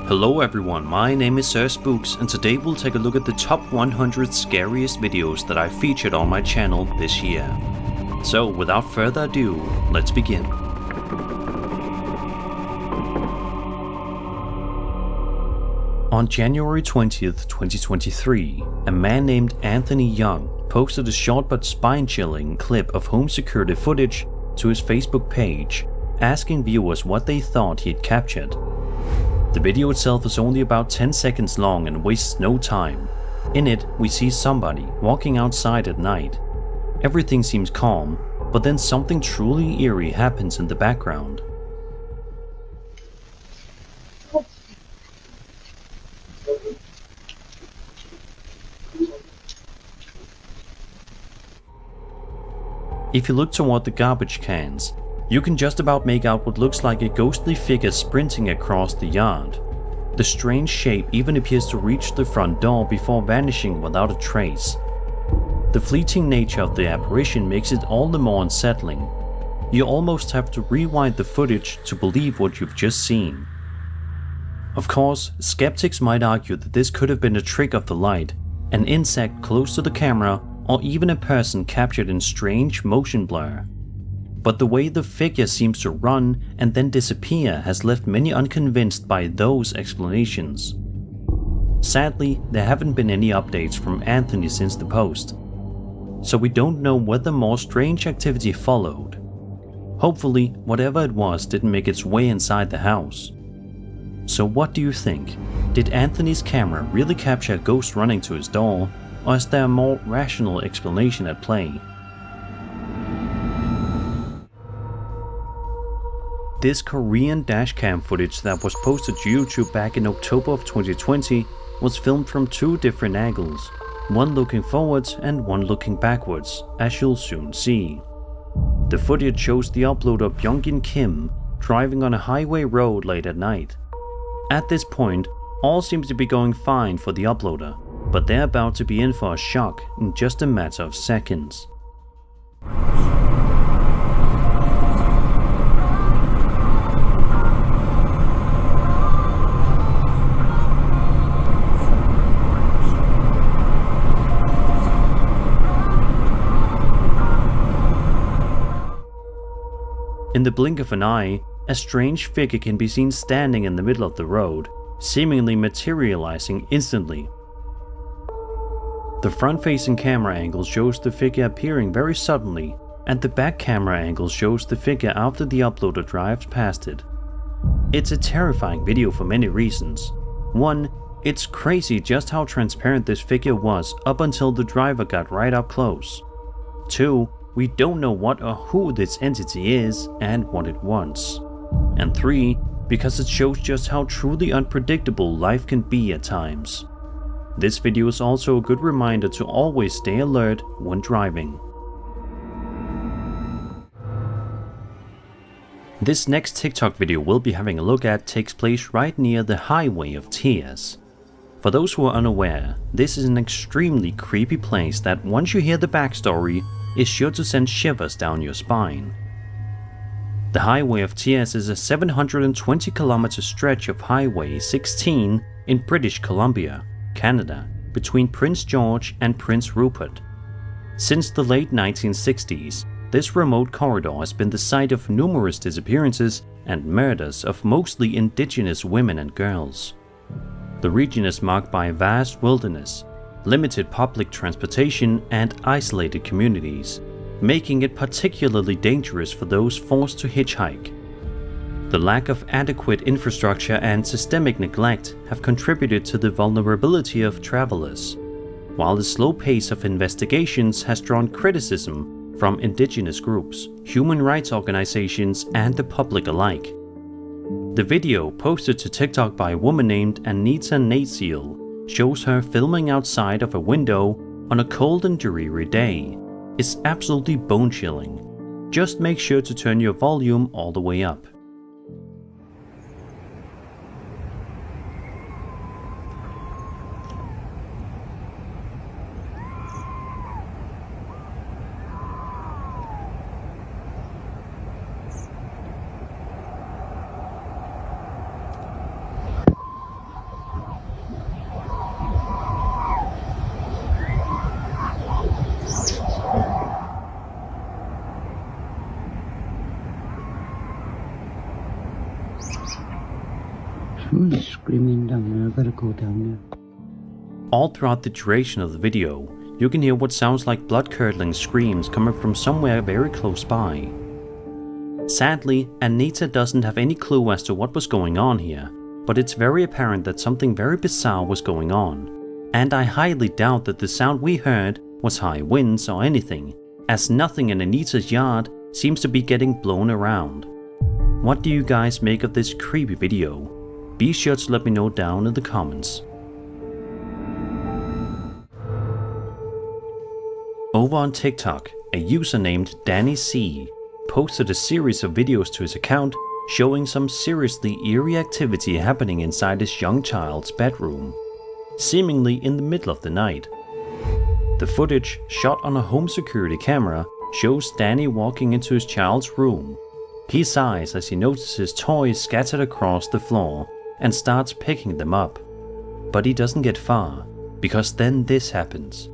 Hello everyone, my name is Sir Spooks, and today we'll take a look at the top 100 scariest videos that I featured on my channel this year. So without further ado, let's begin. On January 20th, 2023, a man named Anthony Young posted a short but spine-chilling clip of home security footage to his Facebook page, asking viewers what they thought he had captured. The video itself is only about 10 seconds long and wastes no time. In it, we see somebody walking outside at night. Everything seems calm, but then something truly eerie happens in the background. If you look toward the garbage cans, you can just about make out what looks like a ghostly figure sprinting across the yard. The strange shape even appears to reach the front door before vanishing without a trace. The fleeting nature of the apparition makes it all the more unsettling. You almost have to rewind the footage to believe what you've just seen. Of course, skeptics might argue that this could have been a trick of the light, an insect close to the camera, or even a person captured in strange motion blur. But the way the figure seems to run and then disappear has left many unconvinced by those explanations. Sadly, there haven't been any updates from Anthony since the post, so we don't know whether more strange activity followed. Hopefully, whatever it was didn't make its way inside the house. So what do you think? Did Anthony's camera really capture a ghost running to his door, or is there a more rational explanation at play? This Korean dashcam footage that was posted to YouTube back in October of 2020 was filmed from two different angles, one looking forwards and one looking backwards, as you'll soon see. The footage shows the uploader Byung-in Kim driving on a highway road late at night. At this point, all seems to be going fine for the uploader, but they're about to be in for a shock in just a matter of seconds. In the blink of an eye, a strange figure can be seen standing in the middle of the road, seemingly materializing instantly. The front-facing camera angle shows the figure appearing very suddenly, and the back camera angle shows the figure after the uploader drives past it. It's a terrifying video for many reasons. One, it's crazy just how transparent this figure was up until the driver got right up close. Two, we don't know what or who this entity is and what it wants. And three, because it shows just how truly unpredictable life can be at times. This video is also a good reminder to always stay alert when driving. This next TikTok video we'll be having a look at takes place right near the Highway of Tears. For those who are unaware, this is an extremely creepy place that once you hear the backstory, is sure to send shivers down your spine. The Highway of Tears is a 720-kilometer stretch of Highway 16 in British Columbia, Canada, between Prince George and Prince Rupert. Since the late 1960s, this remote corridor has been the site of numerous disappearances and murders of mostly indigenous women and girls. The region is marked by a vast wilderness, limited public transportation, and isolated communities, making it particularly dangerous for those forced to hitchhike. The lack of adequate infrastructure and systemic neglect have contributed to the vulnerability of travelers, while the slow pace of investigations has drawn criticism from indigenous groups, human rights organizations, and the public alike. The video, posted to TikTok by a woman named Anita Natsiel, shows her filming outside of a window on a cold and dreary day. It's absolutely bone-chilling. Just make sure to turn your volume all the way up. Who's screaming down there? I gotta go down there. All throughout the duration of the video, you can hear what sounds like blood-curdling screams coming from somewhere very close by. Sadly, Anita doesn't have any clue as to what was going on here, but it's very apparent that something very bizarre was going on. And I highly doubt that the sound we heard was high winds or anything, as nothing in Anita's yard seems to be getting blown around. What do you guys make of this creepy video? Be sure to let me know down in the comments. Over on TikTok, a user named Danny C posted a series of videos to his account showing some seriously eerie activity happening inside his young child's bedroom, seemingly in the middle of the night. The footage, shot on a home security camera, shows Danny walking into his child's room. He sighs as he notices toys scattered across the floor and starts picking them up. But he doesn't get far, because then this happens.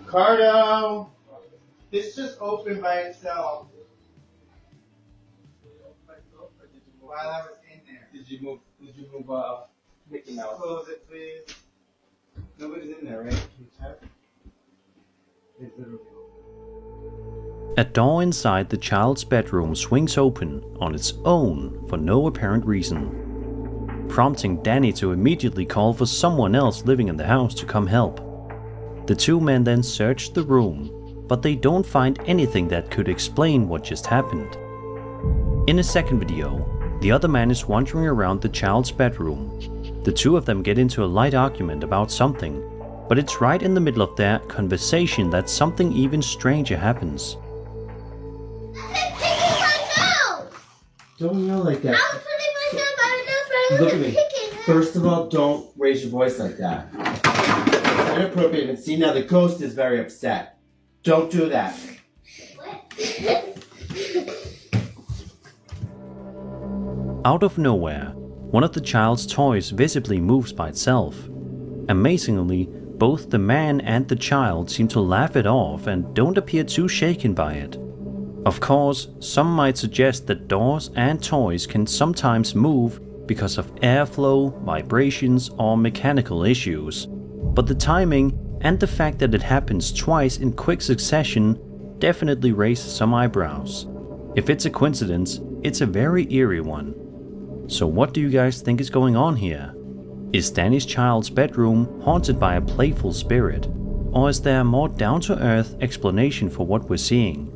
Cardo! This just opened by itself. While I was in there. Did you move Mickey Mouse? Close it, please. Nobody's in there, right? Can you check? It's literally open. A door inside the child's bedroom swings open on its own for no apparent reason, prompting Danny to immediately call for someone else living in the house to come help. The two men then search the room, but they don't find anything that could explain what just happened. In a second video, the other man is wandering around the child's bedroom. The two of them get into a light argument about something, but it's right in the middle of their conversation that something even stranger happens. Don't yell like that. I was putting myself on a nose, but I Look at wasn't me. picking it. First of all, don't raise your voice like that. It's inappropriate. And see, now the ghost is very upset. Don't do that. Out of nowhere, one of the child's toys visibly moves by itself. Amazingly, both the man and the child seem to laugh it off and don't appear too shaken by it. Of course, some might suggest that doors and toys can sometimes move because of airflow, vibrations, or mechanical issues, but the timing and the fact that it happens twice in quick succession definitely raises some eyebrows. If it's a coincidence, it's a very eerie one. So what do you guys think is going on here? Is Danny's child's bedroom haunted by a playful spirit, or is there a more down-to-earth explanation for what we're seeing?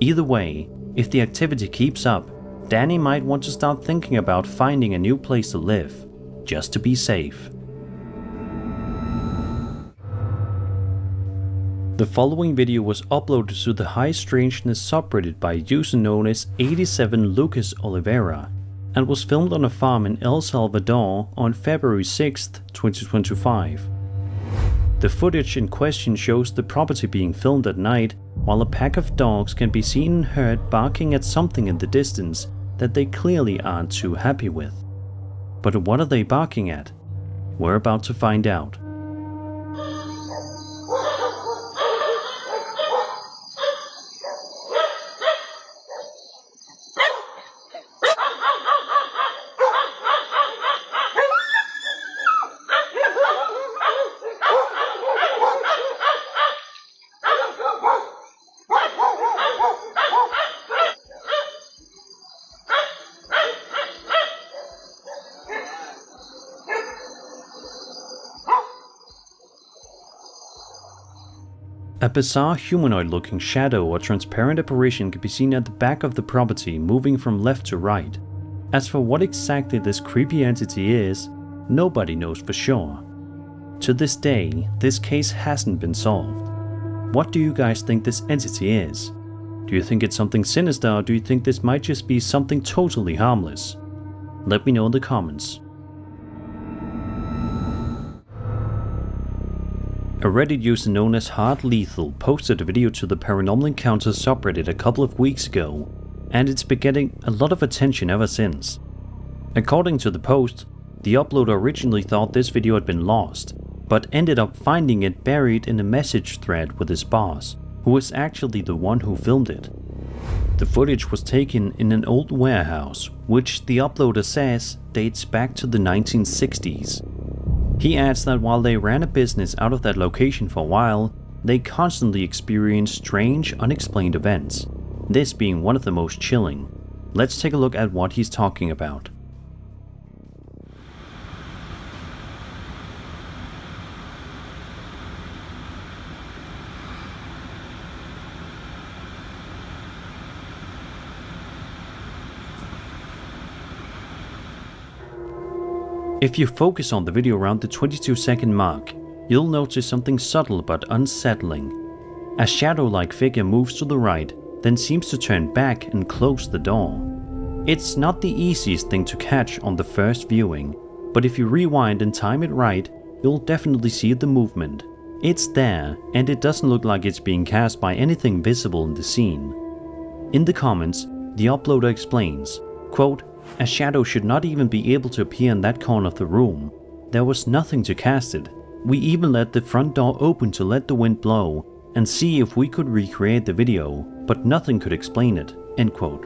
Either way, if the activity keeps up, Danny might want to start thinking about finding a new place to live, just to be safe. The following video was uploaded to the High Strangeness subreddit by a user known as 87 Lucas Oliveira, and was filmed on a farm in El Salvador on February 6, 2025. The footage in question shows the property being filmed at night, while a pack of dogs can be seen and heard barking at something in the distance that they clearly aren't too happy with. But what are they barking at? We're about to find out. A bizarre humanoid-looking shadow or transparent apparition can be seen at the back of the property, moving from left to right. As for what exactly this creepy entity is, nobody knows for sure. To this day, this case hasn't been solved. What do you guys think this entity is? Do you think it's something sinister, or do you think this might just be something totally harmless? Let me know in the comments. A Reddit user known as Hard Lethal posted a video to the paranormalstories subreddit a couple of weeks ago, and it's been getting a lot of attention ever since. According to the post, the uploader originally thought this video had been lost, but ended up finding it buried in a message thread with his boss, who is actually the one who filmed it. The footage was taken in an old warehouse, which the uploader says dates back to the 1960s. He adds that while they ran a business out of that location for a while, they constantly experienced strange, unexplained events, this being one of the most chilling. Let's take a look at what he's talking about. If you focus on the video around the 22-second mark, you'll notice something subtle but unsettling. A shadow-like figure moves to the right, then seems to turn back and close the door. It's not the easiest thing to catch on the first viewing, but if you rewind and time it right, you'll definitely see the movement. It's there, and it doesn't look like it's being cast by anything visible in the scene. In the comments, the uploader explains, quote, "A shadow should not even be able to appear in that corner of the room. There was nothing to cast it. We even let the front door open to let the wind blow and see if we could recreate the video, but nothing could explain it." End quote.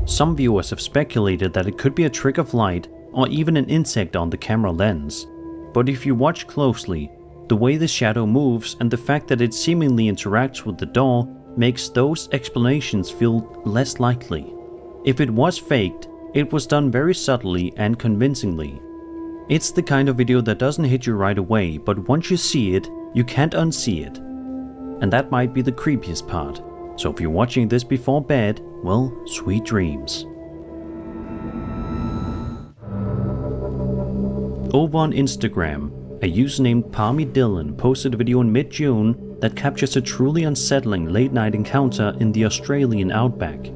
Some viewers have speculated that it could be a trick of light or even an insect on the camera lens. But if you watch closely, the way the shadow moves and the fact that it seemingly interacts with the door makes those explanations feel less likely. If it was faked, it was done very subtly and convincingly. It's the kind of video that doesn't hit you right away, but once you see it, you can't unsee it. And that might be the creepiest part. So if you're watching this before bed, well, sweet dreams. Over on Instagram, a user named Palmy Dylan posted a video in mid-June that captures a truly unsettling late-night encounter in the Australian outback.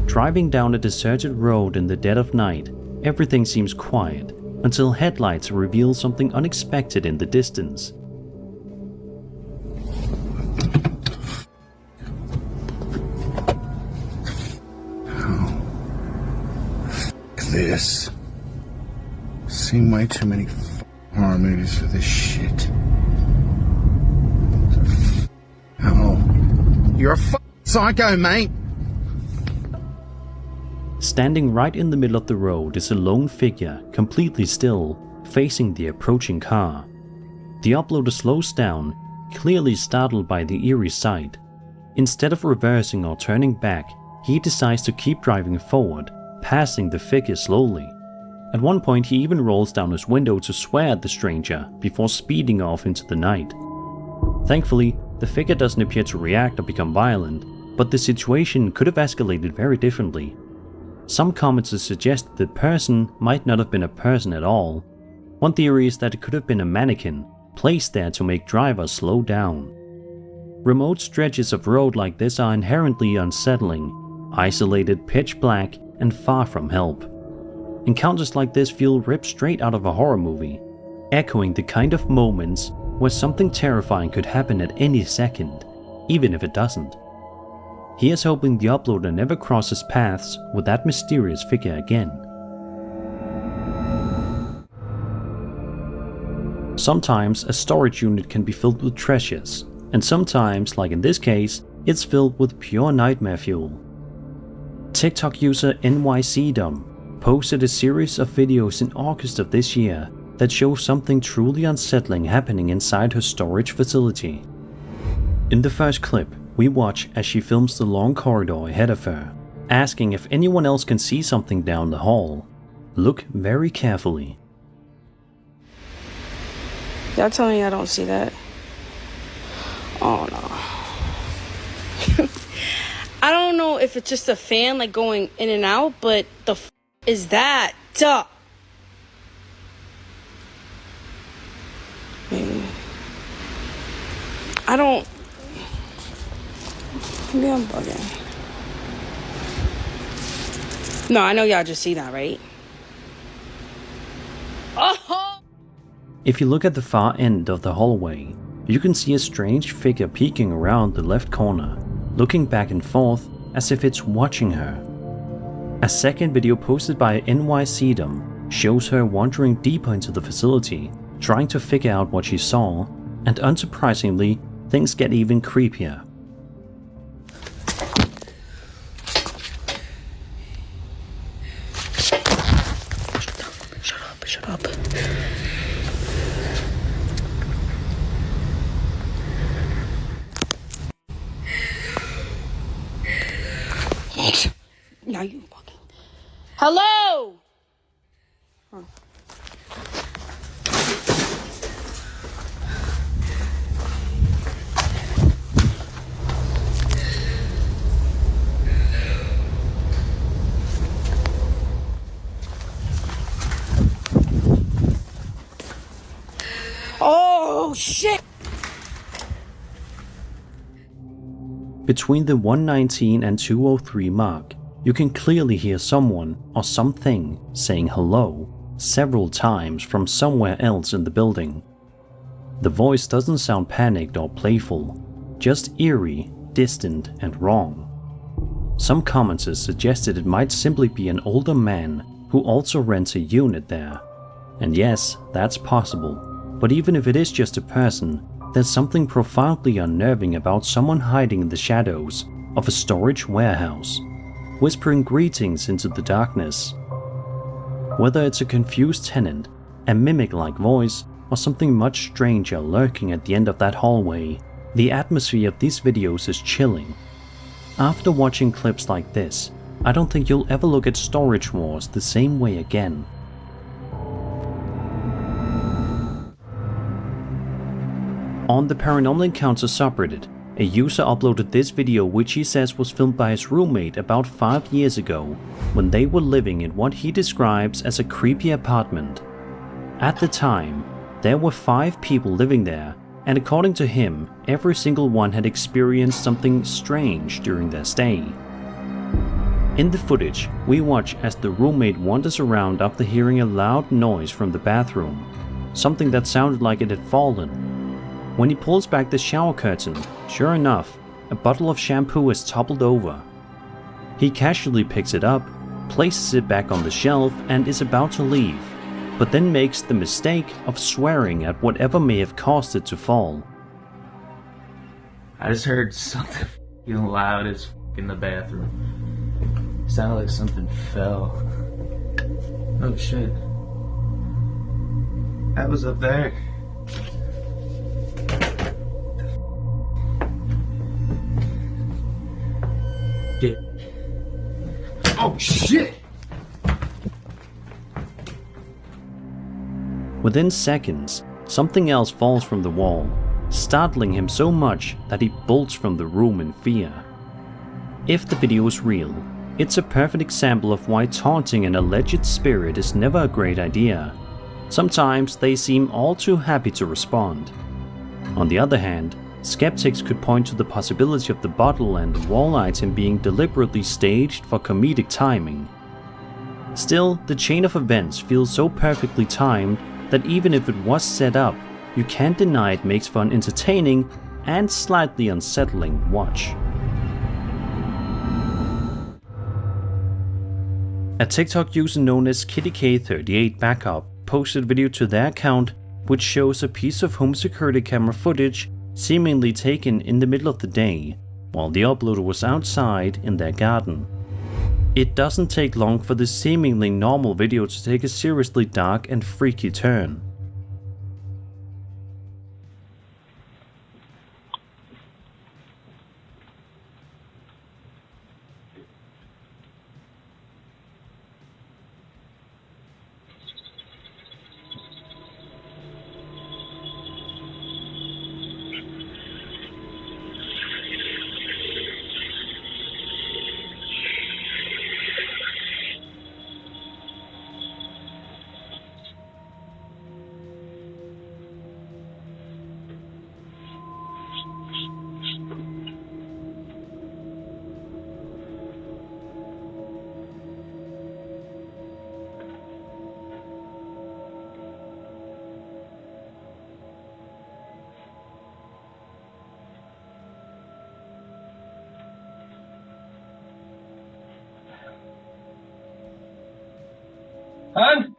Driving down a deserted road in the dead of night, everything seems quiet, until headlights reveal something unexpected in the distance. This. Seen way too many horror movies for this shit. Oh, you're a psycho, mate. Standing right in the middle of the road is a lone figure, completely still, facing the approaching car. The uploader slows down, clearly startled by the eerie sight. Instead of reversing or turning back, he decides to keep driving forward, passing the figure slowly. At one point he even rolls down his window to swear at the stranger before speeding off into the night. Thankfully, the figure doesn't appear to react or become violent, but the situation could have escalated very differently. Some commenters suggest the person might not have been a person at all. One theory is that it could have been a mannequin, placed there to make drivers slow down. Remote stretches of road like this are inherently unsettling, isolated, pitch black, and far from help. Encounters like this feel ripped straight out of a horror movie, echoing the kind of moments where something terrifying could happen at any second, even if it doesn't. Here's hoping the uploader never crosses paths with that mysterious figure again. Sometimes a storage unit can be filled with treasures, and sometimes, like in this case, it's filled with pure nightmare fuel. TikTok user NYCdom posted a series of videos in August of this year that show something truly unsettling happening inside her storage facility. In the first clip, we watch as she films the long corridor ahead of her, asking if anyone else can see something down the hall. Look very carefully. Y'all tell me I don't see that. Oh no. I don't know if it's just a fan like going in and out, but the f is that? Duh. Maybe. I don't. Maybe I'm bugging. No, I know y'all just see that, right? Oh! If you look at the far end of the hallway, you can see a strange figure peeking around the left corner, looking back and forth as if it's watching her. A second video posted by NYCdom shows her wandering deeper into the facility, trying to figure out what she saw, and unsurprisingly, things get even creepier. Shut up. Now you fucking. Hello! Huh. Oh, shit! Between the 119 and 203 mark, you can clearly hear someone or something saying hello several times from somewhere else in the building. The voice doesn't sound panicked or playful, just eerie, distant, and wrong. Some commenters suggested it might simply be an older man who also rents a unit there. And yes, that's possible, but even if it is just a person, there's something profoundly unnerving about someone hiding in the shadows of a storage warehouse, whispering greetings into the darkness. Whether it's a confused tenant, a mimic-like voice, or something much stranger lurking at the end of that hallway, the atmosphere of these videos is chilling. After watching clips like this, I don't think you'll ever look at Storage Wars the same way again. On the Paranormal Encounters subreddit, a user uploaded this video which he says was filmed by his roommate about 5 years ago, when they were living in what he describes as a creepy apartment. At the time, there were 5 people living there, and according to him, every single one had experienced something strange during their stay. In the footage, we watch as the roommate wanders around after hearing a loud noise from the bathroom, something that sounded like it had fallen. When he pulls back the shower curtain, sure enough, a bottle of shampoo is toppled over. He casually picks it up, places it back on the shelf, and is about to leave, but then makes the mistake of swearing at whatever may have caused it to fall. I just heard something f***ing loud as f*** in the bathroom. Sounded like something fell. Oh shit. That was up there. Shit. Oh shit! Within seconds, something else falls from the wall, startling him so much that he bolts from the room in fear. If the video is real, it's a perfect example of why taunting an alleged spirit is never a great idea. Sometimes they seem all too happy to respond. On the other hand, skeptics could point to the possibility of the bottle and wall item being deliberately staged for comedic timing. Still, the chain of events feels so perfectly timed that even if it was set up, you can't deny it makes for an entertaining and slightly unsettling watch. A TikTok user known as KittyK38 Backup posted a video to their account which shows a piece of home security camera footage seemingly taken in the middle of the day, while the uploader was outside in their garden. It doesn't take long for this seemingly normal video to take a seriously dark and freaky turn. Hun?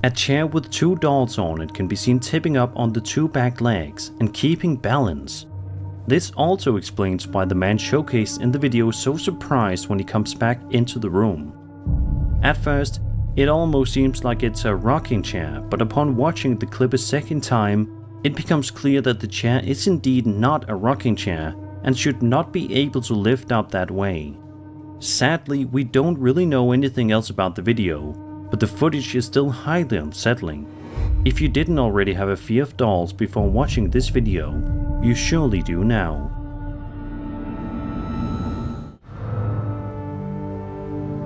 A chair with two dolls on it can be seen tipping up on the two back legs and keeping balance. This also explains why the man showcased in the video is so surprised when he comes back into the room. At first, it almost seems like it's a rocking chair, but upon watching the clip a second time, it becomes clear that the chair is indeed not a rocking chair and should not be able to lift up that way. Sadly, we don't really know anything else about the video, but the footage is still highly unsettling. If you didn't already have a fear of dolls before watching this video, you surely do now.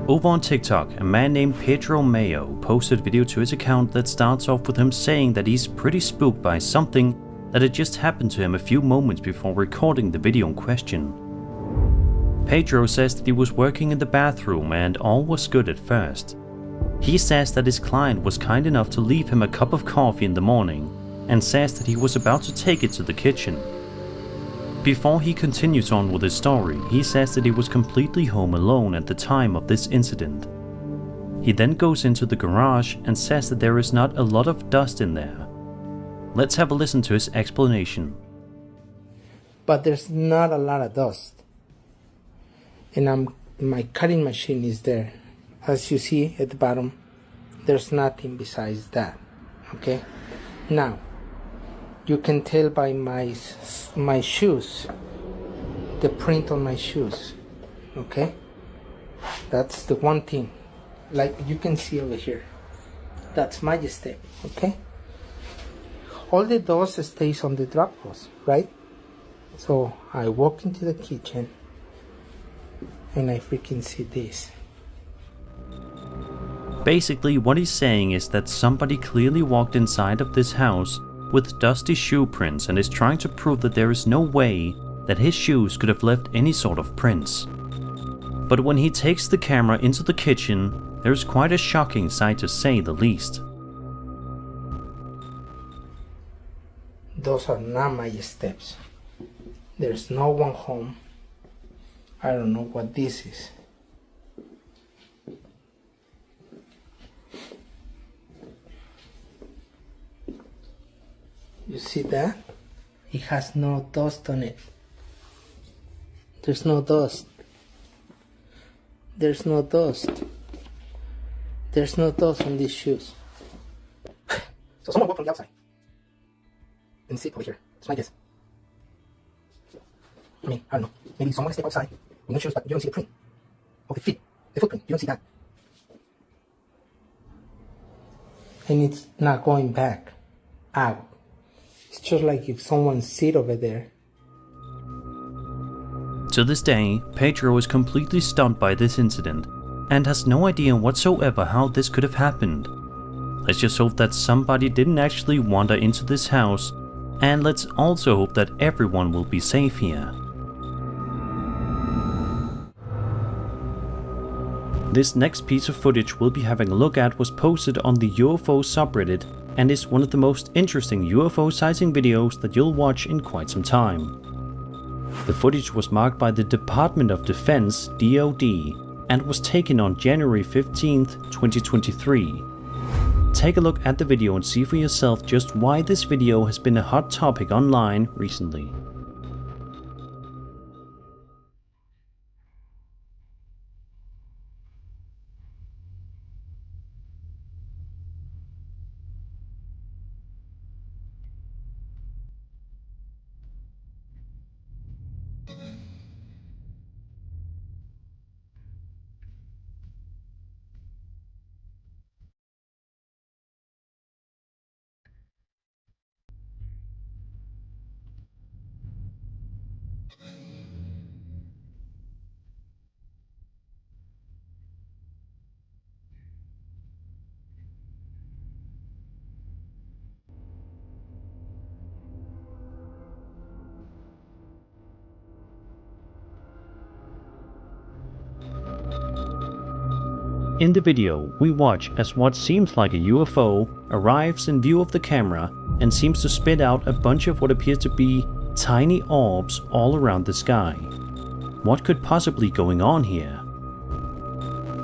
Over on TikTok, a man named Pedro Mayo posted a video to his account that starts off with him saying that he's pretty spooked by something that had just happened to him a few moments before recording the video in question. Pedro says that he was working in the bathroom and all was good at first. He says that his client was kind enough to leave him a cup of coffee in the morning and says that he was about to take it to the kitchen. Before he continues on with his story, he says that he was completely home alone at the time of this incident. He then goes into the garage and says that there is not a lot of dust in there. Let's have a listen to his explanation. But there's not a lot of dust. And my cutting machine is there. As you see at the bottom, there's nothing besides that. Okay? Now, you can tell by my shoes, the print on my shoes. Okay? That's the one thing. Like you can see over here. That's my step. Okay? All the dust stays on the drop post, right? So I walk into the kitchen and I freaking see this. Basically, what he's saying is that somebody clearly walked inside of this house with dusty shoe prints and is trying to prove that there is no way that his shoes could have left any sort of prints. But when he takes the camera into the kitchen, there's quite a shocking sight to say the least. Those are not my steps. There's no one home. I don't know what this is. You see that? It has no dust on it. There's no dust. There's no dust. There's no dust on these shoes. So someone walked from the outside and sit over here. It's my guess. I mean, I don't know. Maybe someone stepped outside with no shoes, but you don't see the print of the feet, the footprint. You don't see that. And it's not going back out. It's just like if someone sit over there. To this day, Pedro is completely stunned by this incident and has no idea whatsoever how this could have happened. Let's just hope that somebody didn't actually wander into this house, and let's also hope that everyone will be safe here. This next piece of footage we'll be having a look at was posted on the UFO subreddit and is one of the most interesting UFO sighting videos that you'll watch in quite some time. The footage was marked by the Department of Defense (DoD) and was taken on January 15th, 2023. Take a look at the video and see for yourself just why this video has been a hot topic online recently. In the video, we watch as what seems like a UFO arrives in view of the camera and seems to spit out a bunch of what appears to be tiny orbs all around the sky. What could possibly be going on here?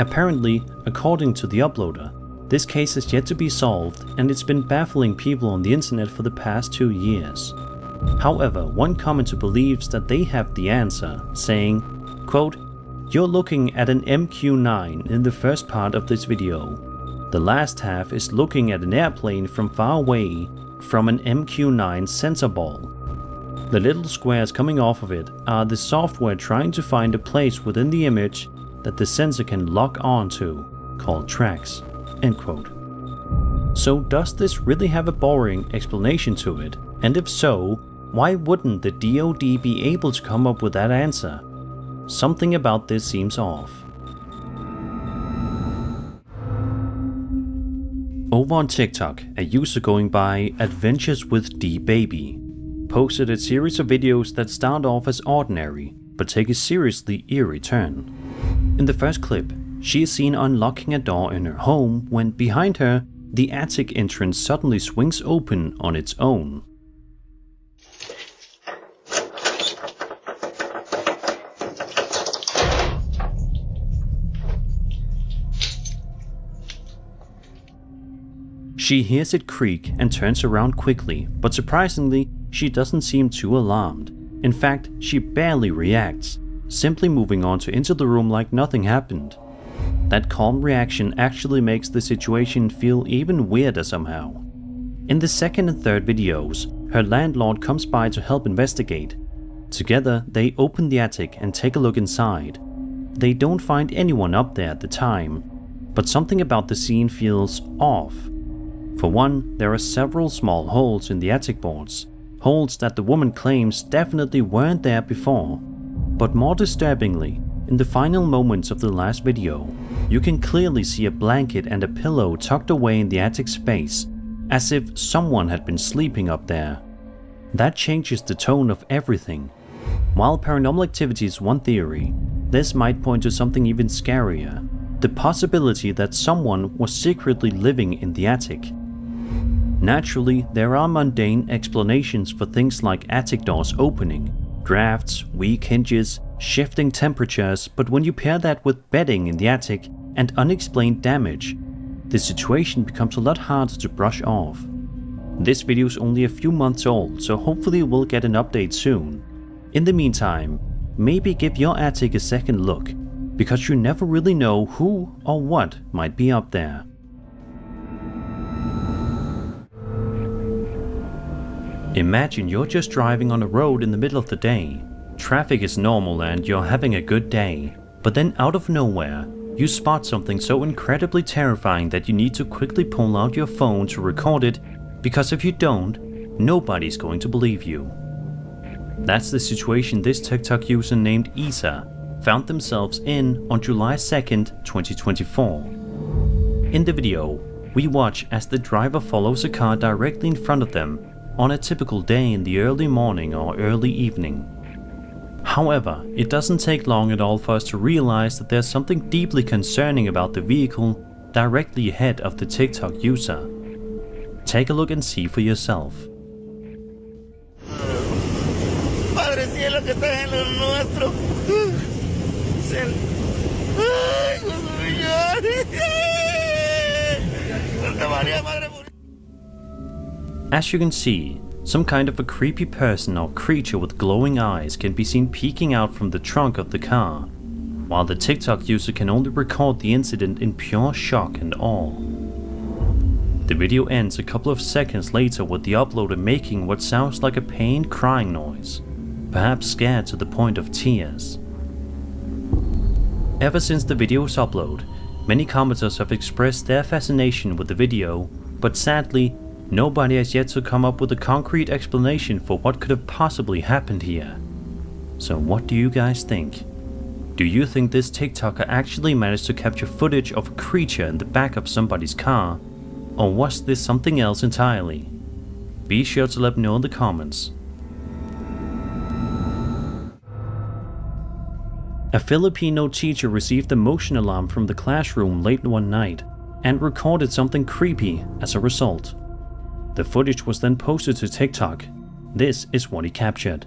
Apparently, according to the uploader, This case is yet to be solved, and it's been baffling people on the internet for the past 2 years. However, one commenter believes that they have the answer, saying, quote, "You're looking at an MQ-9 in the first part of this video. The last half is looking at an airplane from far away from an MQ-9 sensor ball. The little squares coming off of it are the software trying to find a place within the image that the sensor can lock onto, called tracks." End quote. So does this really have a boring explanation to it? And if so, why wouldn't the DoD be able to come up with that answer? Something about this seems off. Over on TikTok, a user going by Adventures with D-Baby posted a series of videos that start off as ordinary, but take a seriously eerie turn. In the first clip, she is seen unlocking a door in her home when behind her, the attic entrance suddenly swings open on its own. She hears it creak and turns around quickly, but surprisingly, she doesn't seem too alarmed. In fact, she barely reacts, simply moving on to enter the room like nothing happened. That calm reaction actually makes the situation feel even weirder somehow. In the second and third videos, her landlord comes by to help investigate. Together, they open the attic and take a look inside. They don't find anyone up there at the time, but something about the scene feels off. For one, there are several small holes in the attic boards, holes that the woman claims definitely weren't there before. But more disturbingly, in the final moments of the last video, you can clearly see a blanket and a pillow tucked away in the attic space, as if someone had been sleeping up there. That changes the tone of everything. While paranormal activity is one theory, this might point to something even scarier: the possibility that someone was secretly living in the attic. Naturally, there are mundane explanations for things like attic doors opening, drafts, weak hinges, shifting temperatures, but when you pair that with bedding in the attic and unexplained damage, the situation becomes a lot harder to brush off. This video is only a few months old, so hopefully we'll get an update soon. In the meantime, maybe give your attic a second look, because you never really know who or what might be up there. Imagine you're just driving on a road in the middle of the day. Traffic is normal and you're having a good day, but then out of nowhere, you spot something so incredibly terrifying that you need to quickly pull out your phone to record it, because if you don't, nobody's going to believe you. That's the situation this TikTok user named Isa found themselves in on July 2nd, 2024. In the video, we watch as the driver follows a car directly in front of them on a typical day in the early morning or early evening. However, it doesn't take long at all for us to realize that there's something deeply concerning about the vehicle directly ahead of the TikTok user. Take a look and see for yourself. Padre cielo que estás en lo nuestro. Ay, Santa María, Madre Purísima. As you can see, some kind of a creepy person or creature with glowing eyes can be seen peeking out from the trunk of the car, while the TikTok user can only record the incident in pure shock and awe. The video ends a couple of seconds later with the uploader making what sounds like a pained crying noise, perhaps scared to the point of tears. Ever since the video's upload, many commenters have expressed their fascination with the video, but sadly, nobody has yet to come up with a concrete explanation for what could have possibly happened here. So what do you guys think? Do you think this TikToker actually managed to capture footage of a creature in the back of somebody's car? Or was this something else entirely? Be sure to let me know in the comments. A Filipino teacher received a motion alarm from the classroom late one night and recorded something creepy as a result. The footage was then posted to TikTok. This is what he captured.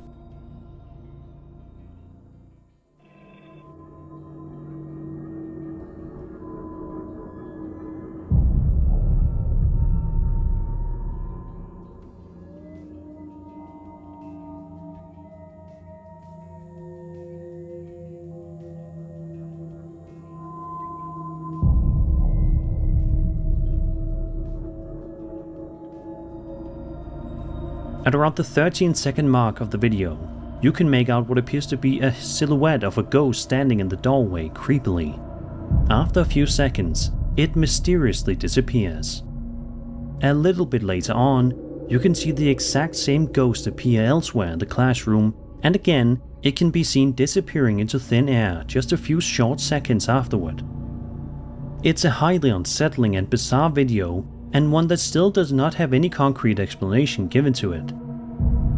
At around the 13-second mark of the video, you can make out what appears to be a silhouette of a ghost standing in the doorway creepily. After a few seconds, it mysteriously disappears. A little bit later on, you can see the exact same ghost appear elsewhere in the classroom, and again, it can be seen disappearing into thin air just a few short seconds afterward. It's a highly unsettling and bizarre video, and one that still does not have any concrete explanation given to it.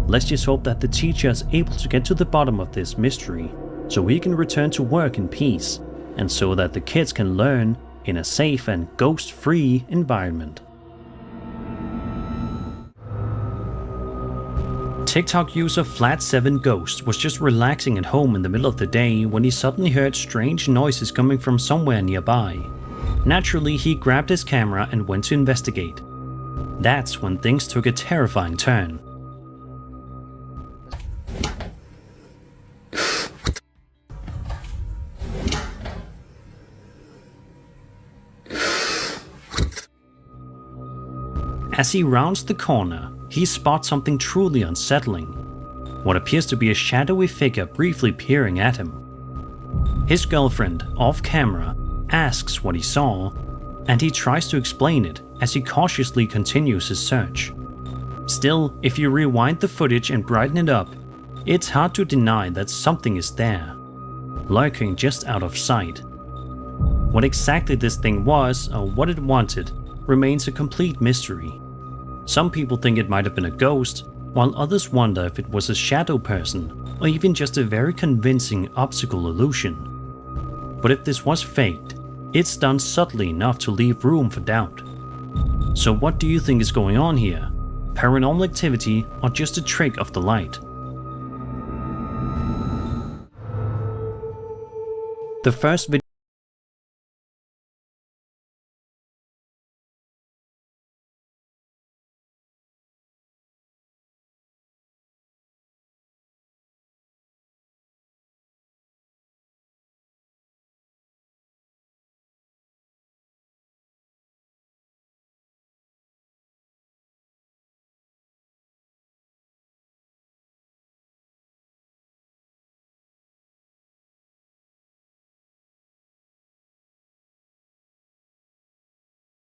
Let's just hope that the teacher is able to get to the bottom of this mystery, so he can return to work in peace, and so that the kids can learn in a safe and ghost-free environment. TikTok user Flat7Ghost was just relaxing at home in the middle of the day when he suddenly heard strange noises coming from somewhere nearby. Naturally, he grabbed his camera and went to investigate. That's when things took a terrifying turn. As he rounds the corner, he spots something truly unsettling. What appears to be a shadowy figure briefly peering at him. His girlfriend, off camera, asks what he saw, and he tries to explain it as he cautiously continues his search. Still, if you rewind the footage and brighten it up, it's hard to deny that something is there, lurking just out of sight. What exactly this thing was or what it wanted remains a complete mystery. Some people think it might have been a ghost, while others wonder if it was a shadow person or even just a very convincing optical illusion. But if this was faked, it's done subtly enough to leave room for doubt. So what do you think is going on here? Paranormal activity or just a trick of the light? The first video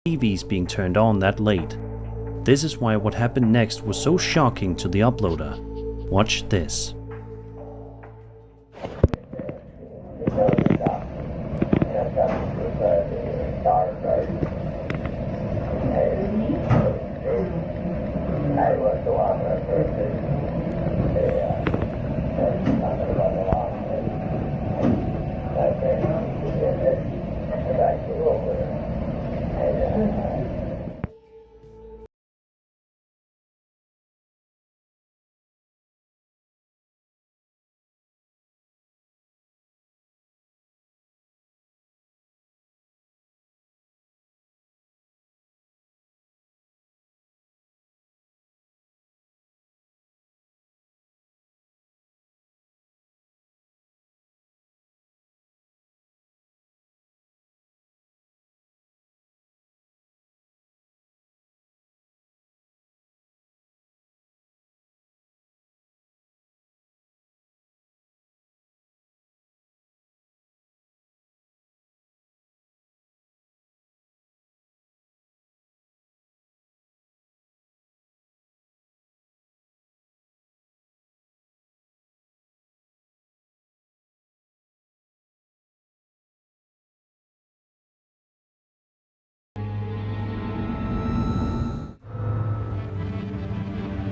TVs being turned on that late. This is why what happened next was so shocking to the uploader. Watch this.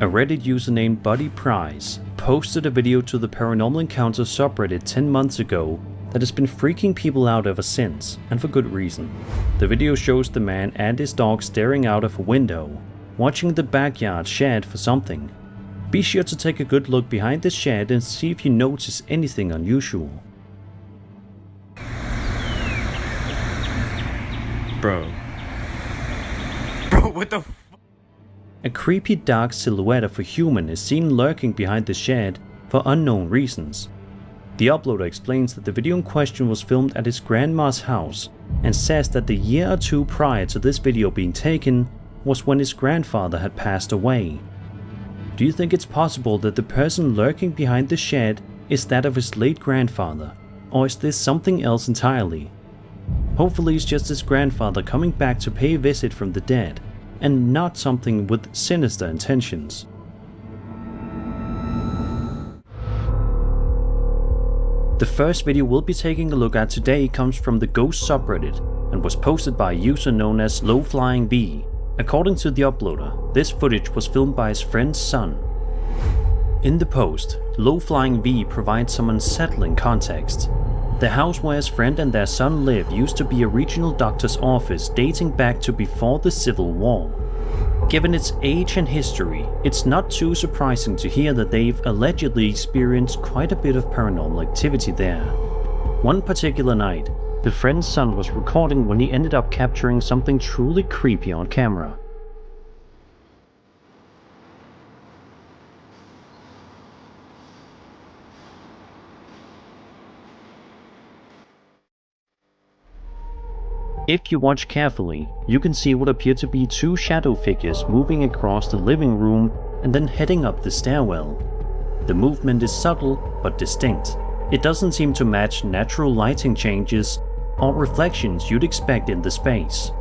A Reddit user named Buddy Price posted a video to the Paranormal Encounters subreddit 10 months ago that has been freaking people out ever since, and for good reason. The video shows the man and his dog staring out of a window, watching the backyard shed for something. Be sure to take a good look behind the shed and see if you notice anything unusual. Bro, what the A creepy dark silhouette of a human is seen lurking behind the shed for unknown reasons. The uploader explains that the video in question was filmed at his grandma's house and says that the year or two prior to this video being taken was when his grandfather had passed away. Do you think it's possible that the person lurking behind the shed is that of his late grandfather, or is this something else entirely? Hopefully it's just his grandfather coming back to pay a visit from the dead, and not something with sinister intentions. The first video we'll be taking a look at today comes from the Ghost subreddit and was posted by a user known as lowflyingv. According to the uploader, this footage was filmed by his friend's son. In the post, lowflyingv provides some unsettling context. The house where his friend and their son live used to be a regional doctor's office dating back to before the Civil War. Given its age and history, it's not too surprising to hear that they've allegedly experienced quite a bit of paranormal activity there. One particular night, the friend's son was recording when he ended up capturing something truly creepy on camera. If you watch carefully, you can see what appear to be two shadow figures moving across the living room and then heading up the stairwell. The movement is subtle but distinct. It doesn't seem to match natural lighting changes or reflections you'd expect in the space.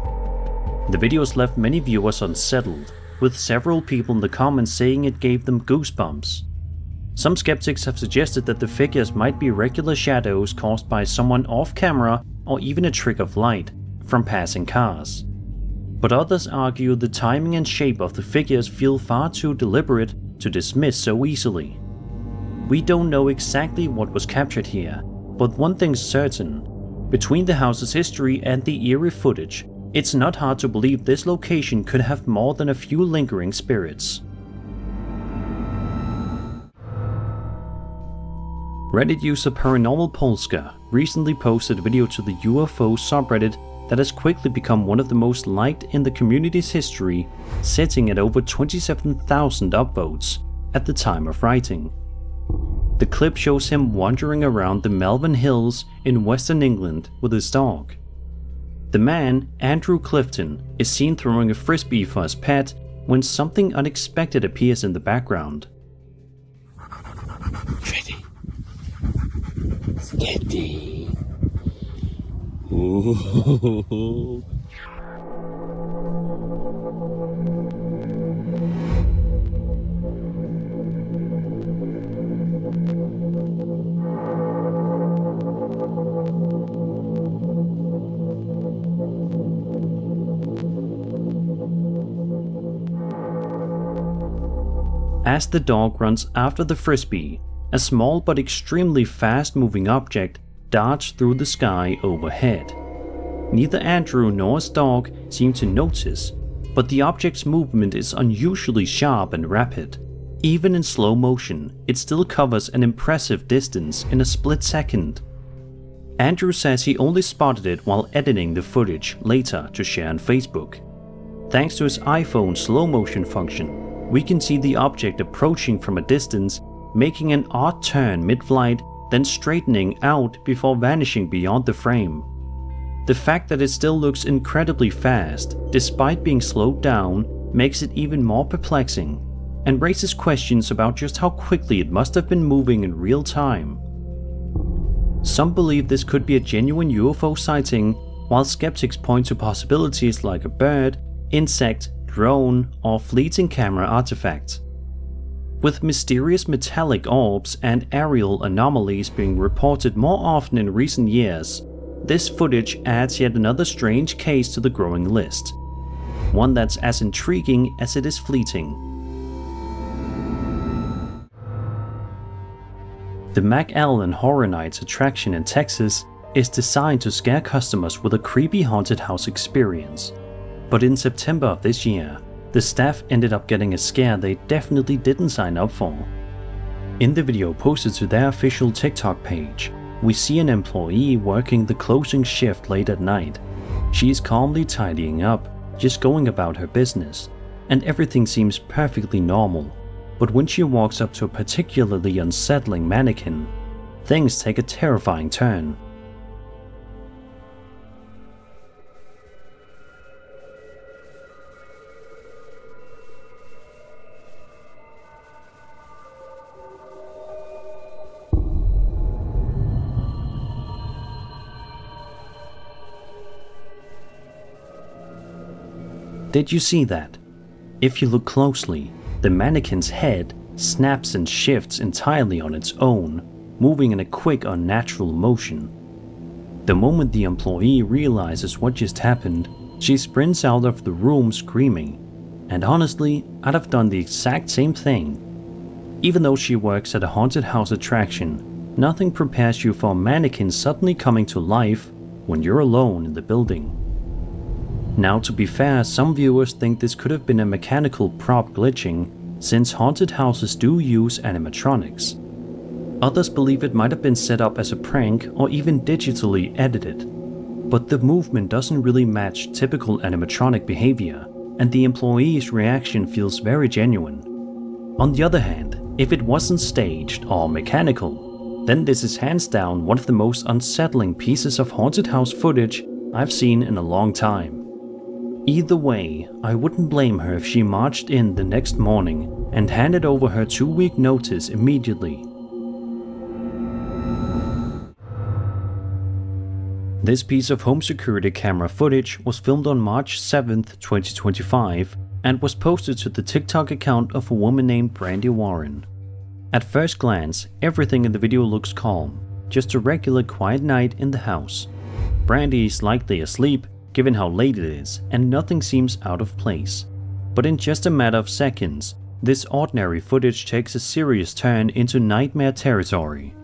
The videos left many viewers unsettled, with several people in the comments saying it gave them goosebumps. Some skeptics have suggested that the figures might be regular shadows caused by someone off camera or even a trick of light from passing cars. But others argue the timing and shape of the figures feel far too deliberate to dismiss so easily. We don't know exactly what was captured here, but one thing's certain. Between the house's history and the eerie footage, it's not hard to believe this location could have more than a few lingering spirits. Reddit user Paranormal Polska recently posted a video to the UFO subreddit that has quickly become one of the most liked in the community's history, sitting at over 27,000 upvotes at the time of writing. The clip shows him wandering around the Malvern Hills in Western England with his dog. The man, Andrew Clifton, is seen throwing a frisbee for his pet when something unexpected appears in the background. Steady. Ooh. As the dog runs after the frisbee, a small but extremely fast-moving object darts through the sky overhead. Neither Andrew nor his dog seem to notice, but the object's movement is unusually sharp and rapid. Even in slow motion, it still covers an impressive distance in a split second. Andrew says he only spotted it while editing the footage later to share on Facebook. Thanks to his iPhone's slow motion function, we can see the object approaching from a distance, making an odd turn mid-flight, then straightening out before vanishing beyond the frame. The fact that it still looks incredibly fast, despite being slowed down, makes it even more perplexing, and raises questions about just how quickly it must have been moving in real time. Some believe this could be a genuine UFO sighting, while skeptics point to possibilities like a bird, insect, drone, or fleeting camera artifact. With mysterious metallic orbs and aerial anomalies being reported more often in recent years, this footage adds yet another strange case to the growing list. One that's as intriguing as it is fleeting. The McAllen Horror Nights attraction in Texas is designed to scare customers with a creepy haunted house experience. But in September of this year, the staff ended up getting a scare they definitely didn't sign up for. In the video posted to their official TikTok page, we see an employee working the closing shift late at night. She is calmly tidying up, just going about her business, and everything seems perfectly normal. But when she walks up to a particularly unsettling mannequin, things take a terrifying turn. Did you see that? If you look closely, the mannequin's head snaps and shifts entirely on its own, moving in a quick, unnatural motion. The moment the employee realizes what just happened, she sprints out of the room screaming. And honestly, I'd have done the exact same thing. Even though she works at a haunted house attraction, nothing prepares you for a mannequin suddenly coming to life when you're alone in the building. Now, to be fair, some viewers think this could have been a mechanical prop glitching, since haunted houses do use animatronics. Others believe it might have been set up as a prank or even digitally edited. But the movement doesn't really match typical animatronic behavior, and the employee's reaction feels very genuine. On the other hand, if it wasn't staged or mechanical, then this is hands down one of the most unsettling pieces of haunted house footage I've seen in a long time. Either way, I wouldn't blame her if she marched in the next morning and handed over her 2-week notice immediately. This piece of home security camera footage was filmed on March 7th, 2025 and was posted to the TikTok account of a woman named Brandy Warren. At first glance, everything in the video looks calm, just a regular quiet night in the house. Brandy is likely asleep, given how late it is, and nothing seems out of place. But in just a matter of seconds, this ordinary footage takes a serious turn into nightmare territory.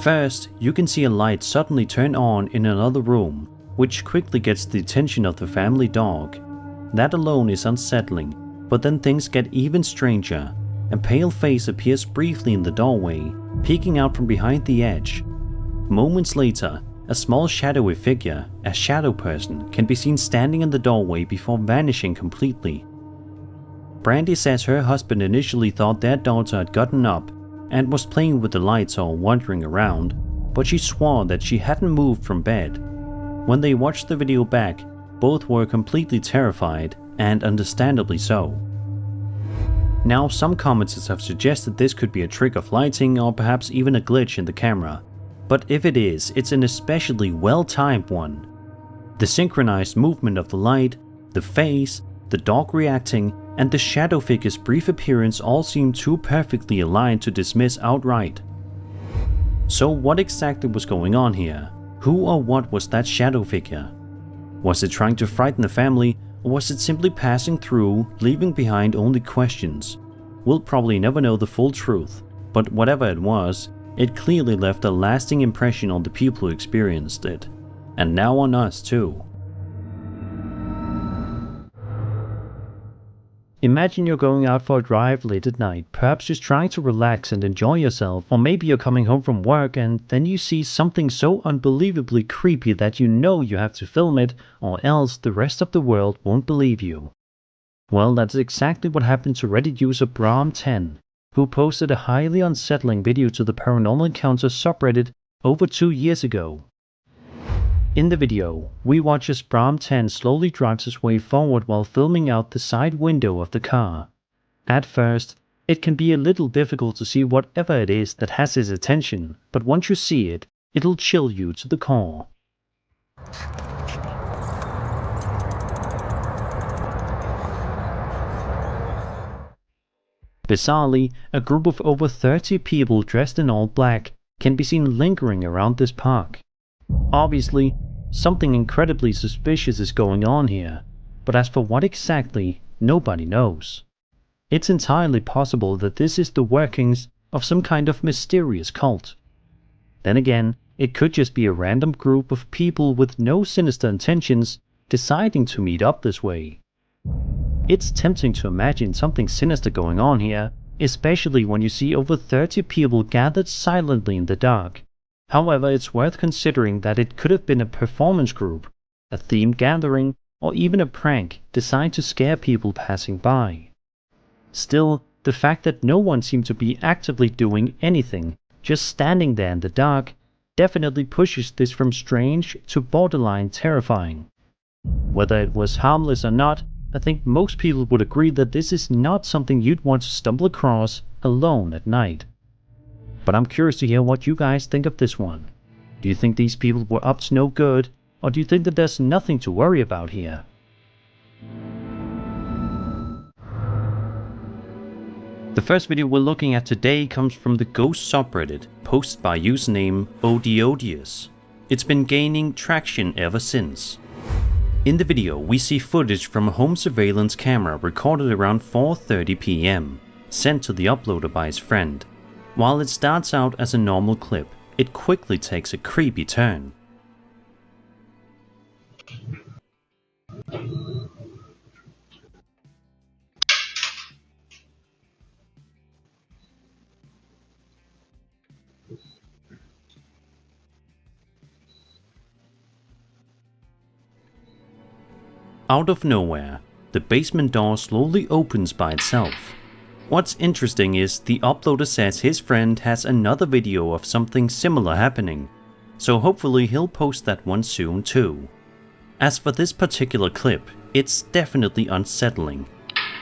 First, you can see a light suddenly turn on in another room, which quickly gets the attention of the family dog. That alone is unsettling, but then things get even stranger. A pale face appears briefly in the doorway, peeking out from behind the edge. Moments later, a small shadowy figure, a shadow person, can be seen standing in the doorway before vanishing completely. Brandy says her husband initially thought their daughter had gotten up and was playing with the lights or wandering around, but she swore that she hadn't moved from bed. When they watched the video back, both were completely terrified, and understandably so. Now, some commenters have suggested this could be a trick of lighting or perhaps even a glitch in the camera, but if it is, it's an especially well-timed one. The synchronized movement of the light, the face, the dog reacting, and the shadow figure's brief appearance all seem too perfectly aligned to dismiss outright. So what exactly was going on here? Who or what was that shadow figure? Was it trying to frighten the family, or was it simply passing through, leaving behind only questions? We'll probably never know the full truth, but whatever it was, it clearly left a lasting impression on the people who experienced it. And now on us too. Imagine you're going out for a drive late at night, perhaps just trying to relax and enjoy yourself, or maybe you're coming home from work and then you see something so unbelievably creepy that you know you have to film it, or else the rest of the world won't believe you. Well, that's exactly what happened to Reddit user Brom10, who posted a highly unsettling video to the paranormalstories subreddit over 2 years ago. In the video, we watch as Brom10 slowly drives his way forward while filming out the side window of the car. At first, it can be a little difficult to see whatever it is that has his attention, but once you see it, it'll chill you to the core. Bizarrely, a group of over 30 people dressed in all black can be seen lingering around this park. Obviously, something incredibly suspicious is going on here, but as for what exactly, nobody knows. It's entirely possible that this is the workings of some kind of mysterious cult. Then again, it could just be a random group of people with no sinister intentions deciding to meet up this way. It's tempting to imagine something sinister going on here, especially when you see over 30 people gathered silently in the dark. However, it's worth considering that it could have been a performance group, a themed gathering, or even a prank designed to scare people passing by. Still, the fact that no one seemed to be actively doing anything, just standing there in the dark, definitely pushes this from strange to borderline terrifying. Whether it was harmless or not, I think most people would agree that this is not something you'd want to stumble across alone at night. But I'm curious to hear what you guys think of this one. Do you think these people were up to no good, or do you think that there's nothing to worry about here? The first video we're looking at today comes from the Ghost subreddit, posted by username Odiodius. It's been gaining traction ever since. In the video, we see footage from a home surveillance camera recorded around 4:30 PM, sent to the uploader by his friend. While it starts out as a normal clip, it quickly takes a creepy turn. Out of nowhere, the basement door slowly opens by itself. What's interesting is the uploader says his friend has another video of something similar happening, so hopefully he'll post that one soon too. As for this particular clip, it's definitely unsettling.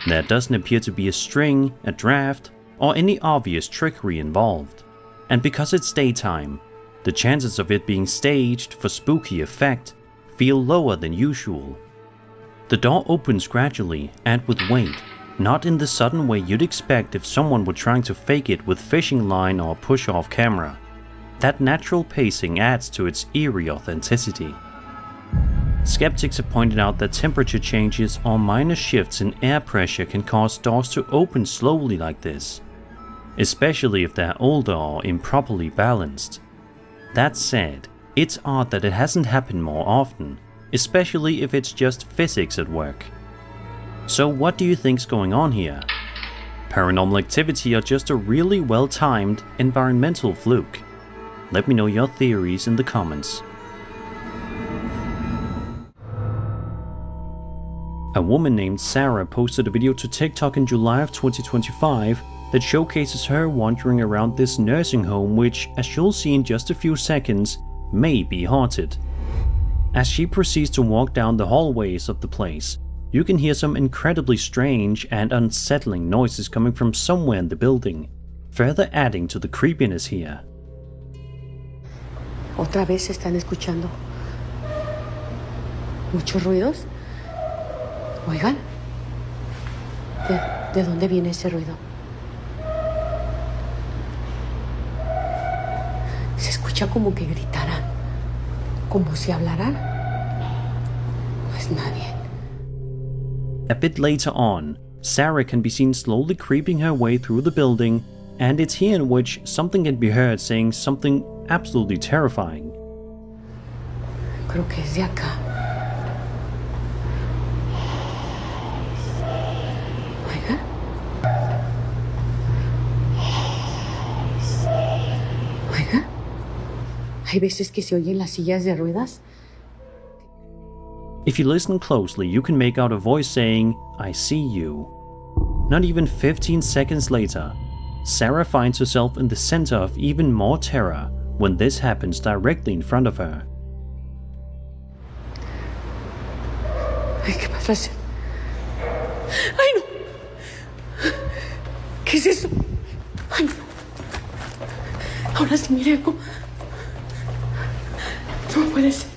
There doesn't appear to be a string, a draft, or any obvious trickery involved. And because it's daytime, the chances of it being staged for spooky effect feel lower than usual. The door opens gradually and with weight, not in the sudden way you'd expect if someone were trying to fake it with fishing line or push-off camera. That natural pacing adds to its eerie authenticity. Skeptics have pointed out that temperature changes or minor shifts in air pressure can cause doors to open slowly like this, especially if they're older or improperly balanced. That said, it's odd that it hasn't happened more often, especially if it's just physics at work. So what do you think's going on here? Paranormal activity or just a really well-timed environmental fluke? Let me know your theories in the comments. A woman named Sarah posted a video to TikTok in July of 2025 that showcases her wandering around this nursing home which, as you'll see in just a few seconds, may be haunted. As she proceeds to walk down the hallways of the place, you can hear some incredibly strange and unsettling noises coming from somewhere in the building, further adding to the creepiness here. Otra vez se están escuchando muchos ruidos. Oigan, ¿de dónde viene ese ruido? Se escucha como que gritaran, como si hablaran. No es nadie. A bit later on, Sarah can be seen slowly creeping her way through the building, and it's here in which something can be heard saying something absolutely terrifying. Creo que es de acá. Oiga. Oiga. Hay veces que se oyen las sillas de ruedas. If you listen closely, you can make out a voice saying, "I see you." Not even 15 seconds later, Sarah finds herself in the center of even more terror when this happens directly in front of her. Ay, ¿qué pasa? ¡Ay, no! ¿Qué es eso? ¡Ay, no! Ahora sí, mire algo. No puede ser.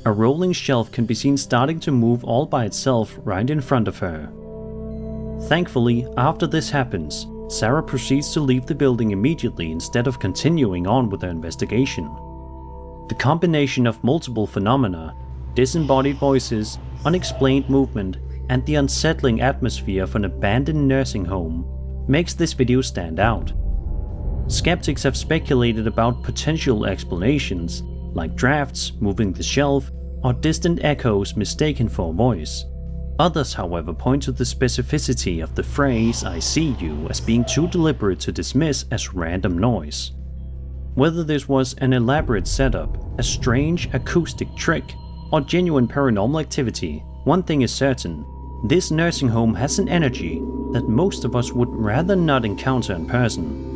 A rolling shelf can be seen starting to move all by itself right in front of her. Thankfully, after this happens, Sarah proceeds to leave the building immediately instead of continuing on with her investigation. The combination of multiple phenomena, disembodied voices, unexplained movement, and the unsettling atmosphere of an abandoned nursing home makes this video stand out. Skeptics have speculated about potential explanations, like drafts moving the shelf or distant echoes mistaken for a voice. Others, however, point to the specificity of the phrase "I see you" as being too deliberate to dismiss as random noise. Whether this was an elaborate setup, a strange acoustic trick, or genuine paranormal activity, one thing is certain: this nursing home has an energy that most of us would rather not encounter in person.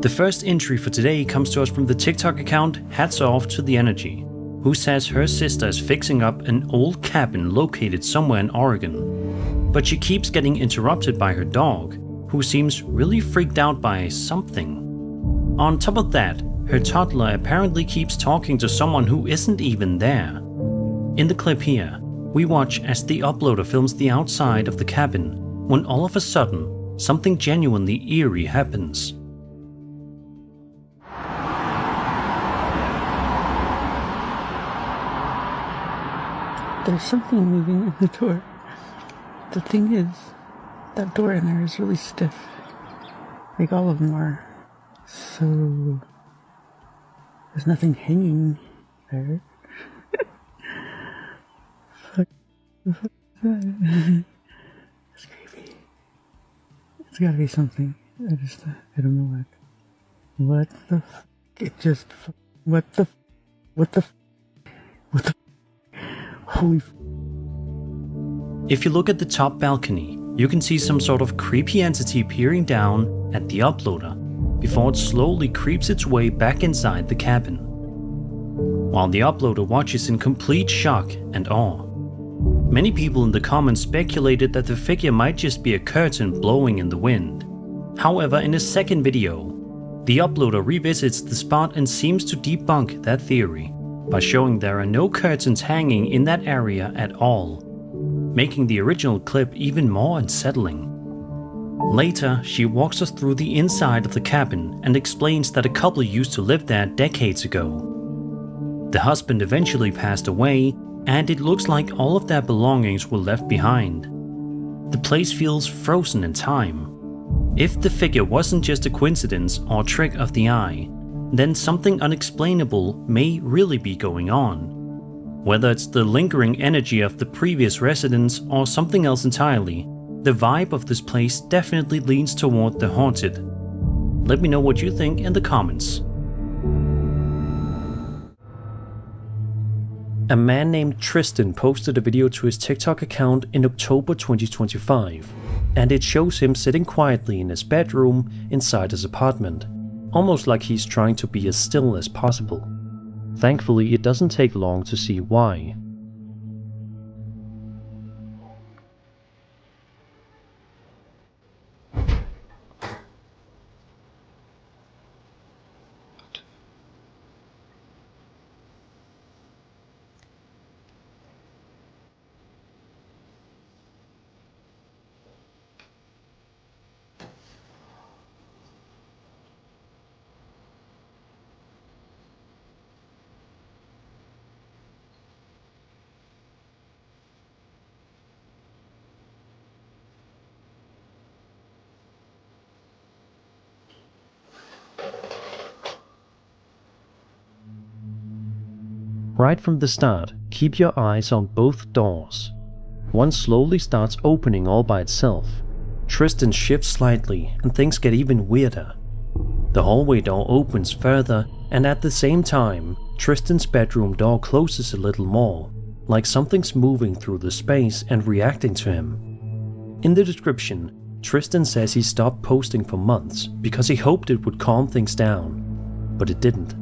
The first entry for today comes to us from the TikTok account Hats Off to the Energy. who says her sister is fixing up an old cabin located somewhere in Oregon. But she keeps getting interrupted by her dog, who seems really freaked out by something. On top of that, her toddler apparently keeps talking to someone who isn't even there. In the clip here, we watch as the uploader films the outside of the cabin, when all of a sudden, something genuinely eerie happens. There's something moving in the door. The thing is, that door in there is really stiff. Like all of them are. So, there's nothing hanging there. Fuck. Fuck that. It's creepy. It's gotta be something. I don't know what. What the f***? It just, what the holy f***. If you look at the top balcony, you can see some sort of creepy entity peering down at the uploader before it slowly creeps its way back inside the cabin, while the uploader watches in complete shock and awe. Many people in the comments speculated that the figure might just be a curtain blowing in the wind. However, in a second video, the uploader revisits the spot and seems to debunk that theory by showing there are no curtains hanging in that area at all, making the original clip even more unsettling. Later, she walks us through the inside of the cabin and explains that a couple used to live there decades ago. The husband eventually passed away, and it looks like all of their belongings were left behind. The place feels frozen in time. If the figure wasn't just a coincidence or trick of the eye, then something unexplainable may really be going on. Whether it's the lingering energy of the previous residents or something else entirely, the vibe of this place definitely leans toward the haunted. Let me know what you think in the comments. A man named Tristan posted a video to his TikTok account in October 2025, and it shows him sitting quietly in his bedroom inside his apartment, almost like he's trying to be as still as possible. Thankfully, it doesn't take long to see why. Right from the start, keep your eyes on both doors. One slowly starts opening all by itself. Tristan shifts slightly and things get even weirder. The hallway door opens further, and at the same time, Tristan's bedroom door closes a little more, like something's moving through the space and reacting to him. In the description, Tristan says he stopped posting for months because he hoped it would calm things down, but it didn't.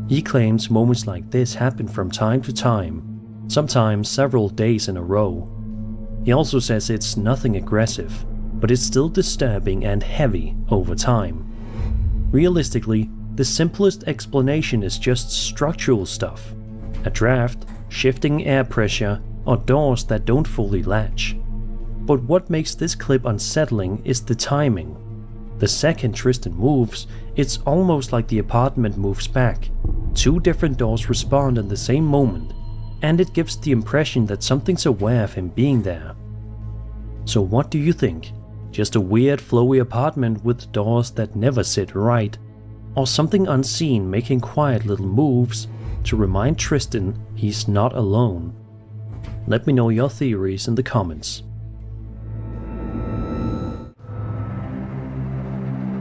He claims moments like this happen from time to time, sometimes several days in a row. He also says it's nothing aggressive, but it's still disturbing and heavy over time. Realistically, the simplest explanation is just structural stuff. A draft, shifting air pressure, or doors that don't fully latch. But what makes this clip unsettling is the timing. The second Tristan moves, it's almost like the apartment moves back. Two different doors respond in the same moment, and it gives the impression that something's aware of him being there. So what do you think? Just a weird flowy apartment with doors that never sit right? Or something unseen making quiet little moves to remind Tristan he's not alone? Let me know your theories in the comments.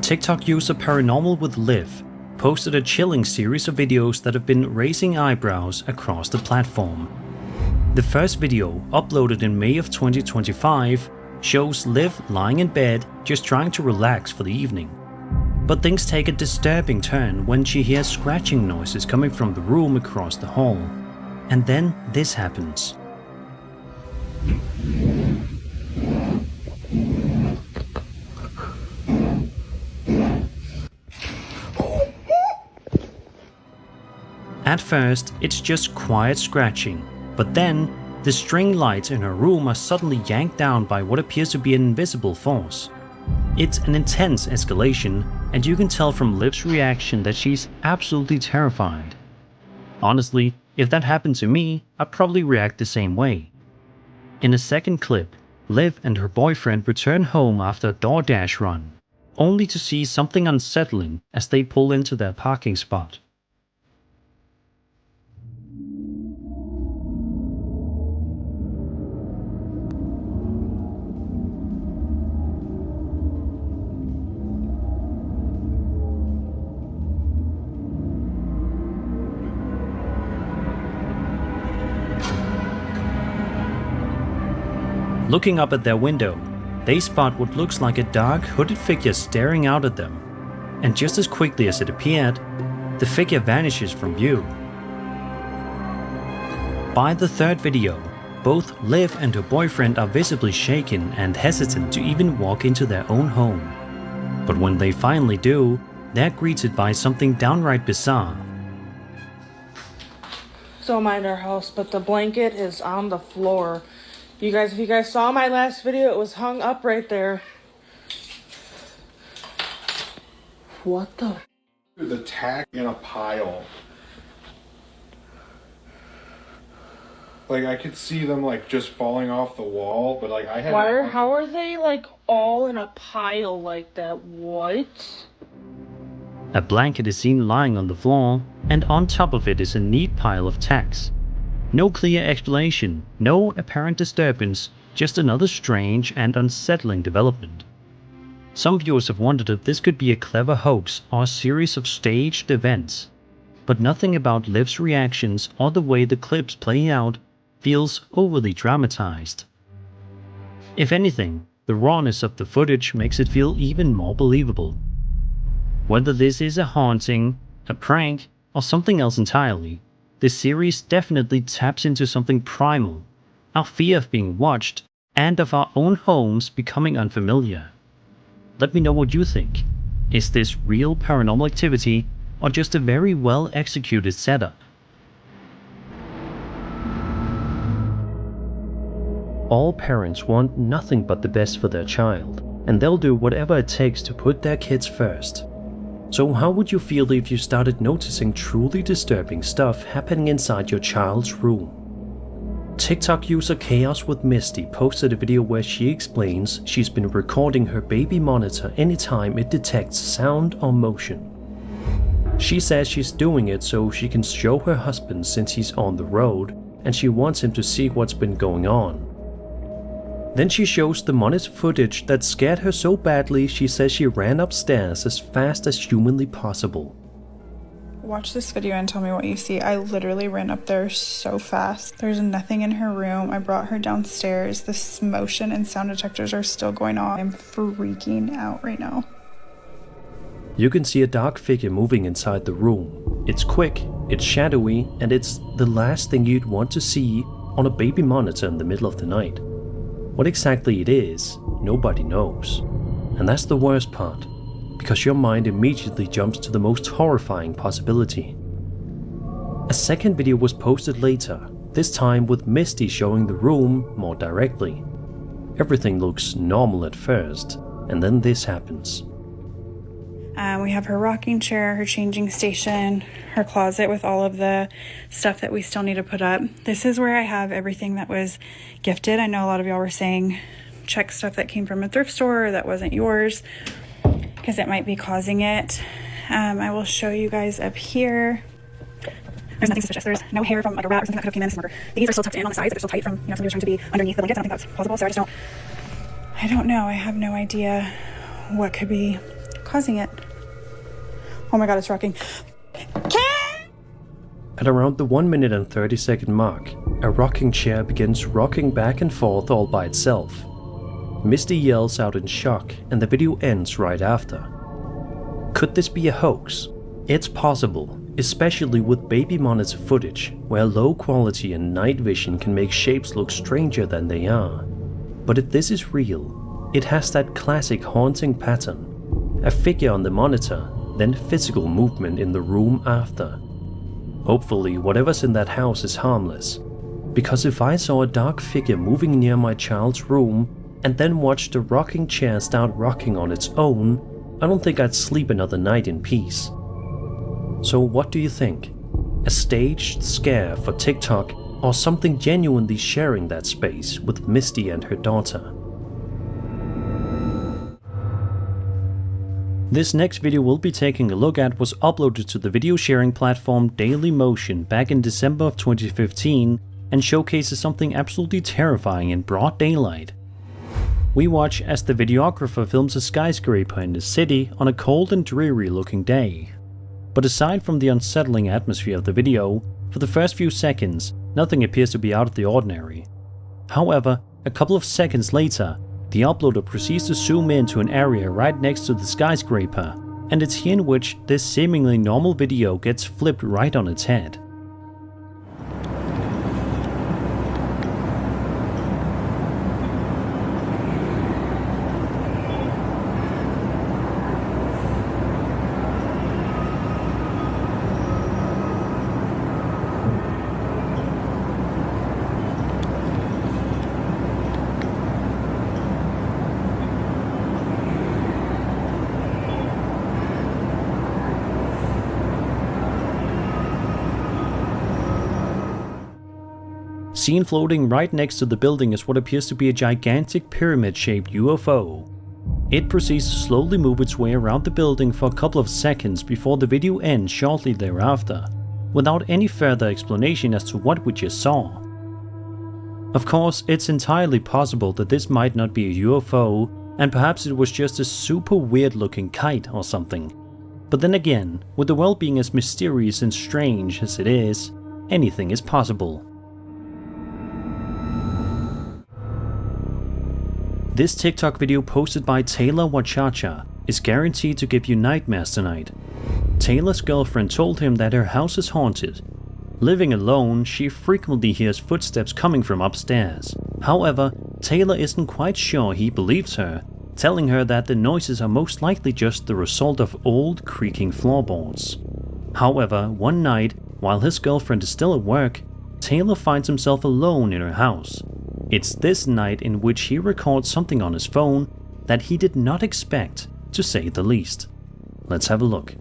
TikTok user Paranormal with Liv posted a chilling series of videos that have been raising eyebrows across the platform. The first video, uploaded in May of 2025, shows Liv lying in bed just trying to relax for the evening. But things take a disturbing turn when she hears scratching noises coming from the room across the hall. And then this happens. At first, it's just quiet scratching, but then the string lights in her room are suddenly yanked down by what appears to be an invisible force. It's an intense escalation, and you can tell from Liv's reaction that she's absolutely terrified. Honestly, if that happened to me, I'd probably react the same way. In a second clip, Liv and her boyfriend return home after a DoorDash run, only to see something unsettling as they pull into their parking spot. Looking up at their window, they spot what looks like a dark, hooded figure staring out at them, and just as quickly as it appeared, the figure vanishes from view. By the third video, both Liv and her boyfriend are visibly shaken and hesitant to even walk into their own home. But when they finally do, they're greeted by something downright bizarre. So I'm at our house, but the blanket is on the floor. If you guys saw my last video, it was hung up right there. What the? The tack in a pile. Like, I could see them, like, just falling off the wall, but, like, I had... How are they, like, all in a pile like that? What? A blanket is seen lying on the floor, and on top of it is a neat pile of tacks. No clear explanation, no apparent disturbance, just another strange and unsettling development. Some viewers have wondered if this could be a clever hoax or a series of staged events, but nothing about Liv's reactions or the way the clips play out feels overly dramatized. If anything, the rawness of the footage makes it feel even more believable. Whether this is a haunting, a prank, or something else entirely, this series definitely taps into something primal, our fear of being watched, and of our own homes becoming unfamiliar. Let me know what you think. Is this real paranormal activity, or just a very well executed setup? All parents want nothing but the best for their child, and they'll do whatever it takes to put their kids first. So how would you feel if you started noticing truly disturbing stuff happening inside your child's room? TikTok user Chaos with Misty posted a video where she explains she's been recording her baby monitor anytime it detects sound or motion. She says she's doing it so she can show her husband since he's on the road and she wants him to see what's been going on. Then she shows the monitor footage that scared her so badly she says she ran upstairs as fast as humanly possible. Watch this video and tell me what you see. I literally ran up there so fast. There's nothing in her room. I brought her downstairs. The motion and sound detectors are still going on. I'm freaking out right now. You can see a dark figure moving inside the room. It's quick, it's shadowy, and it's the last thing you'd want to see on a baby monitor in the middle of the night. What exactly it is, nobody knows. And that's the worst part, because your mind immediately jumps to the most horrifying possibility. A second video was posted later, this time with Misty showing the room more directly. Everything looks normal at first, and then this happens. We have her rocking chair, her changing station, her closet with all of the stuff that we still need to put up. This is where I have everything that was gifted. I know a lot of y'all were saying check stuff that came from a thrift store or that wasn't yours because it might be causing it. I will show you guys up here. There's nothing suspicious. There's no hair from like a rat or something that could have came in this mortar. These are still tucked in on the sides. They're still tight from, somebody was trying to be underneath the blankets. I don't think that's plausible, so I don't know. I have no idea what could be causing it. Oh my god, it's rocking. At around the 1 minute and 30 second mark, a rocking chair begins rocking back and forth all by itself. Misty yells out in shock and the video ends right after. Could this be a hoax? It's possible, especially with baby monitor footage, where low quality and night vision can make shapes look stranger than they are. But if this is real, it has that classic haunting pattern: a figure on the monitor, then physical movement in the room after. Hopefully whatever's in that house is harmless, because if I saw a dark figure moving near my child's room and then watched the rocking chair start rocking on its own, I don't think I'd sleep another night in peace. So what do you think? A staged scare for TikTok, or something genuinely sharing that space with Misty and her daughter? This next video we'll be taking a look at was uploaded to the video sharing platform Dailymotion back in December of 2015 and showcases something absolutely terrifying in broad daylight. We watch as the videographer films a skyscraper in the city on a cold and dreary looking day. But aside from the unsettling atmosphere of the video, for the first few seconds, nothing appears to be out of the ordinary. However, a couple of seconds later, the uploader proceeds to zoom in to an area right next to the skyscraper, and it's here in which this seemingly normal video gets flipped right on its head. Seen floating right next to the building is what appears to be a gigantic pyramid-shaped UFO. It proceeds to slowly move its way around the building for a couple of seconds before the video ends shortly thereafter, without any further explanation as to what we just saw. Of course, it's entirely possible that this might not be a UFO, and perhaps it was just a super weird looking kite or something. But then again, with the world being as mysterious and strange as it is, anything is possible. This TikTok video posted by Taylor Wachacha is guaranteed to give you nightmares tonight. Taylor's girlfriend told him that her house is haunted. Living alone, she frequently hears footsteps coming from upstairs. However, Taylor isn't quite sure he believes her, telling her that the noises are most likely just the result of old creaking floorboards. However, one night, while his girlfriend is still at work, Taylor finds himself alone in her house. It's this night in which he records something on his phone that he did not expect, to say the least. Let's have a look.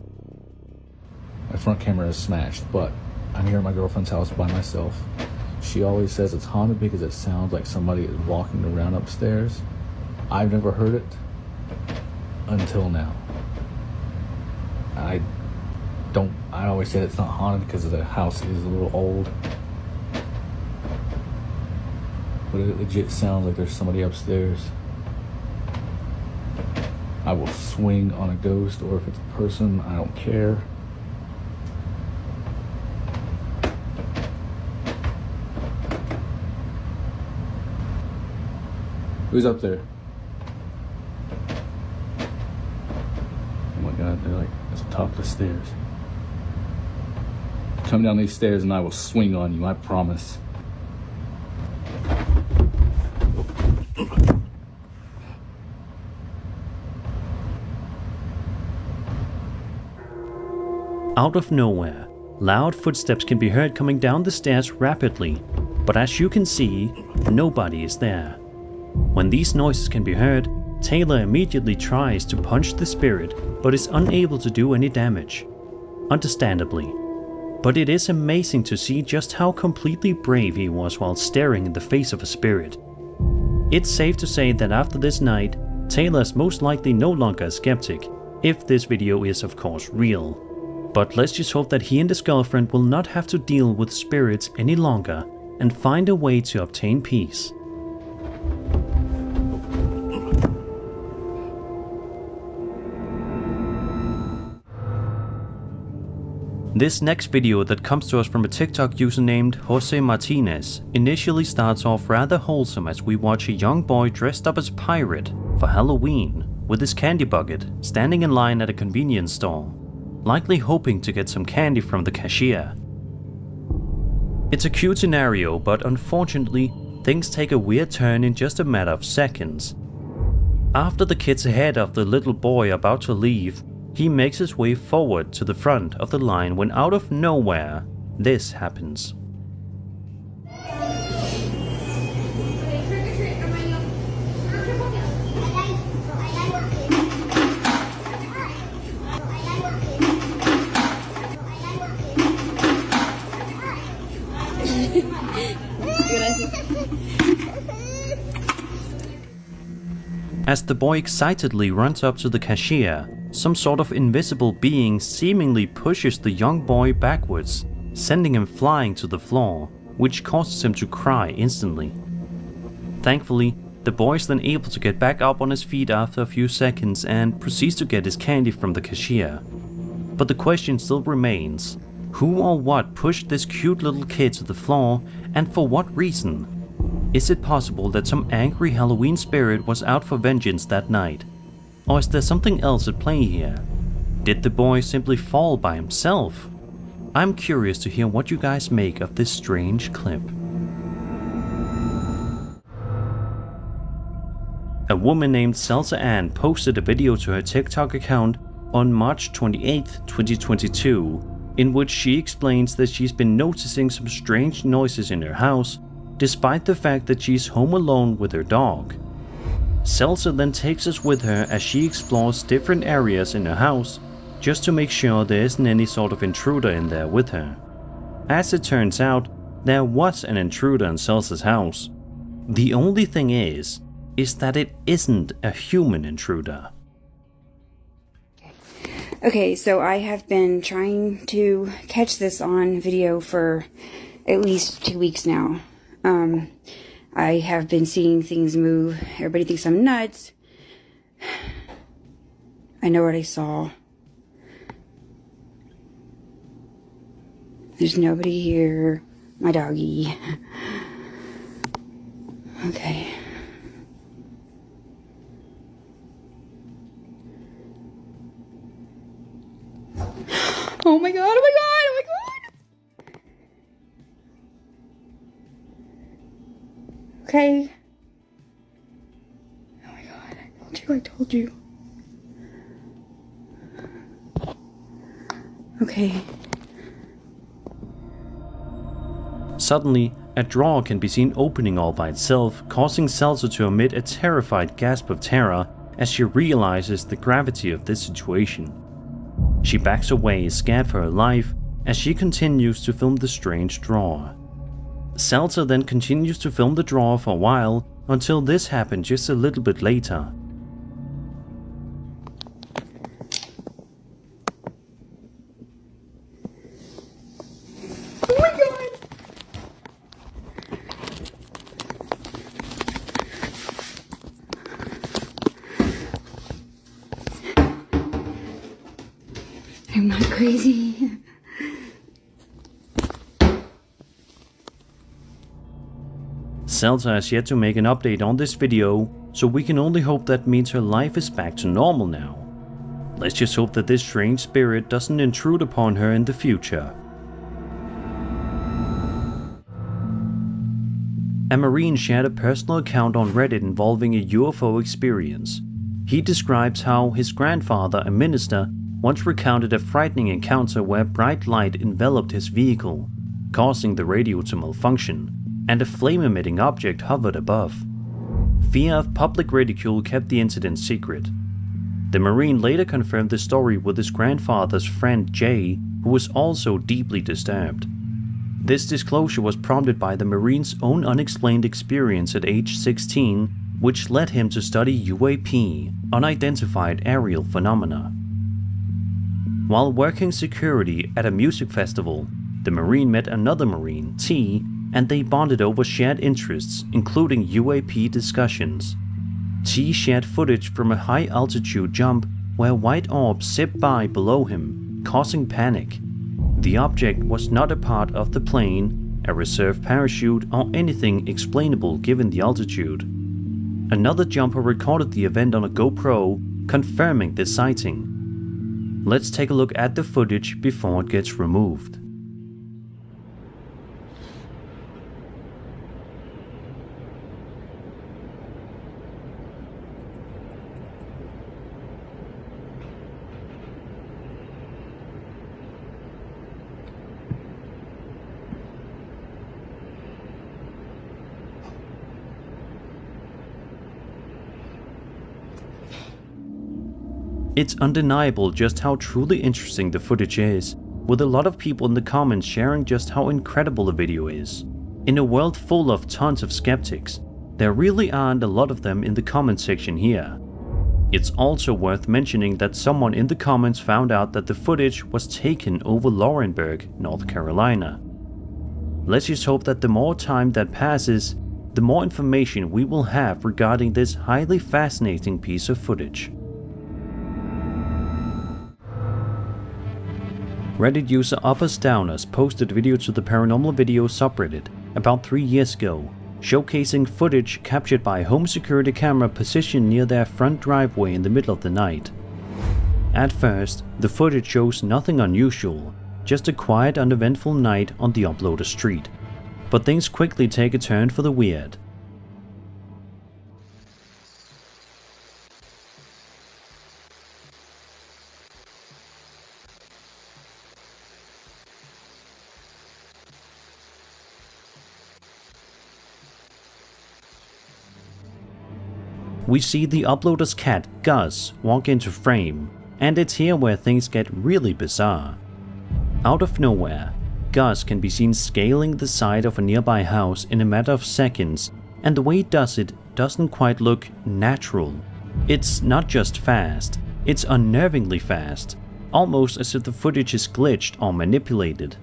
My front camera is smashed, but I'm here at my girlfriend's house by myself. She always says it's haunted because it sounds like somebody is walking around upstairs. I've never heard it until now. I always say it's not haunted because the house is a little old. But it legit sounds like there's somebody upstairs. I will swing on a ghost, or if it's a person, I don't care. Who's up there? Oh my God, they're like at the top of the stairs. Come down these stairs and I will swing on you, I promise. Out of nowhere, loud footsteps can be heard coming down the stairs rapidly, but as you can see, nobody is there. When these noises can be heard, Taylor immediately tries to punch the spirit, but is unable to do any damage. Understandably. But it is amazing to see just how completely brave he was while staring in the face of a spirit. It's safe to say that after this night, Taylor is most likely no longer a skeptic, if this video is of course real. But let's just hope that he and his girlfriend will not have to deal with spirits any longer and find a way to obtain peace. This next video that comes to us from a TikTok user named Jose Martinez initially starts off rather wholesome as we watch a young boy dressed up as a pirate for Halloween with his candy bucket standing in line at a convenience store. likely hoping to get some candy from the cashier. It's a cute scenario, but unfortunately, things take a weird turn in just a matter of seconds. After the kids ahead of the little boy about to leave, he makes his way forward to the front of the line when out of nowhere, this happens. As the boy excitedly runs up to the cashier, some sort of invisible being seemingly pushes the young boy backwards, sending him flying to the floor, which causes him to cry instantly. Thankfully, the boy is then able to get back up on his feet after a few seconds and proceeds to get his candy from the cashier. But the question still remains, who or what pushed this cute little kid to the floor, and for what reason? Is it possible that some angry Halloween spirit was out for vengeance that night? Or is there something else at play here? Did the boy simply fall by himself? I'm curious to hear what you guys make of this strange clip. A woman named Salsa Ann posted a video to her TikTok account on March 28, 2022, in which she explains that she's been noticing some strange noises in her house, despite the fact that she's home alone with her dog. Salsa then takes us with her as she explores different areas in her house, just to make sure there isn't any sort of intruder in there with her. As it turns out, there was an intruder in Salsa's house. The only thing is that it isn't a human intruder. Okay, so I have been trying to catch this on video for at least 2 weeks now. I have been seeing things move. Everybody thinks I'm nuts. I know what I saw. There's nobody here. My doggy. Okay. Oh my god, oh my god, oh my god! Okay. Oh my god, I told you. Okay. Suddenly, a drawer can be seen opening all by itself, causing Salsa to emit a terrified gasp of terror as she realizes the gravity of this situation. She backs away, scared for her life, as she continues to film the strange drawer. Salsa then continues to film the drawer for a while, until this happened just a little bit later. Oh my god! I'm not crazy. Salsa has yet to make an update on this video, so we can only hope that means her life is back to normal now. Let's just hope that this strange spirit doesn't intrude upon her in the future. A Marine shared a personal account on Reddit involving a UFO experience. He describes how his grandfather, a minister, once recounted a frightening encounter where bright light enveloped his vehicle, causing the radio to malfunction, and a flame-emitting object hovered above. Fear of public ridicule kept the incident secret. The Marine later confirmed the story with his grandfather's friend Jay, who was also deeply disturbed. This disclosure was prompted by the Marine's own unexplained experience at age 16, which led him to study UAP, unidentified aerial phenomena. While working security at a music festival, the Marine met another Marine, T, and they bonded over shared interests, including UAP discussions. T shared footage from a high-altitude jump where white orbs zipped by below him, causing panic. The object was not a part of the plane, a reserve parachute, or anything explainable given the altitude. Another jumper recorded the event on a GoPro, confirming this sighting. Let's take a look at the footage before it gets removed. It's undeniable just how truly interesting the footage is, with a lot of people in the comments sharing just how incredible the video is. In a world full of tons of skeptics, there really aren't a lot of them in the comment section here. It's also worth mentioning that someone in the comments found out that the footage was taken over Laurinburg, North Carolina. Let's just hope that the more time that passes, the more information we will have regarding this highly fascinating piece of footage. Reddit user Uppers Downers posted a video to the Paranormal Video subreddit about 3 years ago, showcasing footage captured by a home security camera positioned near their front driveway in the middle of the night. At first, the footage shows nothing unusual, just a quiet, uneventful night on the uploader street. But things quickly take a turn for the weird. We see the uploader's cat, Gus, walk into frame, and it's here where things get really bizarre. Out of nowhere, Gus can be seen scaling the side of a nearby house in a matter of seconds, and the way he does it doesn't quite look natural. It's not just fast, it's unnervingly fast, almost as if the footage is glitched or manipulated.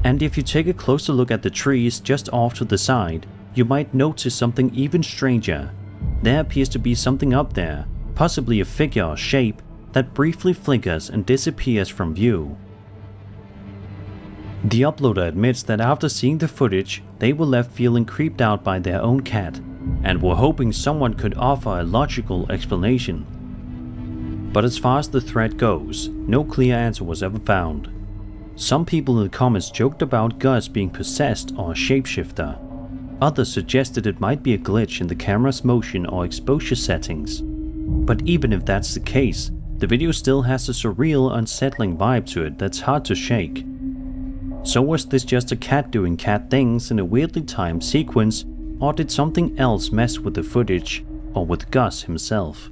And if you take a closer look at the trees just off to the side, you might notice something even stranger. There appears to be something up there, possibly a figure or shape, that briefly flickers and disappears from view. The uploader admits that after seeing the footage, they were left feeling creeped out by their own cat, and were hoping someone could offer a logical explanation. But as far as the thread goes, no clear answer was ever found. Some people in the comments joked about Gus being possessed or a shapeshifter. Others suggested it might be a glitch in the camera's motion or exposure settings. But even if that's the case, the video still has a surreal, unsettling vibe to it that's hard to shake. So was this just a cat doing cat things in a weirdly timed sequence, or did something else mess with the footage, or with Gus himself?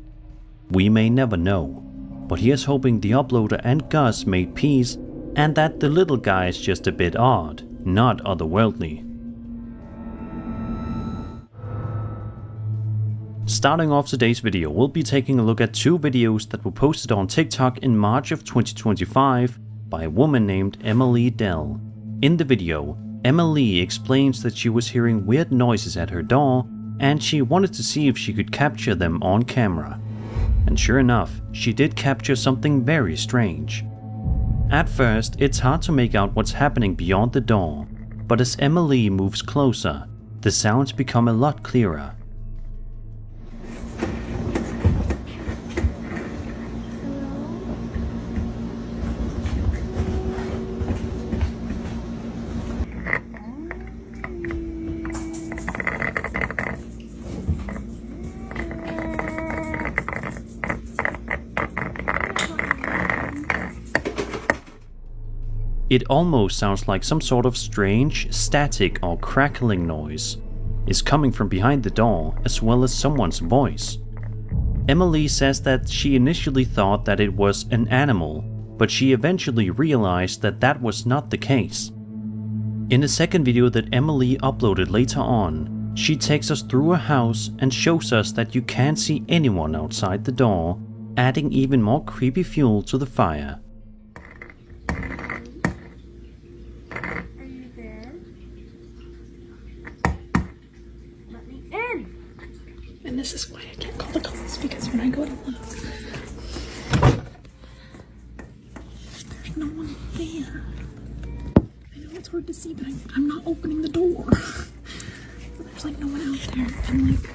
We may never know, but here's hoping the uploader and Gus made peace, and that the little guy is just a bit odd, not otherworldly. Starting off today's video, we'll be taking a look at 2 videos that were posted on TikTok in March of 2025 by a woman named Emily Dell. In the video, Emily explains that she was hearing weird noises at her door and she wanted to see if she could capture them on camera. And sure enough, she did capture something very strange. At first, it's hard to make out what's happening beyond the door, but as Emily moves closer, the sounds become a lot clearer. It almost sounds like some sort of strange, static or crackling noise is coming from behind the door, as well as someone's voice. Emily says that she initially thought that it was an animal, but she eventually realized that that was not the case. In a second video that Emily uploaded later on, she takes us through a house and shows us that you can't see anyone outside the door, adding even more creepy fuel to the fire. And this is why I can't call the cops, because when I go to look, there's no one there. I know it's hard to see, but I'm not opening the door. But there's like no one out there. And like,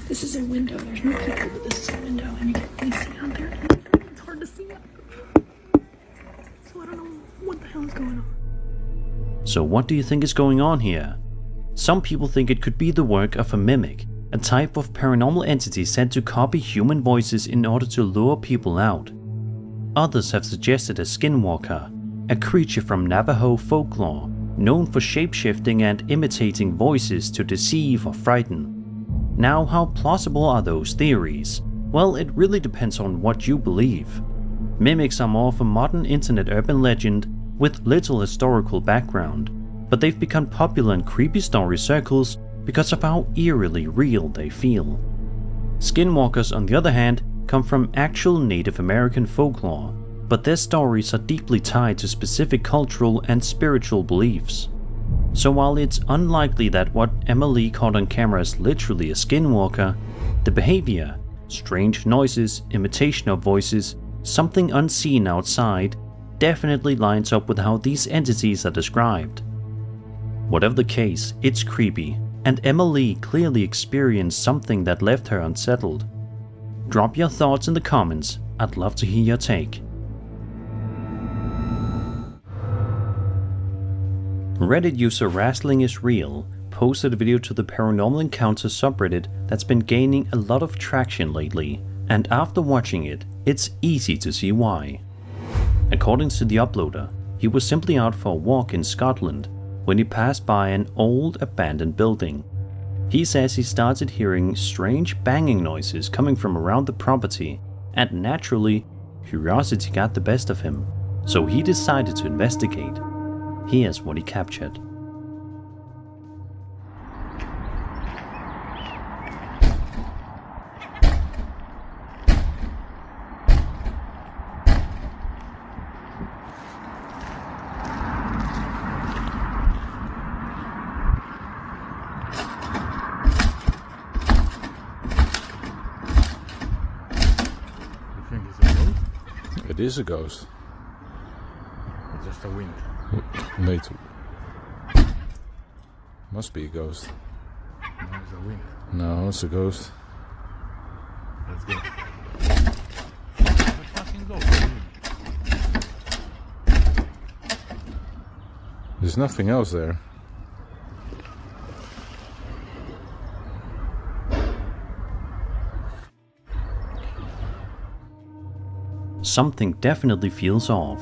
this is a window. There's no people, but this is a window, and you can really see out there. It's hard to see. So what do you think is going on here? Some people think it could be the work of a mimic, a type of paranormal entity sent to copy human voices in order to lure people out. Others have suggested a skinwalker, a creature from Navajo folklore, known for shapeshifting and imitating voices to deceive or frighten. Now, how plausible are those theories? Well, it really depends on what you believe. Mimics are more of a modern internet urban legend with little historical background, but they've become popular in creepy story circles because of how eerily real they feel. Skinwalkers, on the other hand, come from actual Native American folklore, but their stories are deeply tied to specific cultural and spiritual beliefs. So while it's unlikely that what Emily caught on camera is literally a skinwalker, the behavior, strange noises, imitation of voices, something unseen outside, definitely lines up with how these entities are described. Whatever the case, it's creepy, and Emily clearly experienced something that left her unsettled. Drop your thoughts in the comments, I'd love to hear your take. Reddit user Wrestling is Real posted a video to the Paranormal Encounters subreddit that's been gaining a lot of traction lately, and after watching it, it's easy to see why. According to the uploader, he was simply out for a walk in Scotland when he passed by an old abandoned building. He says he started hearing strange banging noises coming from around the property, and naturally, curiosity got the best of him, so he decided to investigate. Here's what he captured. It is a ghost. It's just a wind. Mate. Must be a ghost. No, it's a wind. No, it's a ghost. Let's go. Let's fucking go. There's nothing else there. Something definitely feels off.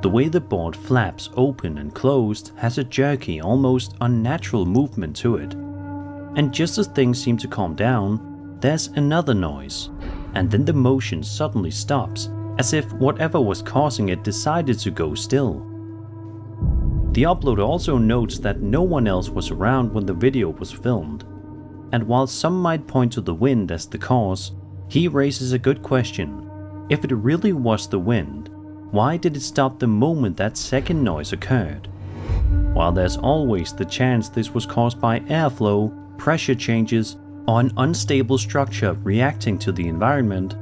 The way the board flaps open and closed has a jerky, almost unnatural movement to it. And just as things seem to calm down, there's another noise, and then the motion suddenly stops, as if whatever was causing it decided to go still. The uploader also notes that no one else was around when the video was filmed, and while some might point to the wind as the cause, he raises a good question. If it really was the wind, why did it stop the moment that second noise occurred? While there's always the chance this was caused by airflow, pressure changes, or an unstable structure reacting to the environment,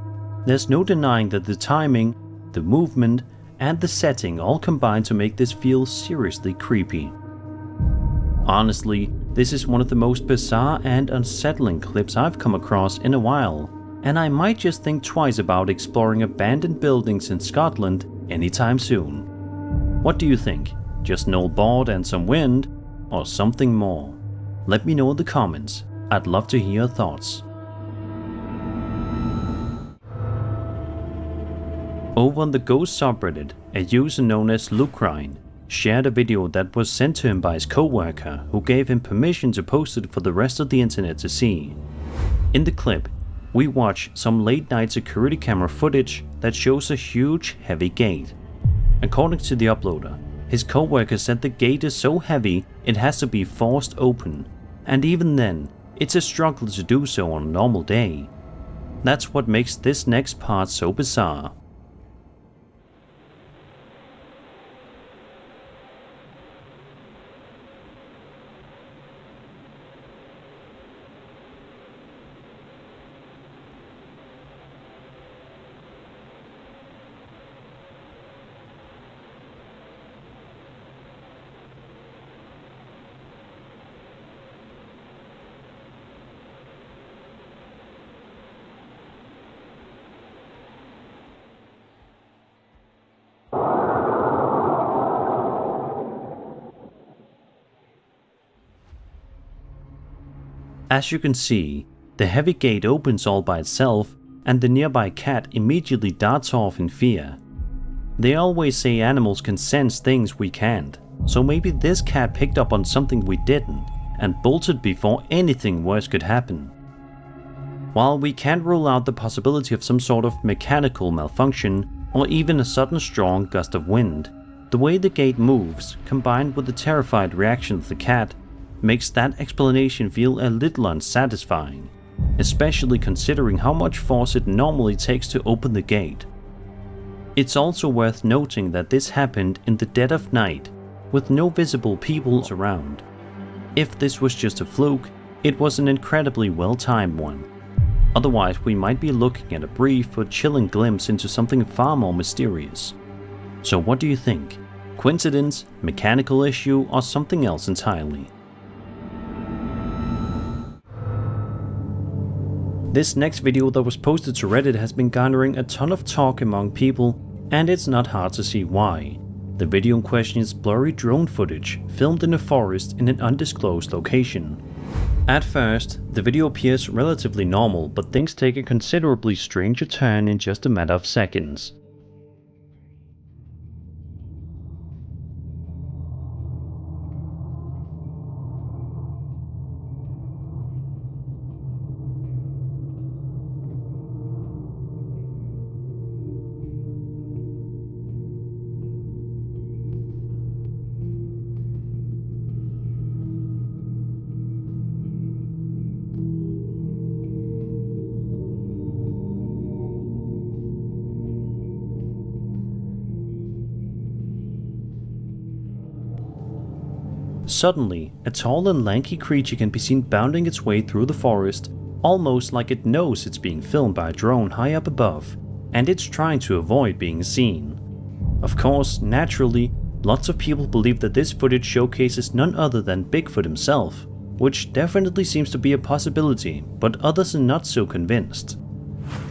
there's no denying that the timing, the movement, and the setting all combine to make this feel seriously creepy. Honestly, this is one of the most bizarre and unsettling clips I've come across in a while, and I might just think twice about exploring abandoned buildings in Scotland anytime soon. What do you think? Just an old board and some wind? Or something more? Let me know in the comments. I'd love to hear your thoughts. Over on the Ghost subreddit, a user known as Lucrine shared a video that was sent to him by his co-worker, who gave him permission to post it for the rest of the internet to see. In the clip, we watch some late night security camera footage that shows a huge, heavy gate. According to the uploader, his co-worker said the gate is so heavy it has to be forced open, and even then, it's a struggle to do so on a normal day. That's what makes this next part so bizarre. As you can see, the heavy gate opens all by itself and the nearby cat immediately darts off in fear. They always say animals can sense things we can't, so maybe this cat picked up on something we didn't and bolted before anything worse could happen. While we can't rule out the possibility of some sort of mechanical malfunction or even a sudden strong gust of wind, the way the gate moves, combined with the terrified reaction of the cat, makes that explanation feel a little unsatisfying, especially considering how much force it normally takes to open the gate. It's also worth noting that this happened in the dead of night, with no visible people around. If this was just a fluke, it was an incredibly well-timed one. Otherwise, we might be looking at a brief but chilling glimpse into something far more mysterious. So what do you think? Coincidence, mechanical issue, or something else entirely? This next video that was posted to Reddit has been garnering a ton of talk among people, and it's not hard to see why. The video in question is blurry drone footage filmed in a forest in an undisclosed location. At first, the video appears relatively normal, but things take a considerably stranger turn in just a matter of seconds. Suddenly, a tall and lanky creature can be seen bounding its way through the forest, almost like it knows it's being filmed by a drone high up above, and it's trying to avoid being seen. Of course, naturally, lots of people believe that this footage showcases none other than Bigfoot himself, which definitely seems to be a possibility, but others are not so convinced.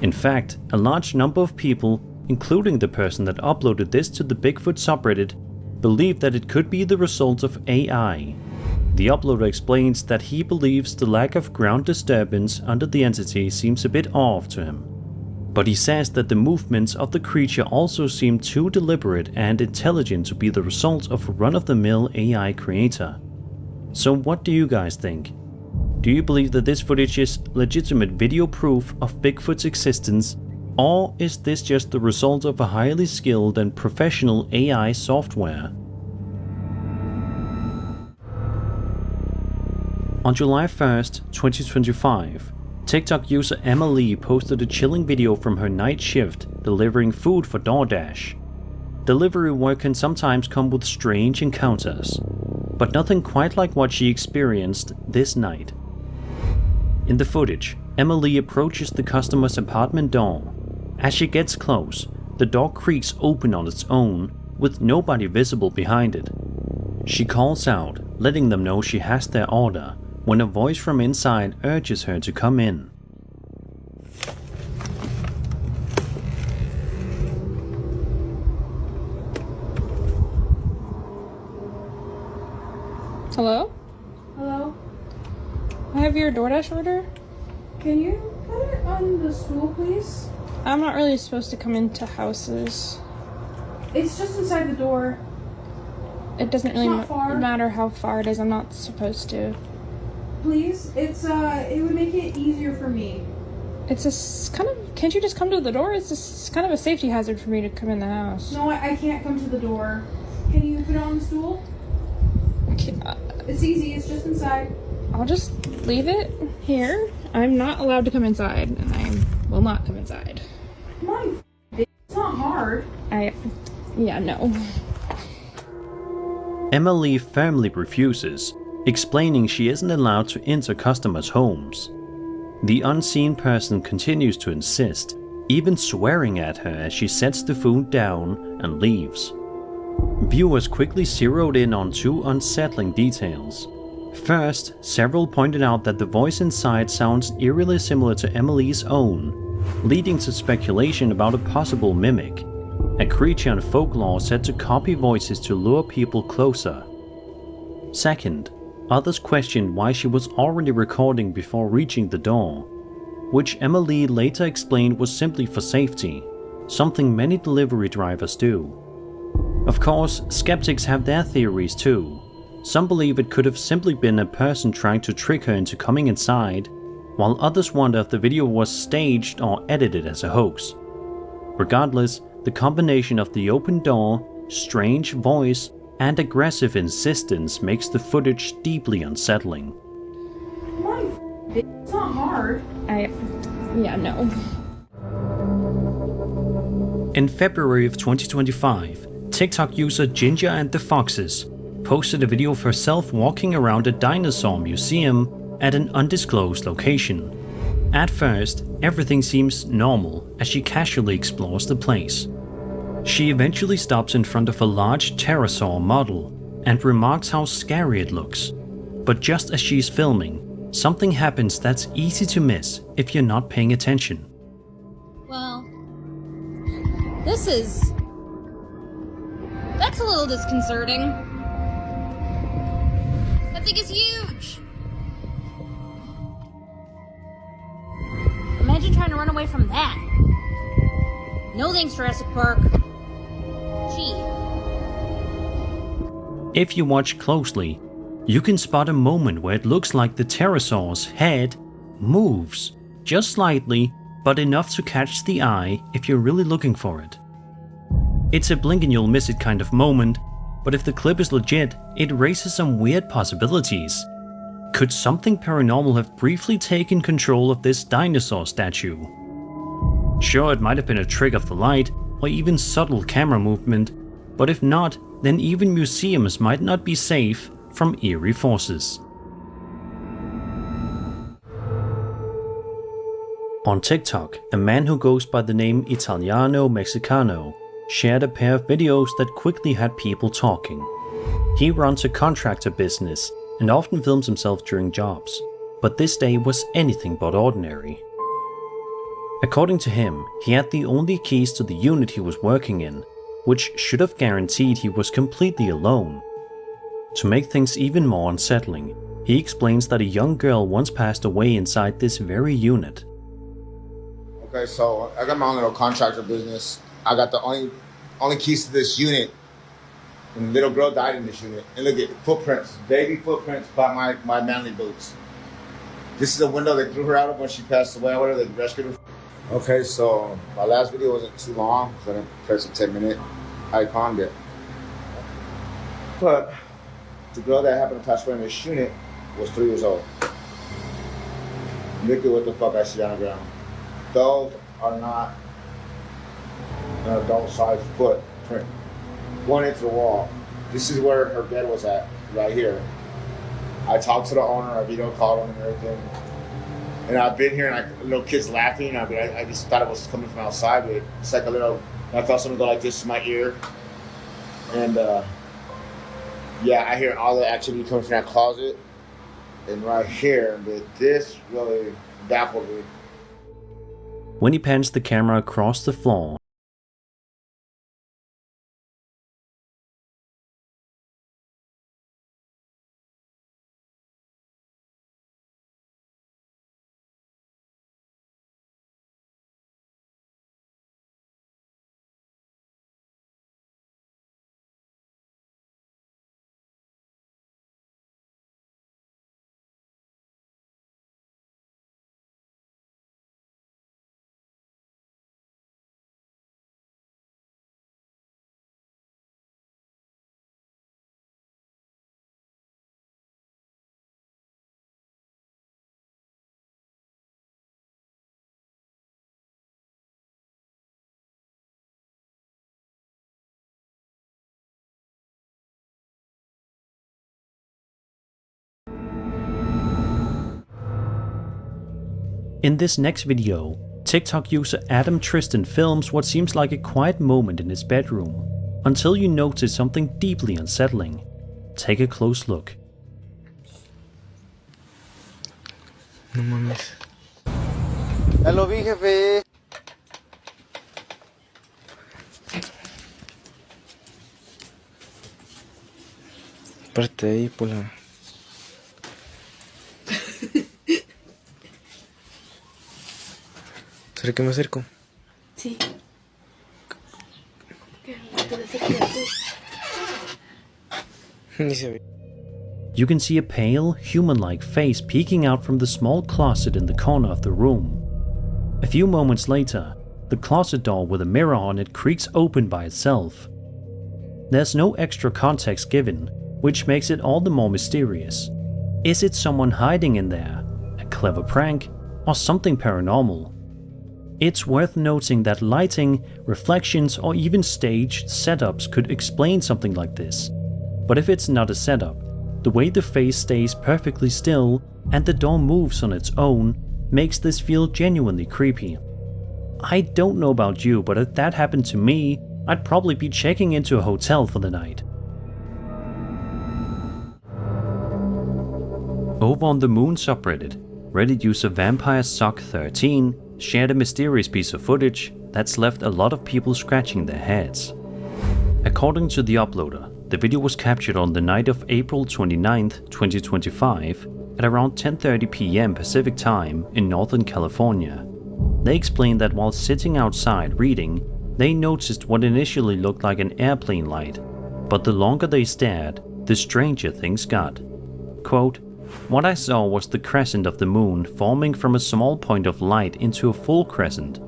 In fact, a large number of people, including the person that uploaded this to the Bigfoot subreddit, believe that it could be the result of AI. The uploader explains that he believes the lack of ground disturbance under the entity seems a bit off to him. But he says that the movements of the creature also seem too deliberate and intelligent to be the result of a run-of-the-mill AI creator. So what do you guys think? Do you believe that this footage is legitimate video proof of Bigfoot's existence? Or is this just the result of a highly skilled and professional AI software? On July 1st, 2025, TikTok user Emma Lee posted a chilling video from her night shift delivering food for DoorDash. Delivery work can sometimes come with strange encounters, but nothing quite like what she experienced this night. In the footage, Emma Lee approaches the customer's apartment door. As she gets close, the door creaks open on its own, with nobody visible behind it. She calls out, letting them know she has their order, when a voice from inside urges her to come in. Hello? Hello? I have your DoorDash order. Can you put it on the stool, please? I'm not really supposed to come into houses. It's just inside the door. It doesn't really far. matter how far it is. I'm not supposed to. Please? It would make it easier for me. It's just kind of... Can't you just come to the door? It's just kind of a safety hazard for me to come in the house. No, I can't come to the door. Can you put it on the stool? It's easy. It's just inside. I'll just leave it here. I'm not allowed to come inside, and I will not come inside. Come on, it's not hard. Yeah, no. Emma Lee firmly refuses, explaining she isn't allowed to enter customers' homes. The unseen person continues to insist, even swearing at her as she sets the food down and leaves. Viewers quickly zeroed in on two unsettling details. First, several pointed out that the voice inside sounds eerily similar to Emma Lee's own, leading to speculation about a possible mimic, a creature in folklore said to copy voices to lure people closer. Second, others questioned why she was already recording before reaching the door, which Emily later explained was simply for safety, something many delivery drivers do. Of course, skeptics have their theories too. Some believe it could have simply been a person trying to trick her into coming inside, while others wonder if the video was staged or edited as a hoax. Regardless, the combination of the open door, strange voice, and aggressive insistence makes the footage deeply unsettling. Come on, it's not hard. Yeah, no. In February of 2025, TikTok user Ginger and the Foxes posted a video of herself walking around a dinosaur museum at an undisclosed location. At first, everything seems normal as she casually explores the place. She eventually stops in front of a large pterosaur model and remarks how scary it looks. But just as she's filming, something happens that's easy to miss if you're not paying attention. Well, that's a little disconcerting. That thing is huge. Imagine trying to run away from that. No thanks, Jurassic Park. Gee. If you watch closely, you can spot a moment where it looks like the pterosaur's head moves, just slightly, but enough to catch the eye if you're really looking for it. It's a blink and you'll miss it kind of moment, but if the clip is legit, it raises some weird possibilities. Could something paranormal have briefly taken control of this dinosaur statue? Sure, it might have been a trick of the light, or even subtle camera movement, but if not, then even museums might not be safe from eerie forces. On TikTok, a man who goes by the name Italiano Mexicano shared a pair of videos that quickly had people talking. He runs a contractor business and often films himself during jobs, but this day was anything but ordinary. According to him, he had the only keys to the unit he was working in, which should have guaranteed he was completely alone. To make things even more unsettling, he explains that a young girl once passed away inside this very unit. Okay, so I got my own little contractor business. I got the only keys to this unit. And the little girl died in this unit. And look at footprints, baby footprints by my manly boots. This is a window they threw her out of when she passed away. I whatever, they rescued her. Okay, so my last video wasn't too long, so I didn't press a 10-minute icon bit. But the girl that happened to pass away in this unit was 3 years old. Look at what the fuck I see on the ground. Those are not an adult-sized footprint going into the wall. This is where her bed was at, right here. I talked to the owner, I video called him and everything. And I've been here and little kids laughing. I just thought it was coming from outside, but it's like a little, I felt something go like this in my ear. And yeah, I hear all the activity coming from that closet and right here, but this really baffled me. When he pans the camera across the floor, in this next video, TikTok user Adam Tristan films what seems like a quiet moment in his bedroom, until you notice something deeply unsettling. Take a close look. No mames. Ya lo vi, jefe. Parte ahí por la... ¿Será que me acerco? Sí. Ni se ve. You can see a pale, human-like face peeking out from the small closet in the corner of the room. A few moments later, the closet door with a mirror on it creaks open by itself. There's no extra context given, which makes it all the more mysterious. Is it someone hiding in there, a clever prank, or something paranormal? It's worth noting that lighting, reflections, or even staged setups could explain something like this. But if it's not a setup, the way the face stays perfectly still and the door moves on its own makes this feel genuinely creepy. I don't know about you, but if that happened to me, I'd probably be checking into a hotel for the night. Over on the Moon subreddit, Reddit user VampireSock13 shared a mysterious piece of footage that's left a lot of people scratching their heads. According to the uploader, the video was captured on the night of April 29th, 2025 at around 10:30 p.m. Pacific Time in Northern California. They explained that while sitting outside reading, they noticed what initially looked like an airplane light, but the longer they stared, the stranger things got. Quote, "What I saw was the crescent of the moon forming from a small point of light into a full crescent.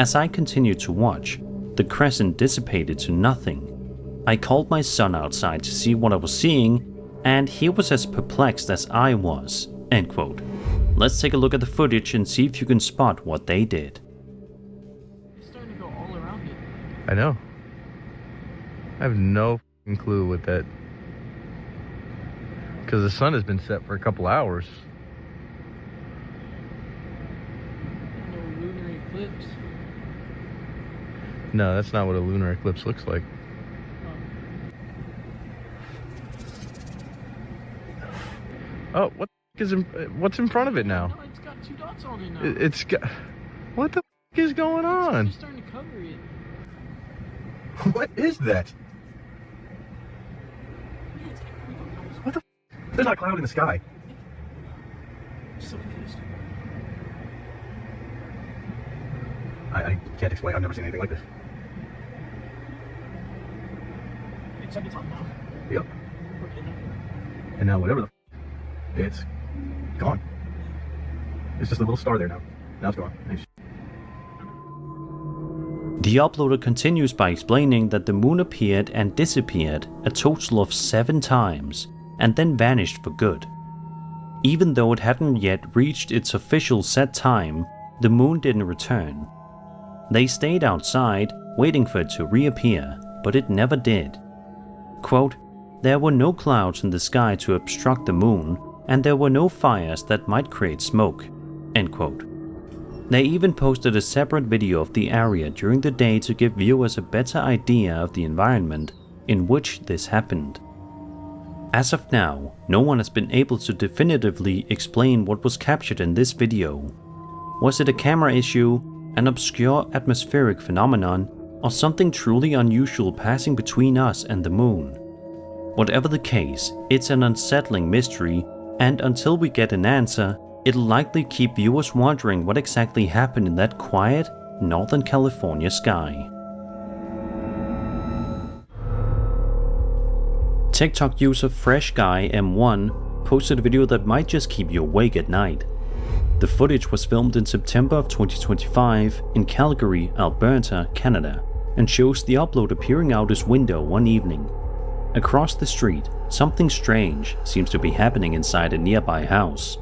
As I continued to watch, the crescent dissipated to nothing. I called my son outside to see what I was seeing, and he was as perplexed as I was." End quote. Let's take a look at the footage and see if you can spot what they did. I know. I have no clue what that... Because the sun has been set for a couple hours. Lunar eclipse. No, that's not what a lunar eclipse looks like. Oh, what's in front of it now? No, it's got 2 dots on it now. It's got... What the is going on? It's starting to cover it. What is that? What the There's not a cloud in the sky. So confused. I can't explain. I've never seen anything like this. Except it's on now. Yep. And now whatever the it's gone. It's just a little star there now. Now it's gone. The uploader continues by explaining that the moon appeared and disappeared a total of 7 times and then vanished for good. Even though it hadn't yet reached its official set time, the moon didn't return. They stayed outside waiting for it to reappear, but it never did. Quote, "There were no clouds in the sky to obstruct the moon, and there were no fires that might create smoke." End quote. They even posted a separate video of the area during the day to give viewers a better idea of the environment in which this happened. As of now, no one has been able to definitively explain what was captured in this video. Was it a camera issue, an obscure atmospheric phenomenon, or something truly unusual passing between us and the moon? Whatever the case, it's an unsettling mystery, and until we get an answer, it'll likely keep viewers wondering what exactly happened in that quiet, Northern California sky. TikTok user FreshGuyM1 posted a video that might just keep you awake at night. The footage was filmed in September of 2025 in Calgary, Alberta, Canada, and shows the uploader peering out his window one evening. Across the street, something strange seems to be happening inside a nearby house.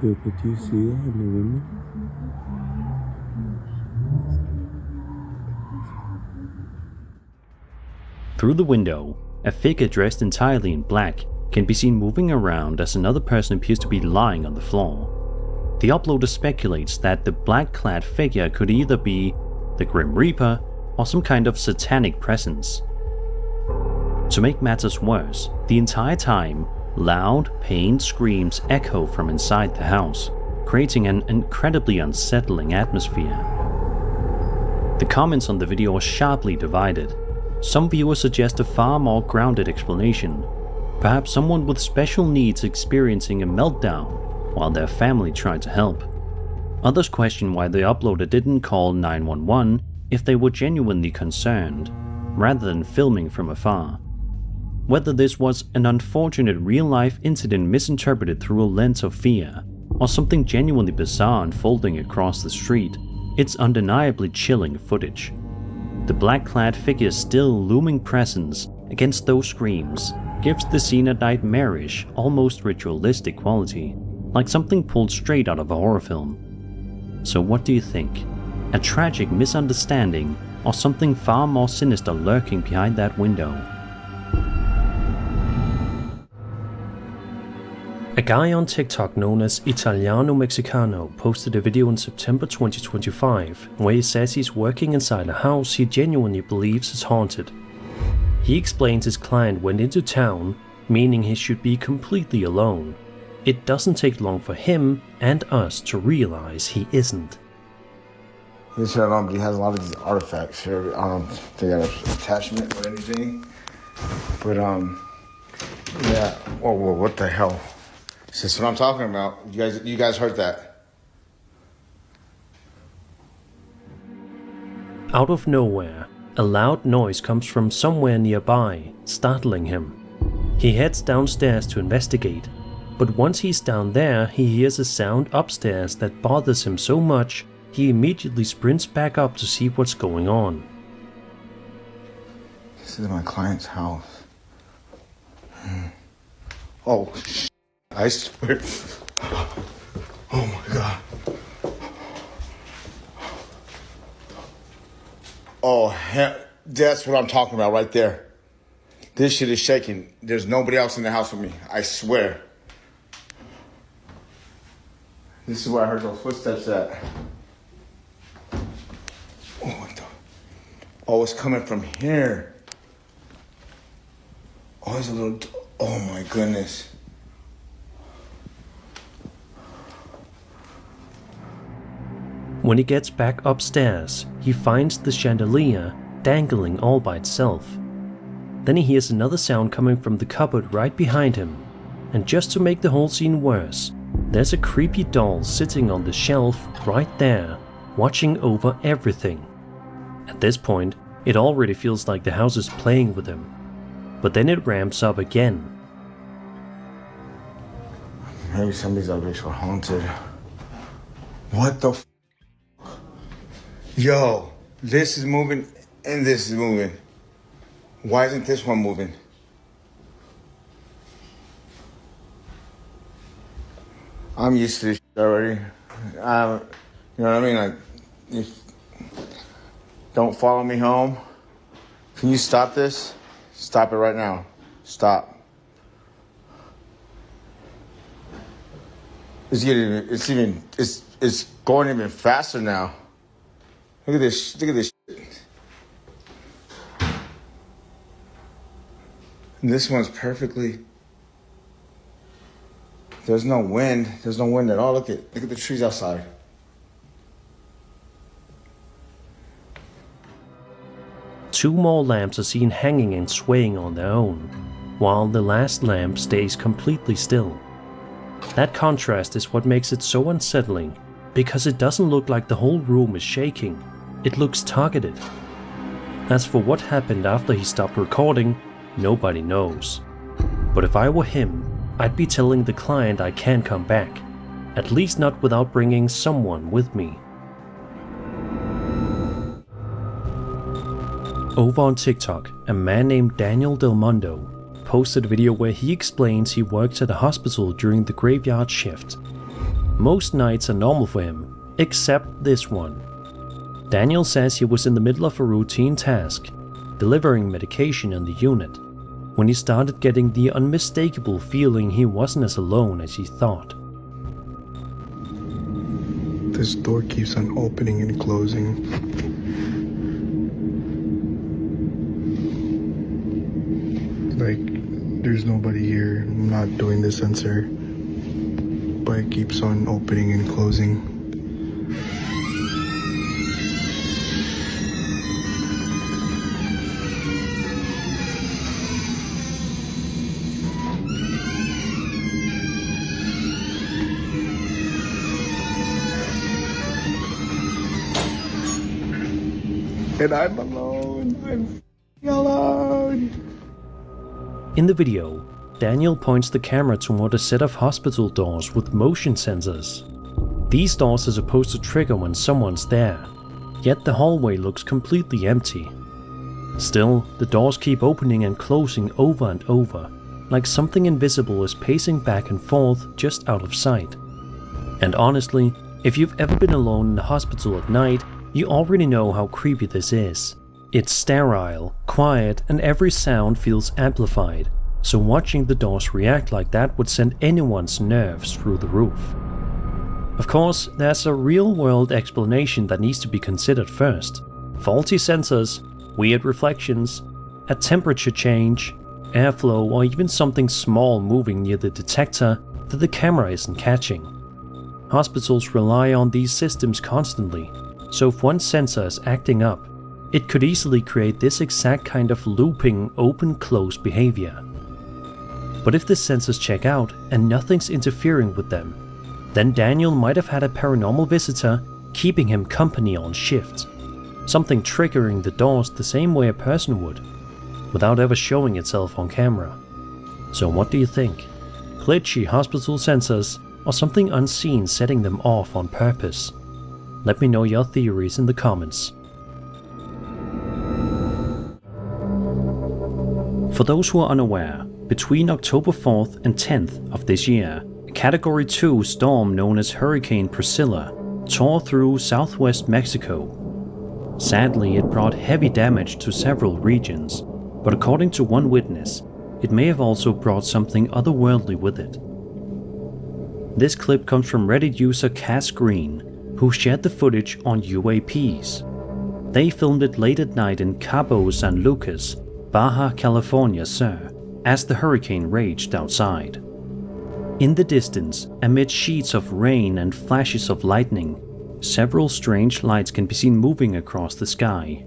Yo, but do you see that in the window? Through the window, a figure dressed entirely in black can be seen moving around as another person appears to be lying on the floor. The uploader speculates that the black-clad figure could either be the Grim Reaper or some kind of satanic presence. To make matters worse, the entire time, Loud, pained screams echo from inside the house, creating an incredibly unsettling atmosphere. The comments on the video are sharply divided. Some viewers suggest a far more grounded explanation, perhaps someone with special needs experiencing a meltdown while their family tried to help. Others question why the uploader didn't call 911 if they were genuinely concerned, rather than filming from afar. Whether this was an unfortunate real-life incident misinterpreted through a lens of fear, or something genuinely bizarre unfolding across the street, it's undeniably chilling footage. The black-clad figure's still looming presence against those screams gives the scene a nightmarish, almost ritualistic quality, like something pulled straight out of a horror film. So what do you think? A tragic misunderstanding, or something far more sinister lurking behind that window? A guy on TikTok known as Italiano Mexicano posted a video in September 2025 where he says he's working inside a house he genuinely believes is haunted. He explains his client went into town, meaning he should be completely alone. It doesn't take long for him and us to realize he isn't. This here he has a lot of these artifacts here. I don't think they have an attachment or anything. But yeah. Whoa, what the hell? This is what I'm talking about. You guys heard that? Out of nowhere, a loud noise comes from somewhere nearby, startling him. He heads downstairs to investigate, but once he's down there, he hears a sound upstairs that bothers him so much, he immediately sprints back up to see what's going on. This is my client's house. Oh, I swear. Oh my God. Oh, that's what I'm talking about right there. This shit is shaking. There's nobody else in the house with me. I swear. This is where I heard those footsteps at. Oh, what the? Oh, it's coming from here. Oh, there's a little. Oh my goodness. When he gets back upstairs, he finds the chandelier dangling all by itself. Then he hears another sound coming from the cupboard right behind him, and just to make the whole scene worse, there's a creepy doll sitting on the shelf right there, watching over everything. At this point, it already feels like the house is playing with him, but then it ramps up again. Maybe some of these objects were haunted. What the f? Yo, this is moving and this is moving. Why isn't this one moving? I'm used to this shit already. You know what I mean? Like, if don't follow me home. Can you stop this? Stop it right now. Stop. It's going even faster now. Look at this shit. And this one's perfectly. There's no wind. There's no wind at all. Look at the trees outside. Two more lamps are seen hanging and swaying on their own, while the last lamp stays completely still. That contrast is what makes it so unsettling, because it doesn't look like the whole room is shaking. It looks targeted. As for what happened after he stopped recording, nobody knows. But if I were him, I'd be telling the client I can't come back, at least not without bringing someone with me. Over on TikTok, a man named Daniel Del Mundo posted a video where he explains he works at a hospital during the graveyard shift. Most nights are normal for him, except this one. Daniel says he was in the middle of a routine task, delivering medication in the unit, when he started getting the unmistakable feeling he wasn't as alone as he thought. This door keeps on opening and closing. Like, There's nobody here. I'm not doing the sensor. But it keeps on opening and closing. And I'm alone. I'm alone. In the video, Daniel points the camera toward a set of hospital doors with motion sensors. These doors are supposed to trigger when someone's there, yet the hallway looks completely empty. Still, the doors keep opening and closing over and over, like something invisible is pacing back and forth just out of sight. And honestly, if you've ever been alone in a hospital at night, you already know how creepy this is. It's sterile, quiet, and every sound feels amplified, so watching the doors react like that would send anyone's nerves through the roof. Of course, there's a real-world explanation that needs to be considered first. Faulty sensors, weird reflections, a temperature change, airflow, or even something small moving near the detector that the camera isn't catching. Hospitals rely on these systems constantly, so if one sensor is acting up, it could easily create this exact kind of looping open-close behavior. But if the sensors check out and nothing's interfering with them, then Daniel might have had a paranormal visitor keeping him company on shift, something triggering the doors the same way a person would, without ever showing itself on camera. So what do you think? Glitchy hospital sensors or something unseen setting them off on purpose? Let me know your theories in the comments. For those who are unaware, between October 4th and 10th of this year, a Category 2 storm known as Hurricane Priscilla tore through southwest Mexico. Sadly, it brought heavy damage to several regions, but according to one witness, it may have also brought something otherworldly with it. This clip comes from Reddit user Cass Green, who shared the footage on UAPs. They filmed it late at night in Cabo San Lucas, Baja California Sur, as the hurricane raged outside. In the distance, amid sheets of rain and flashes of lightning, several strange lights can be seen moving across the sky.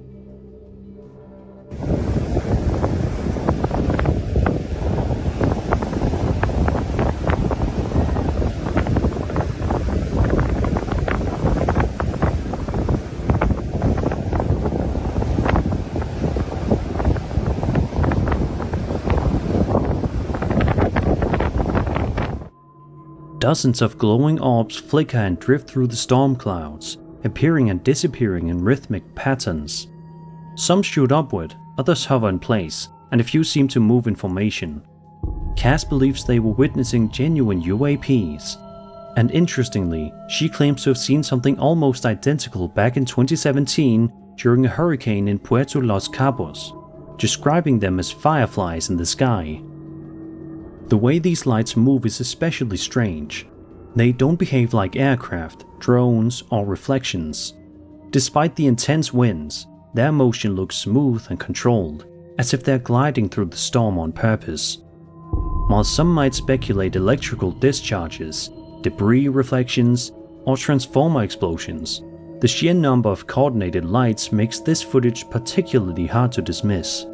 Dozens of glowing orbs flicker and drift through the storm clouds, appearing and disappearing in rhythmic patterns. Some shoot upward, others hover in place, and a few seem to move in formation. Cass believes they were witnessing genuine UAPs. And interestingly, she claims to have seen something almost identical back in 2017 during a hurricane in Puerto Los Cabos, describing them as fireflies in the sky. The way these lights move is especially strange. They don't behave like aircraft, drones, or reflections. Despite the intense winds, their motion looks smooth and controlled, as if they're gliding through the storm on purpose. While some might speculate electrical discharges, debris reflections, or transformer explosions, the sheer number of coordinated lights makes this footage particularly hard to dismiss.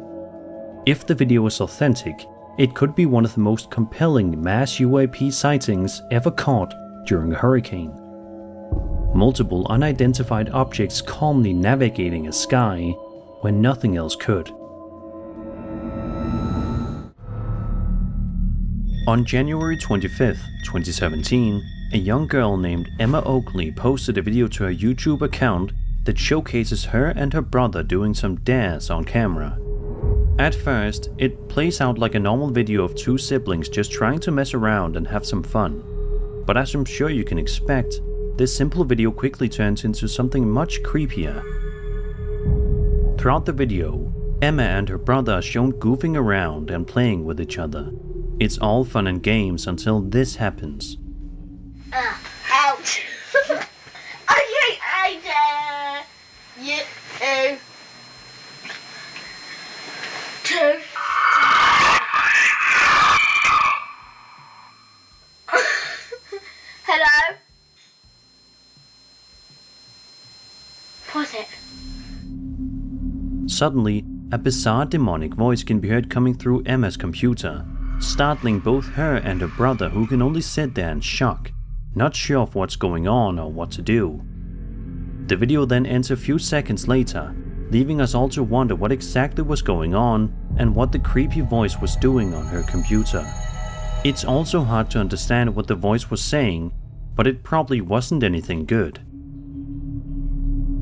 If the video is authentic, it could be one of the most compelling mass UAP sightings ever caught during a hurricane. Multiple unidentified objects calmly navigating a sky when nothing else could. On January 25th, 2017, a young girl named Emma Oakley posted a video to her YouTube account that showcases her and her brother doing some dares on camera. At first, it plays out like a normal video of two siblings just trying to mess around and have some fun. But as I'm sure you can expect, this simple video quickly turns into something much creepier. Throughout the video, Emma and her brother are shown goofing around and playing with each other. It's all fun and games until this happens. Ouch! was it? Suddenly, a bizarre demonic voice can be heard coming through Emma's computer, startling both her and her brother, who can only sit there in shock, not sure of what's going on or what to do. The video then ends a few seconds later, leaving us all to wonder what exactly was going on and what the creepy voice was doing on her computer. It's also hard to understand what the voice was saying, but it probably wasn't anything good.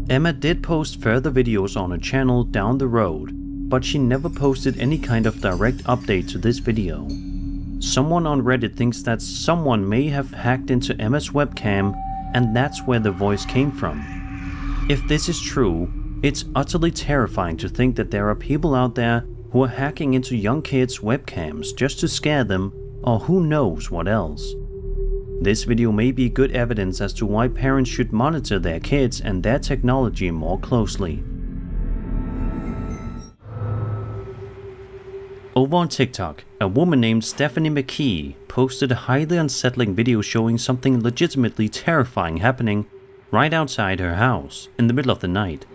Emma did post further videos on her channel down the road, but she never posted any kind of direct update to this video. Someone on Reddit thinks that someone may have hacked into Emma's webcam, and that's where the voice came from. If this is true, it's utterly terrifying to think that there are people out there who are hacking into young kids' webcams just to scare them, or who knows what else. This video may be good evidence as to why parents should monitor their kids and their technology more closely. Over on TikTok, a woman named Stephanie McKee posted a highly unsettling video showing something legitimately terrifying happening right outside her house in the middle of the night.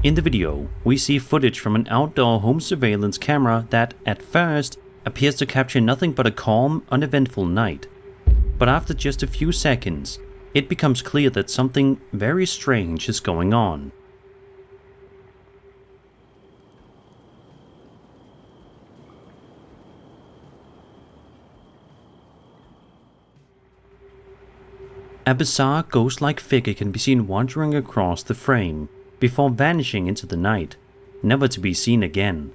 In the video, we see footage from an outdoor home surveillance camera that, at first, appears to capture nothing but a calm, uneventful night. But after just a few seconds, it becomes clear that something very strange is going on. A bizarre ghost-like figure can be seen wandering across the frame before vanishing into the night, never to be seen again.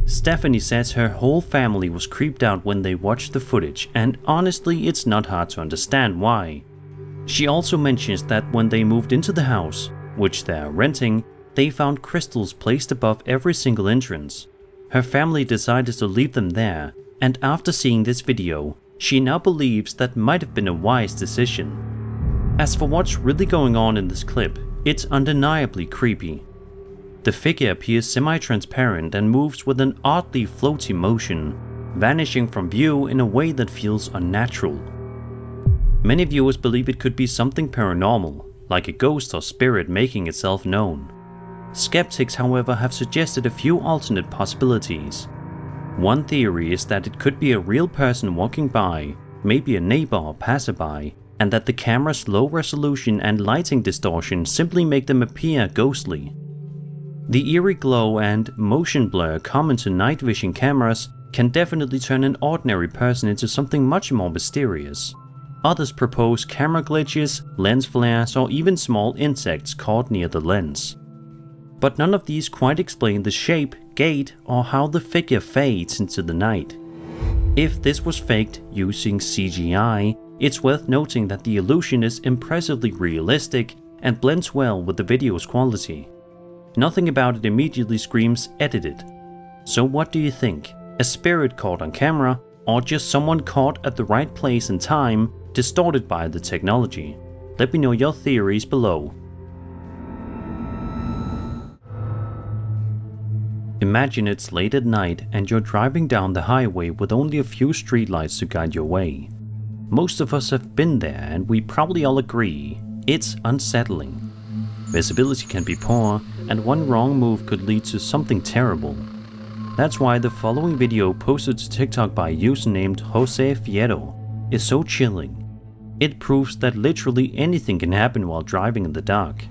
Stephanie says her whole family was creeped out when they watched the footage, and honestly it's not hard to understand why. She also mentions that when they moved into the house, which they are renting, they found crystals placed above every single entrance. Her family decided to leave them there, and after seeing this video, she now believes that might have been a wise decision. As for what's really going on in this clip, it's undeniably creepy. The figure appears semi-transparent and moves with an oddly floaty motion, vanishing from view in a way that feels unnatural. Many viewers believe it could be something paranormal, like a ghost or spirit making itself known. Skeptics, however, have suggested a few alternate possibilities. One theory is that it could be a real person walking by, maybe a neighbor or passerby, and that the camera's low resolution and lighting distortion simply make them appear ghostly. The eerie glow and motion blur common to night vision cameras can definitely turn an ordinary person into something much more mysterious. Others propose camera glitches, lens flares, or even small insects caught near the lens. But none of these quite explain the shape, gait, or how the figure fades into the night. If this was faked using CGI, it's worth noting that the illusion is impressively realistic and blends well with the video's quality. Nothing about it immediately screams edited. So what do you think? A spirit caught on camera, or just someone caught at the right place and time, distorted by the technology? Let me know your theories below. Imagine it's late at night and you're driving down the highway with only a few streetlights to guide your way. Most of us have been there and we probably all agree, it's unsettling. Visibility can be poor and one wrong move could lead to something terrible. That's why the following video posted to TikTok by a user named Jose Fierro is so chilling. It proves that literally anything can happen while driving in the dark.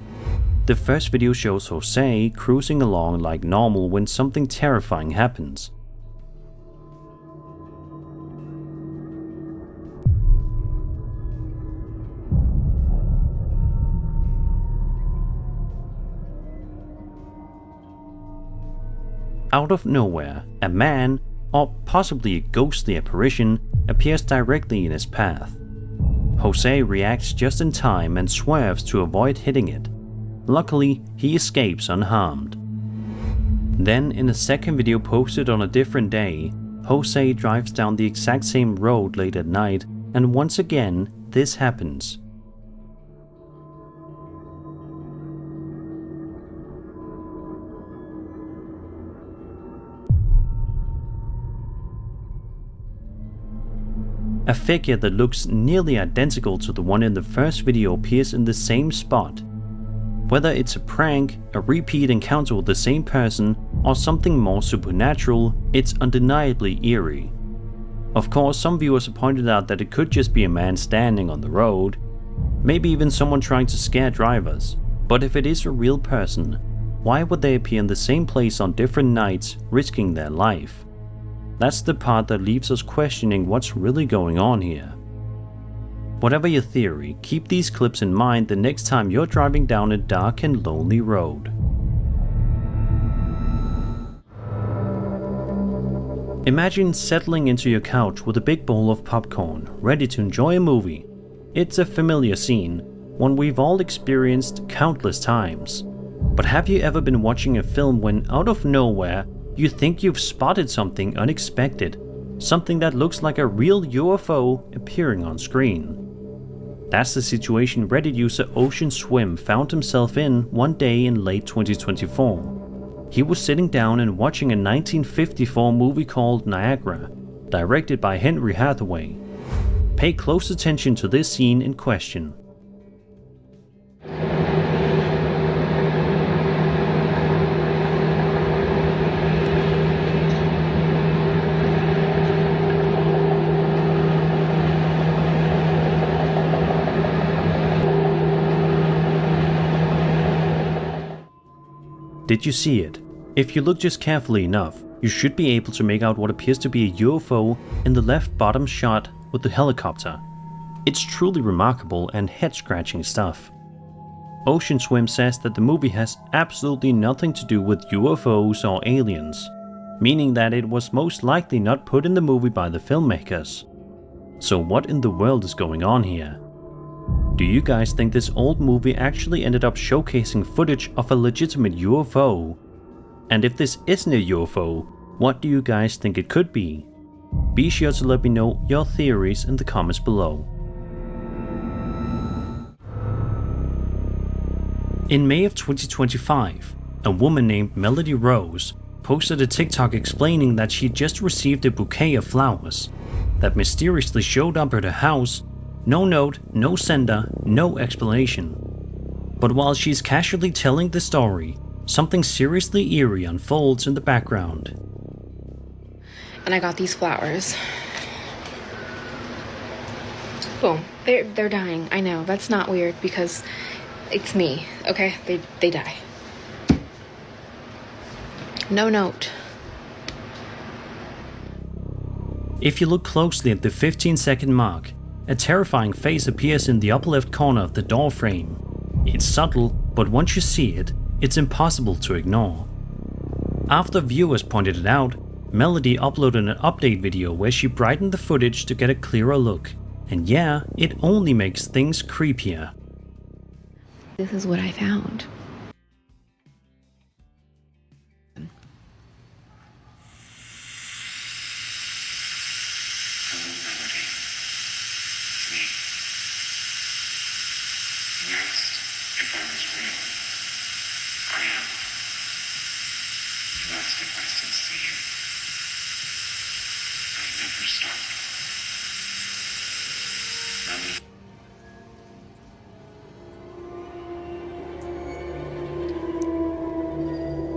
The first video shows Jose cruising along like normal when something terrifying happens. Out of nowhere, a man, or possibly a ghostly apparition, appears directly in his path. Jose reacts just in time and swerves to avoid hitting it. Luckily, he escapes unharmed. Then, in a second video posted on a different day, Jose drives down the exact same road late at night, and once again, this happens. A figure that looks nearly identical to the one in the first video appears in the same spot. Whether it's a prank, a repeat encounter with the same person, or something more supernatural, it's undeniably eerie. Of course, some viewers have pointed out that it could just be a man standing on the road, maybe even someone trying to scare drivers. But if it is a real person, why would they appear in the same place on different nights, risking their life? That's the part that leaves us questioning what's really going on here. Whatever your theory, keep these clips in mind the next time you're driving down a dark and lonely road. Imagine settling into your couch with a big bowl of popcorn, ready to enjoy a movie. It's a familiar scene, one we've all experienced countless times. But have you ever been watching a film when out of nowhere you think you've spotted something unexpected, something that looks like a real UFO appearing on screen? That's the situation Reddit user Ocean Swim found himself in one day in late 2024. He was sitting down and watching a 1954 movie called Niagara, directed by Henry Hathaway. Pay close attention to this scene in question. Did you see it? If you look just carefully enough, you should be able to make out what appears to be a UFO in the left bottom shot with the helicopter. It's truly remarkable and head-scratching stuff. Ocean Swim says that the movie has absolutely nothing to do with UFOs or aliens, meaning that it was most likely not put in the movie by the filmmakers. So what in the world is going on here? Do you guys think this old movie actually ended up showcasing footage of a legitimate UFO? And if this isn't a UFO, what do you guys think it could be? Be sure to let me know your theories in the comments below. In May of 2025, a woman named Melody Rose posted a TikTok explaining that she just received a bouquet of flowers that mysteriously showed up at her house. No note, no sender, no explanation. But while she's casually telling the story, something seriously eerie unfolds in the background. And I got these flowers. Boom. They're dying. I know. That's not weird because it's me. Okay? They die. No note. If you look closely at the 15-second mark, a terrifying face appears in the upper left corner of the door frame. It's subtle, but once you see it, it's impossible to ignore. After viewers pointed it out, Melody uploaded an update video where she brightened the footage to get a clearer look. And yeah, it only makes things creepier. This is what I found.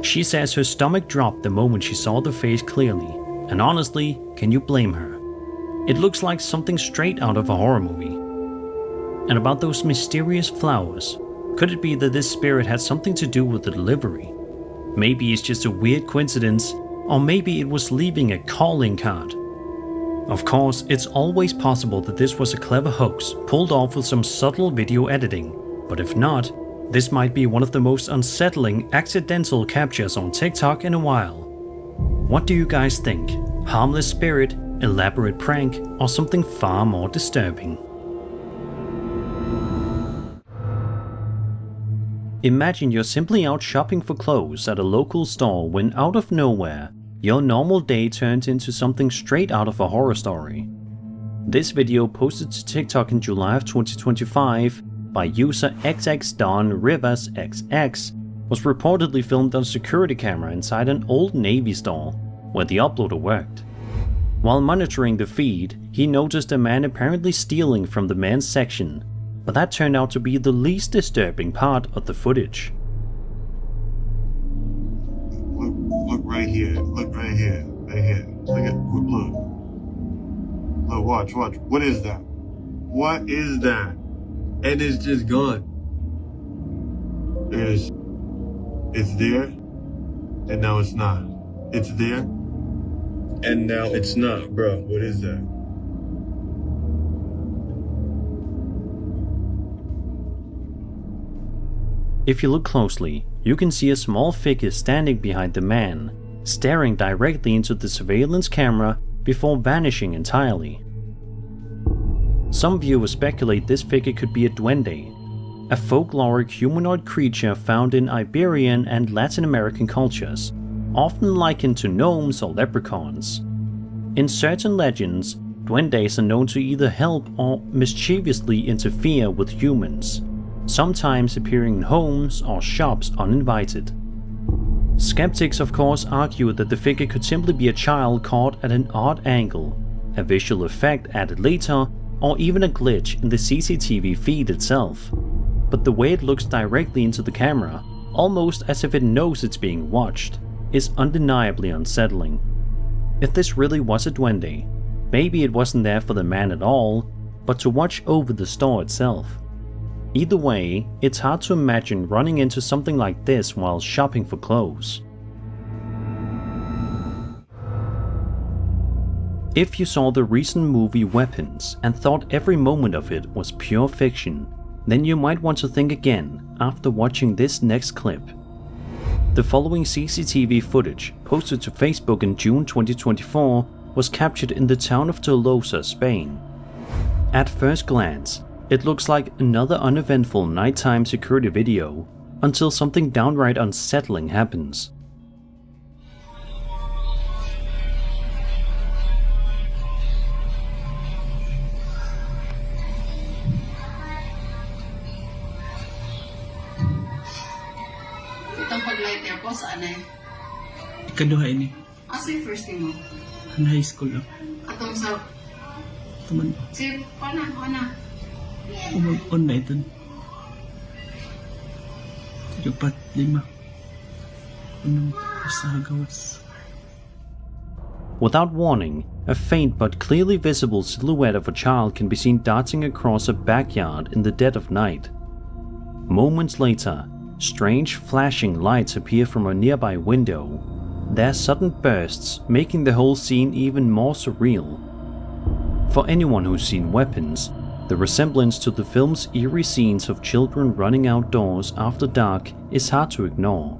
She says her stomach dropped the moment she saw the face clearly, and honestly, can you blame her? It looks like something straight out of a horror movie. And about those mysterious flowers, could it be that this spirit had something to do with the delivery? Maybe it's just a weird coincidence, or maybe it was leaving a calling card. Of course, it's always possible that this was a clever hoax pulled off with some subtle video editing, but if not, this might be one of the most unsettling accidental captures on TikTok in a while. What do you guys think? Harmless spirit, elaborate prank, or something far more disturbing? Imagine you're simply out shopping for clothes at a local store when out of nowhere, your normal day turns into something straight out of a horror story. This video posted to TikTok in July of 2025 by user XXDonRiversXX was reportedly filmed on a security camera inside an Old Navy store where the uploader worked. While monitoring the feed, he noticed a man apparently stealing from the men's section, but that turned out to be the least disturbing part of the footage. Look right here. Look right here. Right here. Look. Look, watch. What is that? What is that? And it's just gone. It's there, and now it's not. It's there, and now it's not. Bro, what is that? If you look closely, you can see a small figure standing behind the man, staring directly into the surveillance camera before vanishing entirely. Some viewers speculate this figure could be a duende, a folkloric humanoid creature found in Iberian and Latin American cultures, often likened to gnomes or leprechauns. In certain legends, duendes are known to either help or mischievously interfere with humans, sometimes appearing in homes or shops uninvited. Skeptics of course argue that the figure could simply be a child caught at an odd angle, a visual effect added later, or even a glitch in the CCTV feed itself. But the way it looks directly into the camera, almost as if it knows it's being watched, is undeniably unsettling. If this really was a duende, maybe it wasn't there for the man at all, but to watch over the store itself. Either way, it's hard to imagine running into something like this while shopping for clothes. If you saw the recent movie Weapons and thought every moment of it was pure fiction, then you might want to think again after watching this next clip. The following CCTV footage, posted to Facebook in June 2024, was captured in the town of Tolosa, Spain. At first glance, it looks like another uneventful nighttime security video, until something downright unsettling happens. Itong pag-lighter ko, saan eh? Ikaduha ini. Asa yung first name mo? Ang high school lang. Atong sa... Tuman. Si, ana. On na ito. 4, 5. Unang sa gawas. Without warning, a faint but clearly visible silhouette of a child can be seen darting across a backyard in the dead of night. Moments later, strange flashing lights appear from a nearby window, their sudden bursts making the whole scene even more surreal. For anyone who's seen Weapons, the resemblance to the film's eerie scenes of children running outdoors after dark is hard to ignore.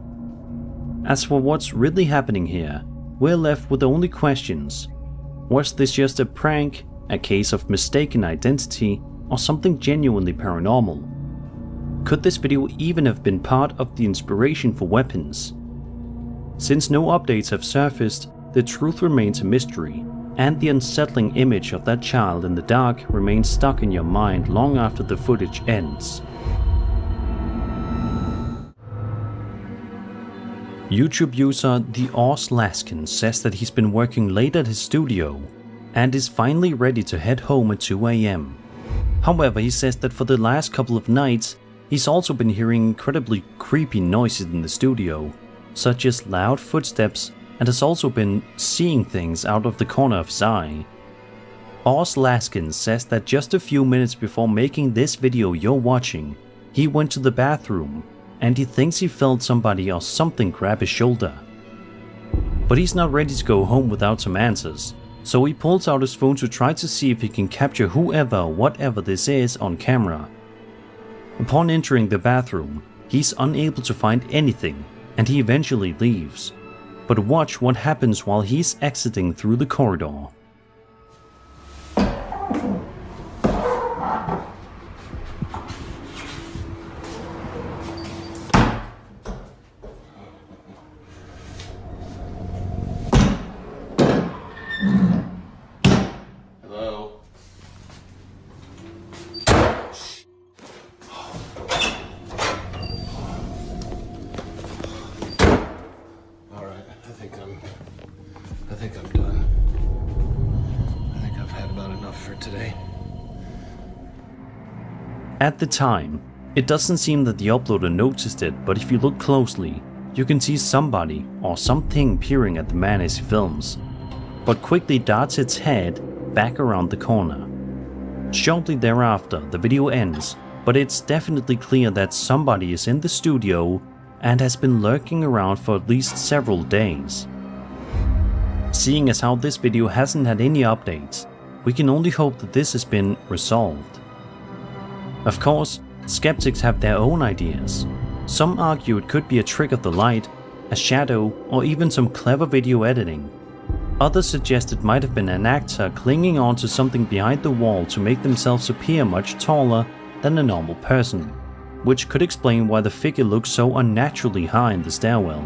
As for what's really happening here, we're left with only questions. Was this just a prank, a case of mistaken identity, or something genuinely paranormal? Could this video even have been part of the inspiration for Weapons? Since no updates have surfaced, the truth remains a mystery, and the unsettling image of that child in the dark remains stuck in your mind long after the footage ends. YouTube user The Laskin says that he's been working late at his studio and is finally ready to head home at 2 AM. However, he says that for the last couple of nights, he's also been hearing incredibly creepy noises in the studio, such as loud footsteps, and has also been seeing things out of the corner of his eye. Laskin says that just a few minutes before making this video you're watching, he went to the bathroom, and he thinks he felt somebody or something grab his shoulder. But he's not ready to go home without some answers, so he pulls out his phone to try to see if he can capture whoever or whatever this is on camera. Upon entering the bathroom, he's unable to find anything, and he eventually leaves. But watch what happens while he's exiting through the corridor. Hello? I think I'm done. At the time, it doesn't seem that the uploader noticed it, but if you look closely, you can see somebody or something peering at the man as he films, but quickly darts its head back around the corner. Shortly thereafter, the video ends, but it's definitely clear that somebody is in the studio and has been lurking around for at least several days. Seeing as how this video hasn't had any updates, we can only hope that this has been resolved. Of course, skeptics have their own ideas. Some argue it could be a trick of the light, a shadow, or even some clever video editing. Others suggest it might have been an actor clinging on to something behind the wall to make themselves appear much taller than a normal person, which could explain why the figure looks so unnaturally high in the stairwell.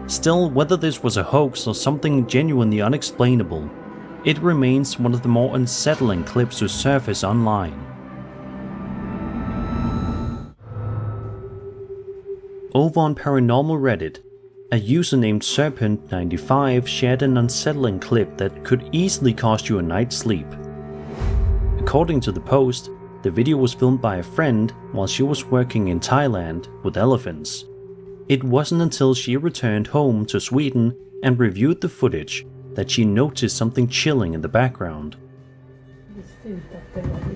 Still, whether this was a hoax or something genuinely unexplainable, it remains one of the more unsettling clips to surface online. Over on Paranormal Reddit, a user named Serpent95 shared an unsettling clip that could easily cost you a night's sleep. According to the post, the video was filmed by a friend while she was working in Thailand with elephants. It wasn't until she returned home to Sweden and reviewed the footage that she noticed something chilling in the background.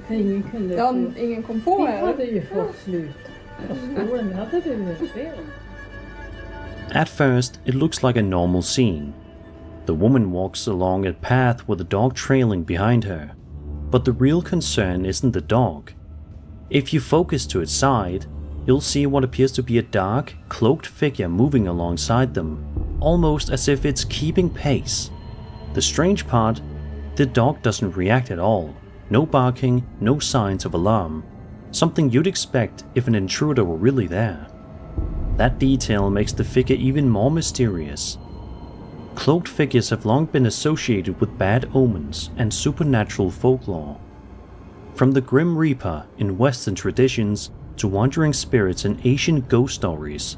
Ingen kom på At first, it looks like a normal scene. The woman walks along a path with a dog trailing behind her. But the real concern isn't the dog. If you focus to its side, you'll see what appears to be a dark, cloaked figure moving alongside them, almost as if it's keeping pace. The strange part, the dog doesn't react at all. No barking, no signs of alarm. Something you'd expect if an intruder were really there. That detail makes the figure even more mysterious. Cloaked figures have long been associated with bad omens and supernatural folklore. From the Grim Reaper in Western traditions to wandering spirits in Asian ghost stories,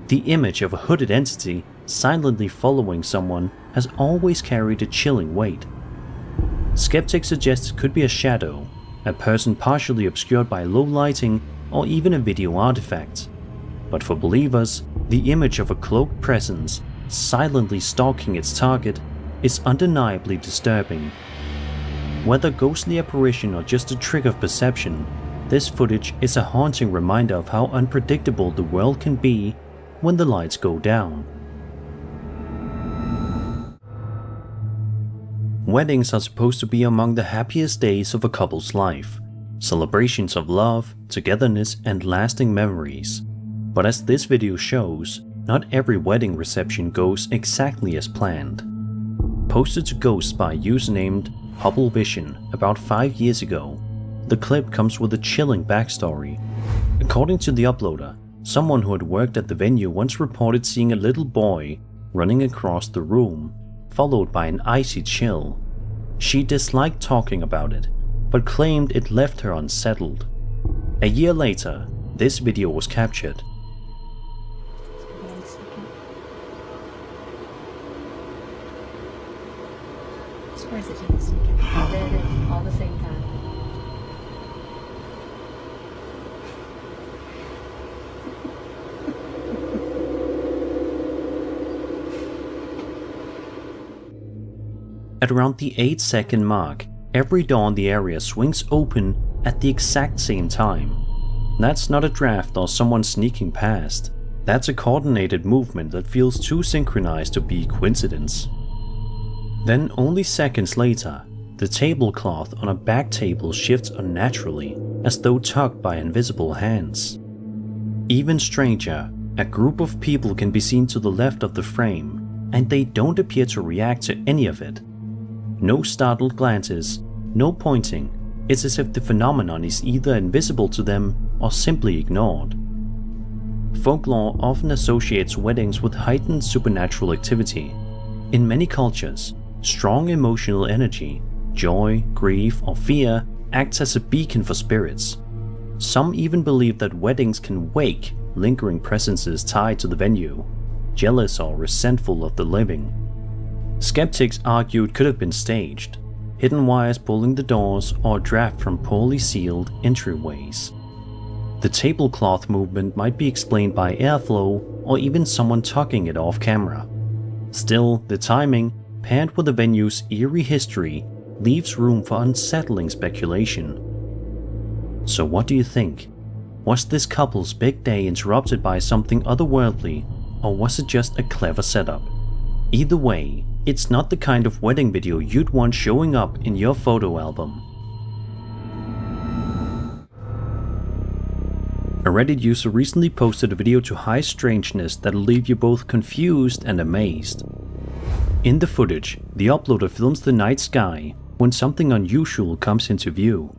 the image of a hooded entity silently following someone has always carried a chilling weight. Skeptics suggest it could be a shadow, a person partially obscured by low lighting, or even a video artifact. But for believers, the image of a cloaked presence silently stalking its target is undeniably disturbing. Whether ghostly apparition or just a trick of perception, this footage is a haunting reminder of how unpredictable the world can be when the lights go down. Weddings are supposed to be among the happiest days of a couple's life, celebrations of love, togetherness, and lasting memories. But as this video shows, not every wedding reception goes exactly as planned. Posted to Ghosts by a user named Hubble Vision about 5 years ago, the clip comes with a chilling backstory. According to the uploader, someone who had worked at the venue once reported seeing a little boy running across the room, followed by an icy chill. She disliked talking about it, but claimed it left her unsettled. A year later, this video was captured. Or is it just all the same time? At around the 8-second mark, every door in the area swings open at the exact same time. That's not a draft or someone sneaking past. That's a coordinated movement that feels too synchronized to be coincidence. Then only seconds later, the tablecloth on a back table shifts unnaturally, as though tugged by invisible hands. Even stranger, a group of people can be seen to the left of the frame, and they don't appear to react to any of it. No startled glances, no pointing. It's as if the phenomenon is either invisible to them or simply ignored. Folklore often associates weddings with heightened supernatural activity. In many cultures, strong emotional energy, joy, grief, or fear acts as a beacon for spirits. Some even believe that weddings can wake lingering presences tied to the venue, jealous or resentful of the living. Skeptics argue it could have been staged, hidden wires pulling the doors, or a draft from poorly sealed entryways. The tablecloth movement might be explained by airflow or even someone tugging it off camera. Still, the timing, paired with the venue's eerie history, leaves room for unsettling speculation. So what do you think? Was this couple's big day interrupted by something otherworldly, or was it just a clever setup? Either way, it's not the kind of wedding video you'd want showing up in your photo album. A Reddit user recently posted a video to high strangeness that'll leave you both confused and amazed. In the footage, the uploader films the night sky when something unusual comes into view.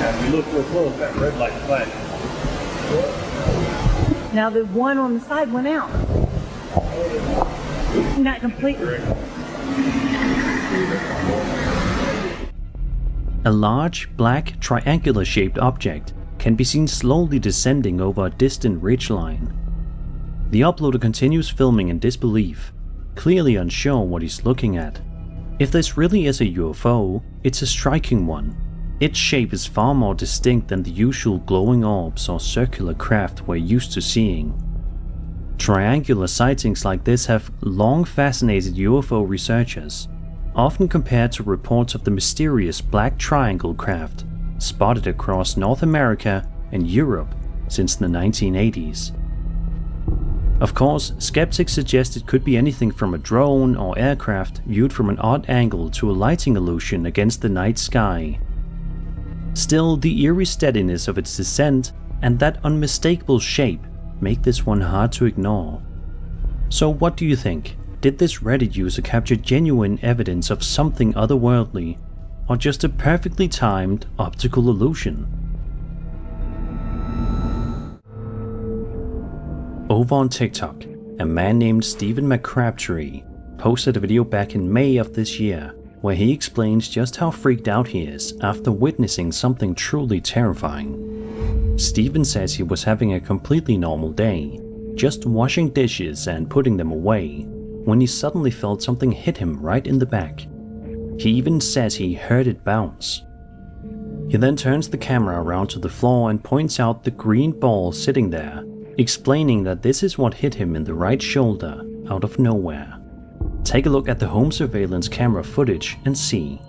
If you look real close, that red light flash. Now the one on the side went out. Not completely. A large, black, triangular-shaped object can be seen slowly descending over a distant ridgeline. The uploader continues filming in disbelief, clearly unsure what he's looking at. If this really is a UFO, it's a striking one. Its shape is far more distinct than the usual glowing orbs or circular craft we're used to seeing. Triangular sightings like this have long fascinated UFO researchers, often compared to reports of the mysterious black triangle craft spotted across North America and Europe since the 1980s. Of course, skeptics suggest it could be anything from a drone or aircraft viewed from an odd angle to a lighting illusion against the night sky. Still, the eerie steadiness of its descent and that unmistakable shape make this one hard to ignore. So what do you think? Did this Reddit user capture genuine evidence of something otherworldly, or just a perfectly timed optical illusion? Over on TikTok, a man named Stephen McCrabtree posted a video back in May of this year where he explains just how freaked out he is after witnessing something truly terrifying. Stephen says he was having a completely normal day, just washing dishes and putting them away, when he suddenly felt something hit him right in the back. He even says he heard it bounce. He then turns the camera around to the floor and points out the green ball sitting there, explaining that this is what hit him in the right shoulder out of nowhere. Take a look at the home surveillance camera footage and see.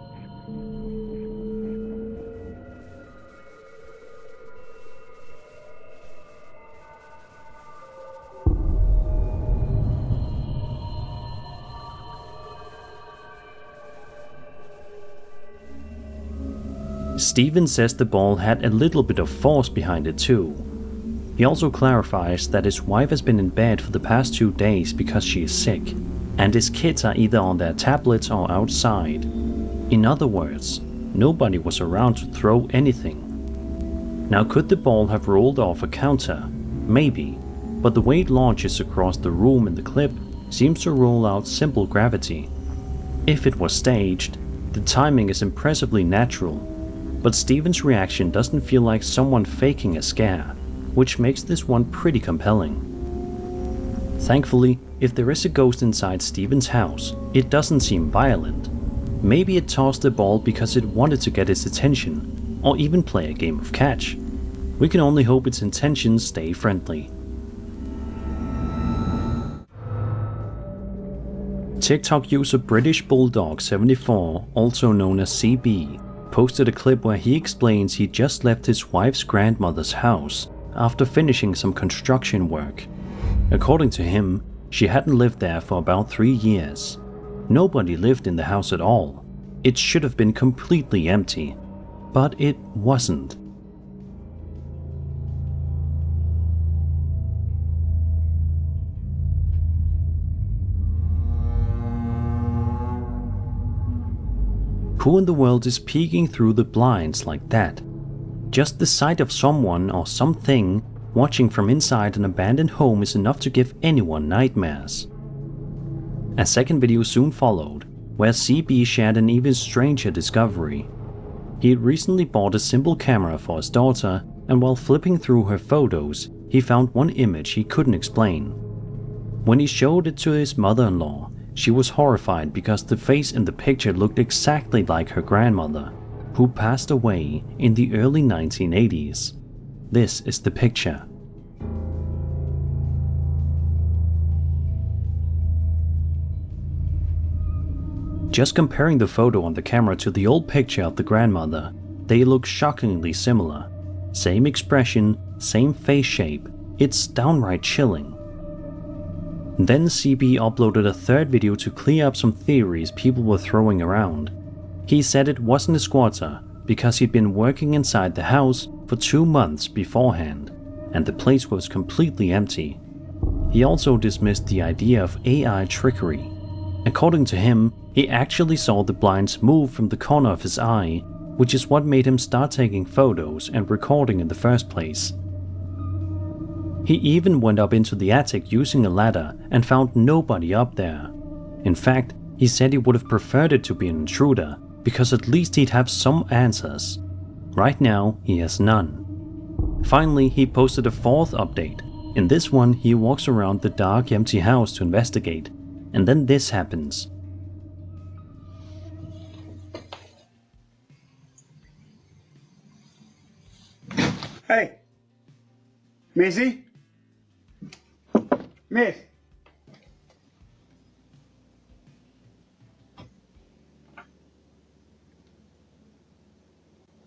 Stephen says the ball had a little bit of force behind it too. He also clarifies that his wife has been in bed for the past 2 days because she is sick, and his kids are either on their tablets or outside. In other words, nobody was around to throw anything. Now, could the ball have rolled off a counter? Maybe, but the way it launches across the room in the clip seems to roll out simple gravity. If it was staged, the timing is impressively natural, but Stephen's reaction doesn't feel like someone faking a scare, which makes this one pretty compelling. Thankfully, if there is a ghost inside Stephen's house, it doesn't seem violent. Maybe it tossed the ball because it wanted to get his attention, or even play a game of catch. We can only hope its intentions stay friendly. TikTok user British Bulldog 74, also known as CB, posted a clip where he explains he just left his wife's grandmother's house after finishing some construction work. According to him, she hadn't lived there for about 3 years. Nobody lived in the house at all. It should have been completely empty, but it wasn't. Who in the world is peeking through the blinds like that? Just the sight of someone or something watching from inside an abandoned home is enough to give anyone nightmares. A second video soon followed, where CB shared an even stranger discovery. He had recently bought a simple camera for his daughter and while flipping through her photos, he found one image he couldn't explain. When he showed it to his mother-in-law, she was horrified because the face in the picture looked exactly like her grandmother, who passed away in the early 1980s. This is the picture. Just comparing the photo on the camera to the old picture of the grandmother, they look shockingly similar. Same expression, same face shape, it's downright chilling. Then CB uploaded a third video to clear up some theories people were throwing around. He said it wasn't a squatter because he'd been working inside the house for 2 months beforehand, and the place was completely empty. He also dismissed the idea of AI trickery. According to him, he actually saw the blinds move from the corner of his eye, which is what made him start taking photos and recording in the first place. He even went up into the attic using a ladder and found nobody up there. In fact, he said he would have preferred it to be an intruder, because at least he'd have some answers. Right now, he has none. Finally, he posted a fourth update. In this one, he walks around the dark, empty house to investigate, and then this happens. Hey! Missy? Miss?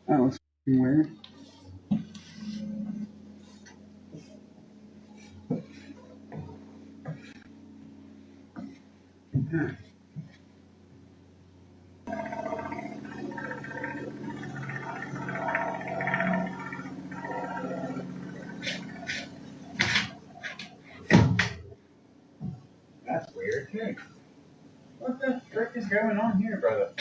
That was f***ing weird. Huh. That's weird too. What the frick is going on here, brother?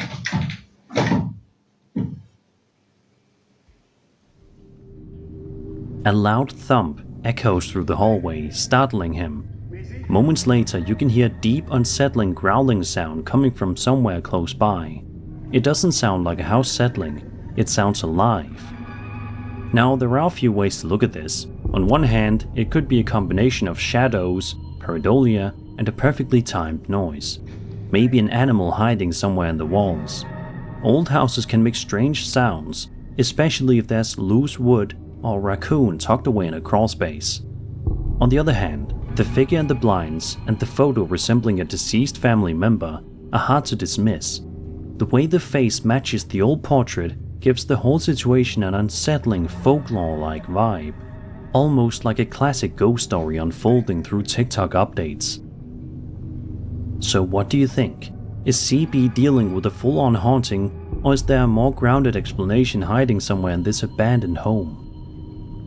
A loud thump echoes through the hallway, startling him. Moments later, you can hear a deep, unsettling growling sound coming from somewhere close by. It doesn't sound like a house settling, it sounds alive. Now, there are a few ways to look at this. On one hand, it could be a combination of shadows, pareidolia, and a perfectly timed noise. Maybe an animal hiding somewhere in the walls. Old houses can make strange sounds, especially if there's loose wood or a raccoon tucked away in a crawl space. On the other hand, the figure in the blinds and the photo resembling a deceased family member are hard to dismiss. The way the face matches the old portrait gives the whole situation an unsettling folklore-like vibe, almost like a classic ghost story unfolding through TikTok updates. So what do you think? Is CB dealing with a full-on haunting, or is there a more grounded explanation hiding somewhere in this abandoned home?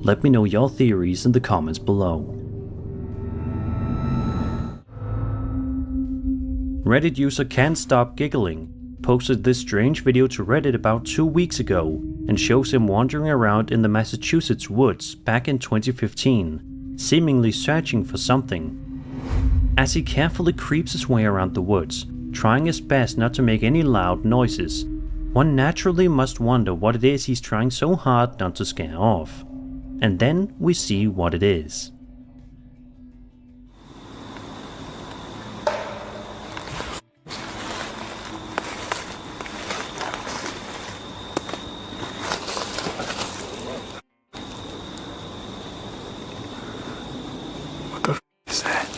Let me know your theories in the comments below. Reddit user Can't Stop Giggling posted this strange video to Reddit about 2 weeks ago and shows him wandering around in the Massachusetts woods back in 2015, seemingly searching for something. As he carefully creeps his way around the woods, trying his best not to make any loud noises, one naturally must wonder what it is he's trying so hard not to scare off. And then we see what it is. What the f is that?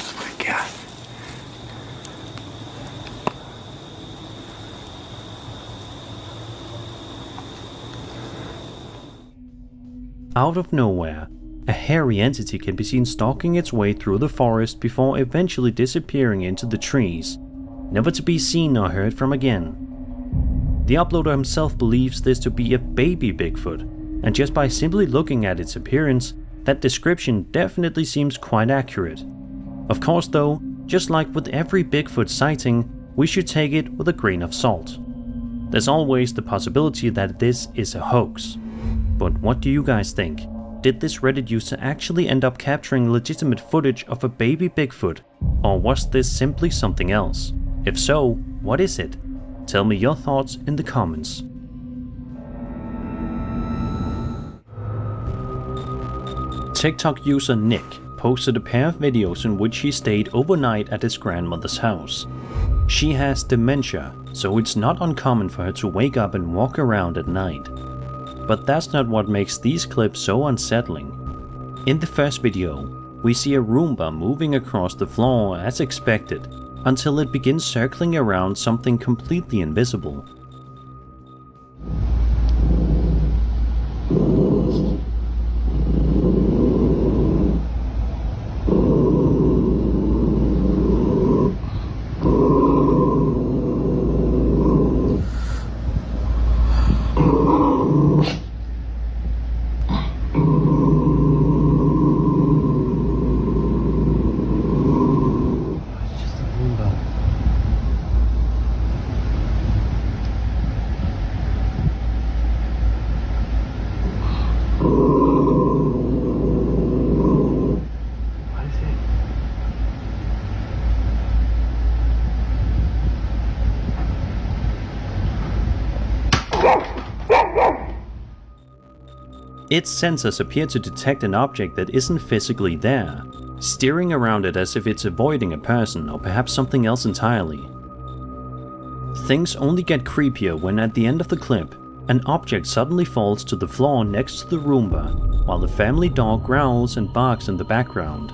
Oh my god. Out of nowhere, a hairy entity can be seen stalking its way through the forest before eventually disappearing into the trees, never to be seen or heard from again. The uploader himself believes this to be a baby Bigfoot, and just by simply looking at its appearance, that description definitely seems quite accurate. Of course though, just like with every Bigfoot sighting, we should take it with a grain of salt. There's always the possibility that this is a hoax. But what do you guys think? Did this Reddit user actually end up capturing legitimate footage of a baby Bigfoot? Or was this simply something else? If so, what is it? Tell me your thoughts in the comments. TikTok user Nick posted a pair of videos in which he stayed overnight at his grandmother's house. She has dementia, so it's not uncommon for her to wake up and walk around at night. But that's not what makes these clips so unsettling. In the first video, we see a Roomba moving across the floor as expected, until it begins circling around something completely invisible. Its sensors appear to detect an object that isn't physically there, steering around it as if it's avoiding a person or perhaps something else entirely. Things only get creepier when at the end of the clip, an object suddenly falls to the floor next to the Roomba, while the family dog growls and barks in the background.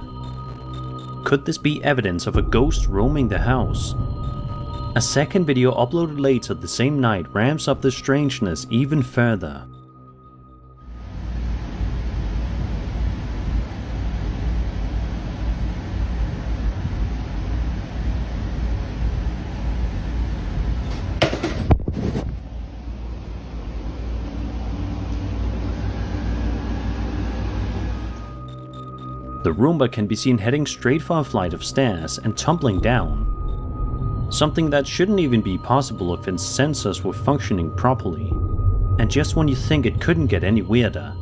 Could this be evidence of a ghost roaming the house? A second video uploaded later the same night ramps up the strangeness even further. The Roomba can be seen heading straight for a flight of stairs and tumbling down. Something that shouldn't even be possible if its sensors were functioning properly. And just when you think it couldn't get any weirder.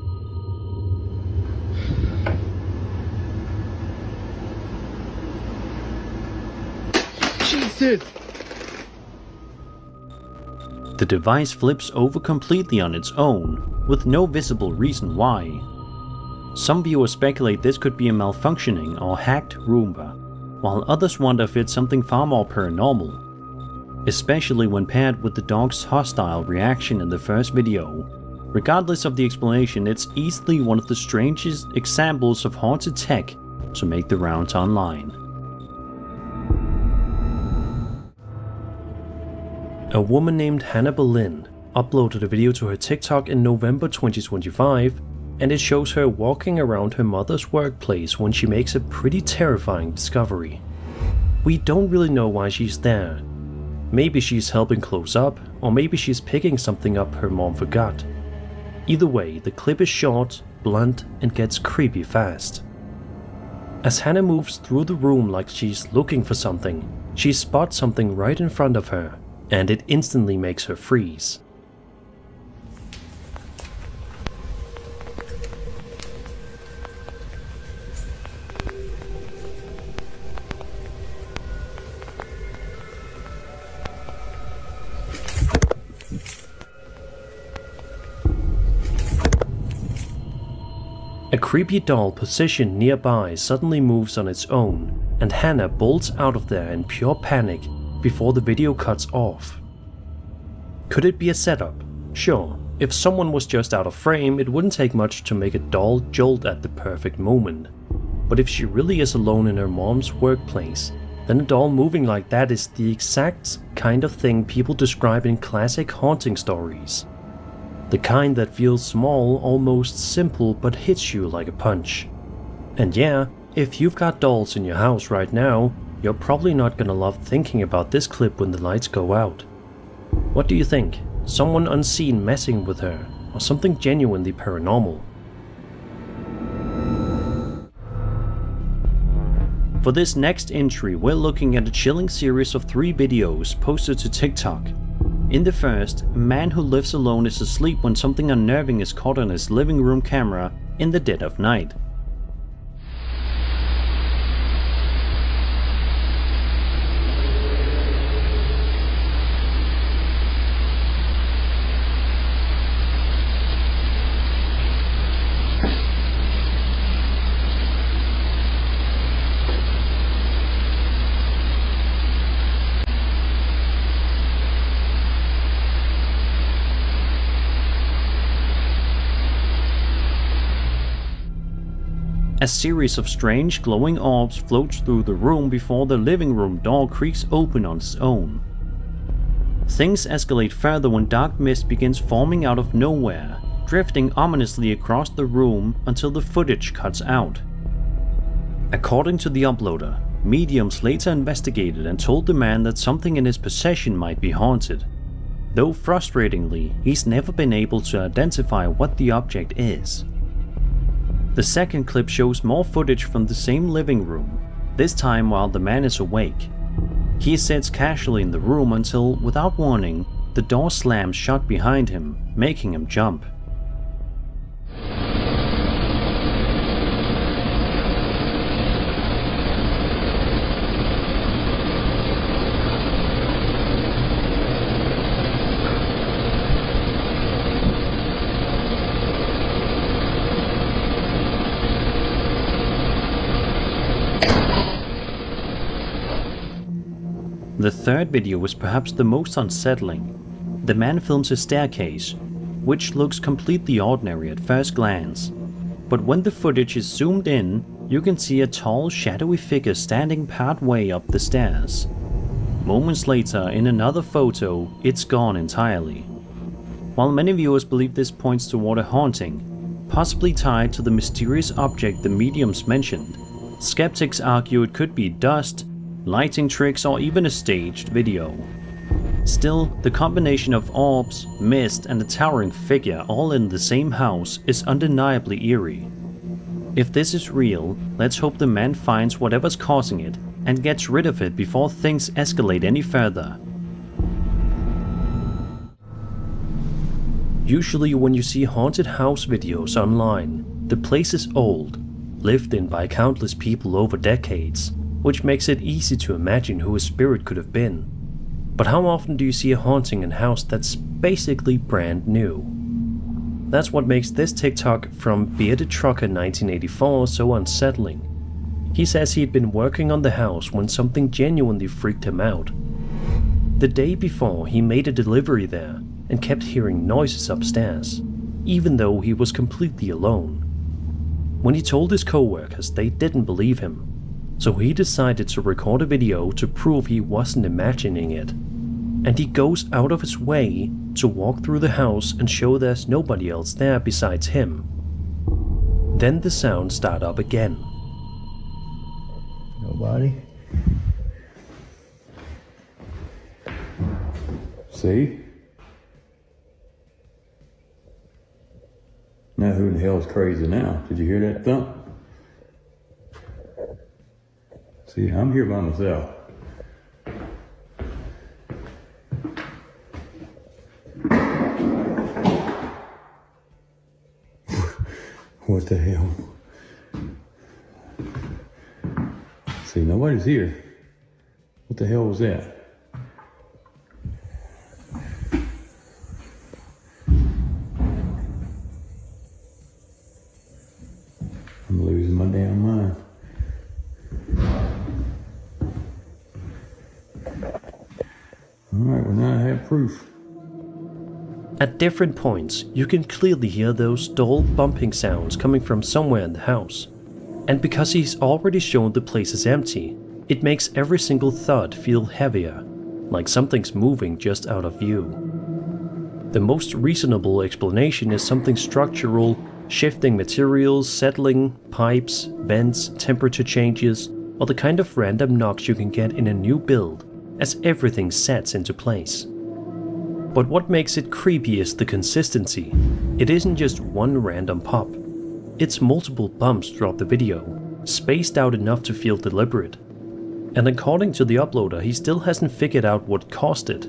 Jesus! The device flips over completely on its own, with no visible reason why. Some viewers speculate this could be a malfunctioning or hacked Roomba, while others wonder if it's something far more paranormal, especially when paired with the dog's hostile reaction in the first video. Regardless of the explanation, it's easily one of the strangest examples of haunted tech to make the rounds online. A woman named Hannah Boleyn uploaded a video to her TikTok in November 2025, and it shows her walking around her mother's workplace when she makes a pretty terrifying discovery. We don't really know why she's there. Maybe she's helping close up, or maybe she's picking something up her mom forgot. Either way, the clip is short, blunt, and gets creepy fast. As Hannah moves through the room like she's looking for something, she spots something right in front of her, and it instantly makes her freeze. A creepy doll positioned nearby suddenly moves on its own, and Hannah bolts out of there in pure panic before the video cuts off. Could it be a setup? Sure, if someone was just out of frame, it wouldn't take much to make a doll jolt at the perfect moment. But if she really is alone in her mom's workplace, then a doll moving like that is the exact kind of thing people describe in classic haunting stories. The kind that feels small, almost simple, but hits you like a punch. And yeah, if you've got dolls in your house right now, you're probably not gonna love thinking about this clip when the lights go out. What do you think? Someone unseen messing with her, or something genuinely paranormal? For this next entry, we're looking at a chilling series of 3 videos posted to TikTok. In the first, a man who lives alone is asleep when something unnerving is caught on his living room camera in the dead of night. A series of strange glowing orbs floats through the room before the living room door creaks open on its own. Things escalate further when dark mist begins forming out of nowhere, drifting ominously across the room until the footage cuts out. According to the uploader, mediums later investigated and told the man that something in his possession might be haunted. Though frustratingly, he's never been able to identify what the object is. The second clip shows more footage from the same living room, this time while the man is awake. He sits casually in the room until, without warning, the door slams shut behind him, making him jump. The third video was perhaps the most unsettling. The man films a staircase, which looks completely ordinary at first glance. But when the footage is zoomed in, you can see a tall, shadowy figure standing partway up the stairs. Moments later, in another photo, it's gone entirely. While many viewers believe this points toward a haunting, possibly tied to the mysterious object the mediums mentioned, skeptics argue it could be dust, lighting tricks, or even a staged video. Still, the combination of orbs, mist, and a towering figure all in the same house is undeniably eerie. If this is real, let's hope the man finds whatever's causing it and gets rid of it before things escalate any further. Usually when you see haunted house videos online, the place is old, lived in by countless people over decades, which makes it easy to imagine who a spirit could have been. But how often do you see a haunting in a house that's basically brand new? That's what makes this TikTok from Bearded Trucker 1984 so unsettling. He says he'd been working on the house when something genuinely freaked him out. The day before, he made a delivery there and kept hearing noises upstairs, even though he was completely alone. When he told his co-workers, they didn't believe him. So he decided to record a video to prove he wasn't imagining it. And he goes out of his way to walk through the house and show there's nobody else there besides him. Then the sounds start up again. Nobody? See? Now who in the hell is crazy now? Did you hear that thump? See, I'm here by myself. What the hell? See, nobody's here. What the hell was that? I'm losing my damn mind. Alright, well now I have proof. At different points, you can clearly hear those dull bumping sounds coming from somewhere in the house. And because he's already shown the place is empty, it makes every single thud feel heavier, like something's moving just out of view. The most reasonable explanation is something structural, shifting materials, settling, pipes, vents, temperature changes, or the kind of random knocks you can get in a new build as everything sets into place. But what makes it creepy is the consistency. It isn't just one random pop. It's multiple bumps throughout the video, spaced out enough to feel deliberate. And according to the uploader, he still hasn't figured out what caused it.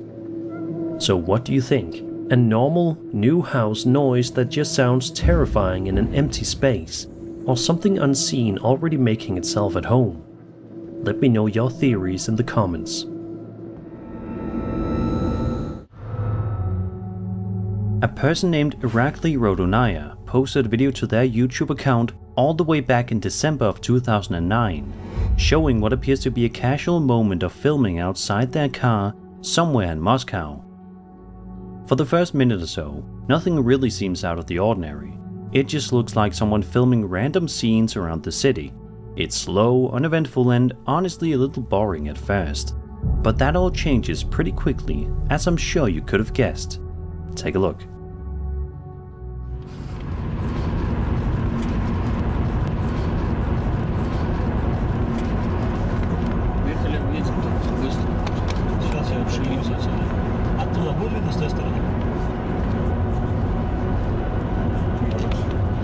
So what do you think? A normal, new house noise that just sounds terrifying in an empty space? Or something unseen already making itself at home? Let me know your theories in the comments. A person named Irakli Rodonaya posted a video to their YouTube account all the way back in December of 2009, showing what appears to be a casual moment of filming outside their car somewhere in Moscow. For the first minute or so, nothing really seems out of the ordinary, it just looks like someone filming random scenes around the city. It's slow, uneventful, and honestly a little boring at first. But that all changes pretty quickly, as I'm sure you could have guessed. Take a look.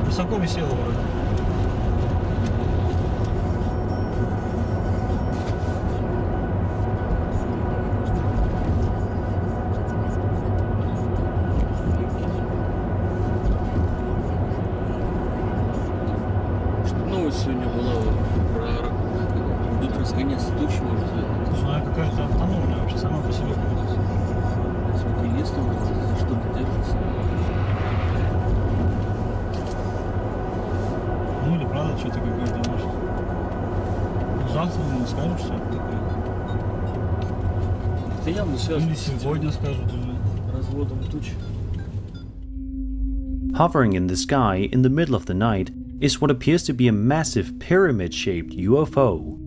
Высоко висело вроде. Что новость сегодня была про будут разгоняться тучи, может быть? Она какая-то автономная вообще, сама по себе. Смотри, есть там что-то держится. Ну или правда что-то какое-то может. Завтра не скажут, что это такое. Это явно связано. Или сегодня скажут уже. Разводом туч. Hovering in the sky in the middle of the night is what appears to be a massive pyramid-shaped UFO.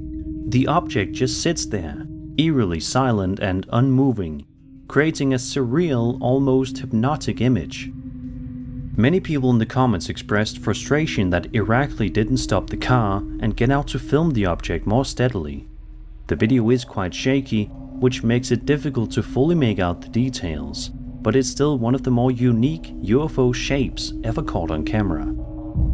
The object just sits there, eerily silent and unmoving, creating a surreal, almost hypnotic image. Many people in the comments expressed frustration that Irakli didn't stop the car and get out to film the object more steadily. The video is quite shaky, which makes it difficult to fully make out the details, but it's still one of the more unique UFO shapes ever caught on camera.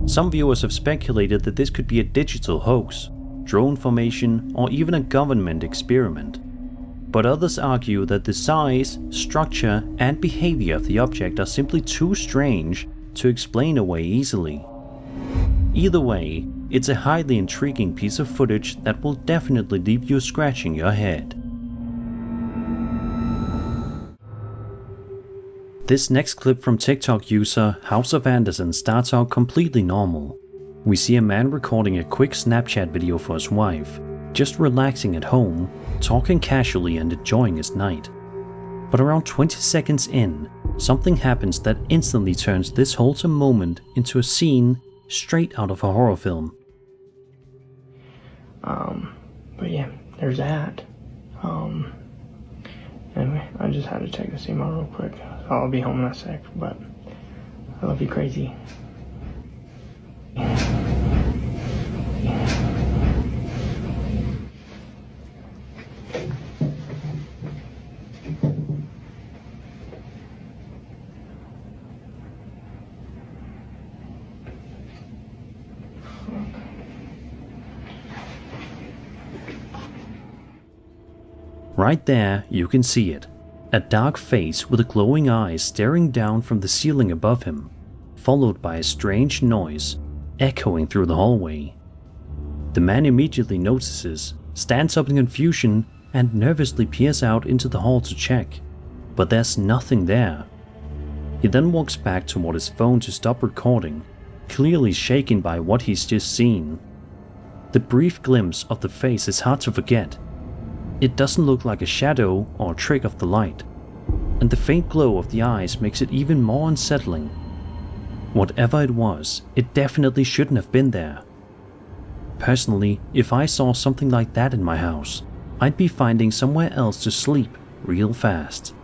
Some viewers have speculated that this could be a digital hoax, drone formation, or even a government experiment. But others argue that the size, structure, and behavior of the object are simply too strange to explain away easily. Either way, it's a highly intriguing piece of footage that will definitely leave you scratching your head. This next clip from TikTok user House of Anderson starts out completely normal. We see a man recording a quick Snapchat video for his wife, just relaxing at home, talking casually and enjoying his night. But around 20 seconds in, something happens that instantly turns this wholesome moment into a scene straight out of a horror film. But yeah, there's that. Anyway, I just had to check the SEMA real quick. So I'll be home in a sec, but I love you crazy. Right there, you can see it. A dark face with glowing eyes staring down from the ceiling above him, followed by a strange noise echoing through the hallway. The man immediately notices, stands up in confusion, and nervously peers out into the hall to check, but there's nothing there. He then walks back toward his phone to stop recording, clearly shaken by what he's just seen. The brief glimpse of the face is hard to forget. It doesn't look like a shadow or a trick of the light, and the faint glow of the eyes makes it even more unsettling. Whatever it was, it definitely shouldn't have been there. Personally, if I saw something like that in my house, I'd be finding somewhere else to sleep real fast.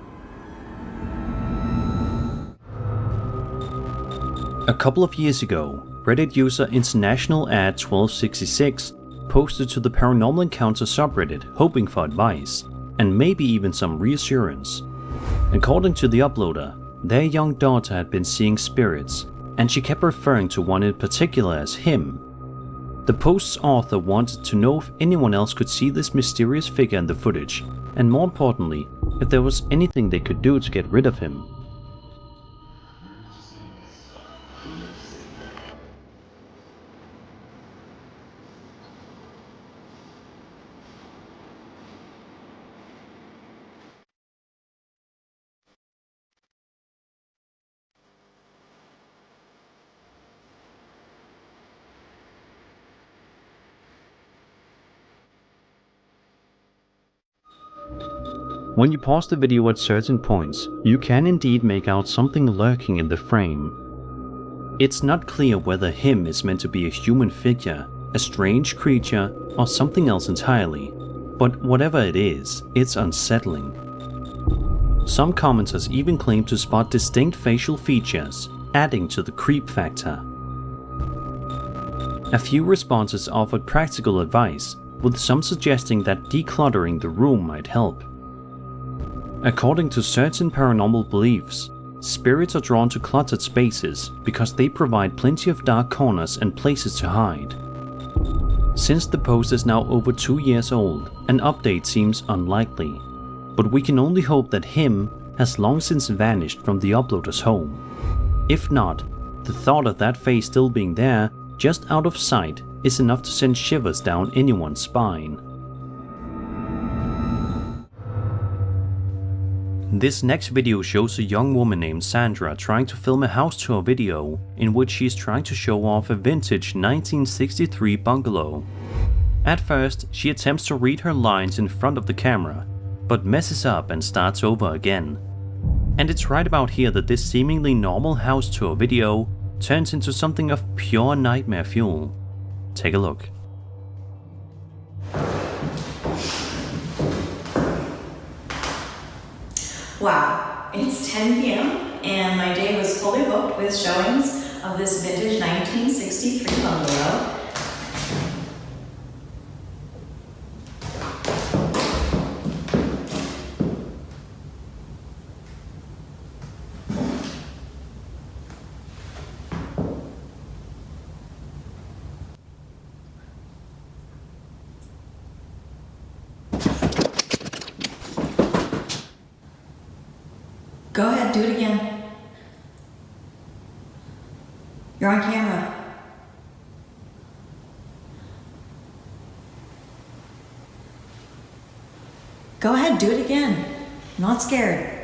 A couple of years ago, Reddit user International Ad 1266 posted to the Paranormal Encounters subreddit hoping for advice, and maybe even some reassurance. According to the uploader, their young daughter had been seeing spirits, and she kept referring to one in particular as him. The post's author wanted to know if anyone else could see this mysterious figure in the footage, and more importantly, if there was anything they could do to get rid of him. When you pause the video at certain points, you can indeed make out something lurking in the frame. It's not clear whether him is meant to be a human figure, a strange creature, or something else entirely, but whatever it is, it's unsettling. Some commenters even claim to spot distinct facial features, adding to the creep factor. A few responses offered practical advice, with some suggesting that decluttering the room might help. According to certain paranormal beliefs, spirits are drawn to cluttered spaces because they provide plenty of dark corners and places to hide. Since the post is now over 2 years old, an update seems unlikely, but we can only hope that him has long since vanished from the uploader's home. If not, the thought of that face still being there, just out of sight, is enough to send shivers down anyone's spine. This next video shows a young woman named Sandra trying to film a house tour video in which she is trying to show off a vintage 1963 bungalow. At first, she attempts to read her lines in front of the camera, but messes up and starts over again. And it's right about here that this seemingly normal house tour video turns into something of pure nightmare fuel. Take a look. Wow, it's 10 p.m. and my day was fully booked with showings of this vintage 1963 bungalow. Go ahead, do it again. You're on camera. Go ahead, do it again. I'm not scared.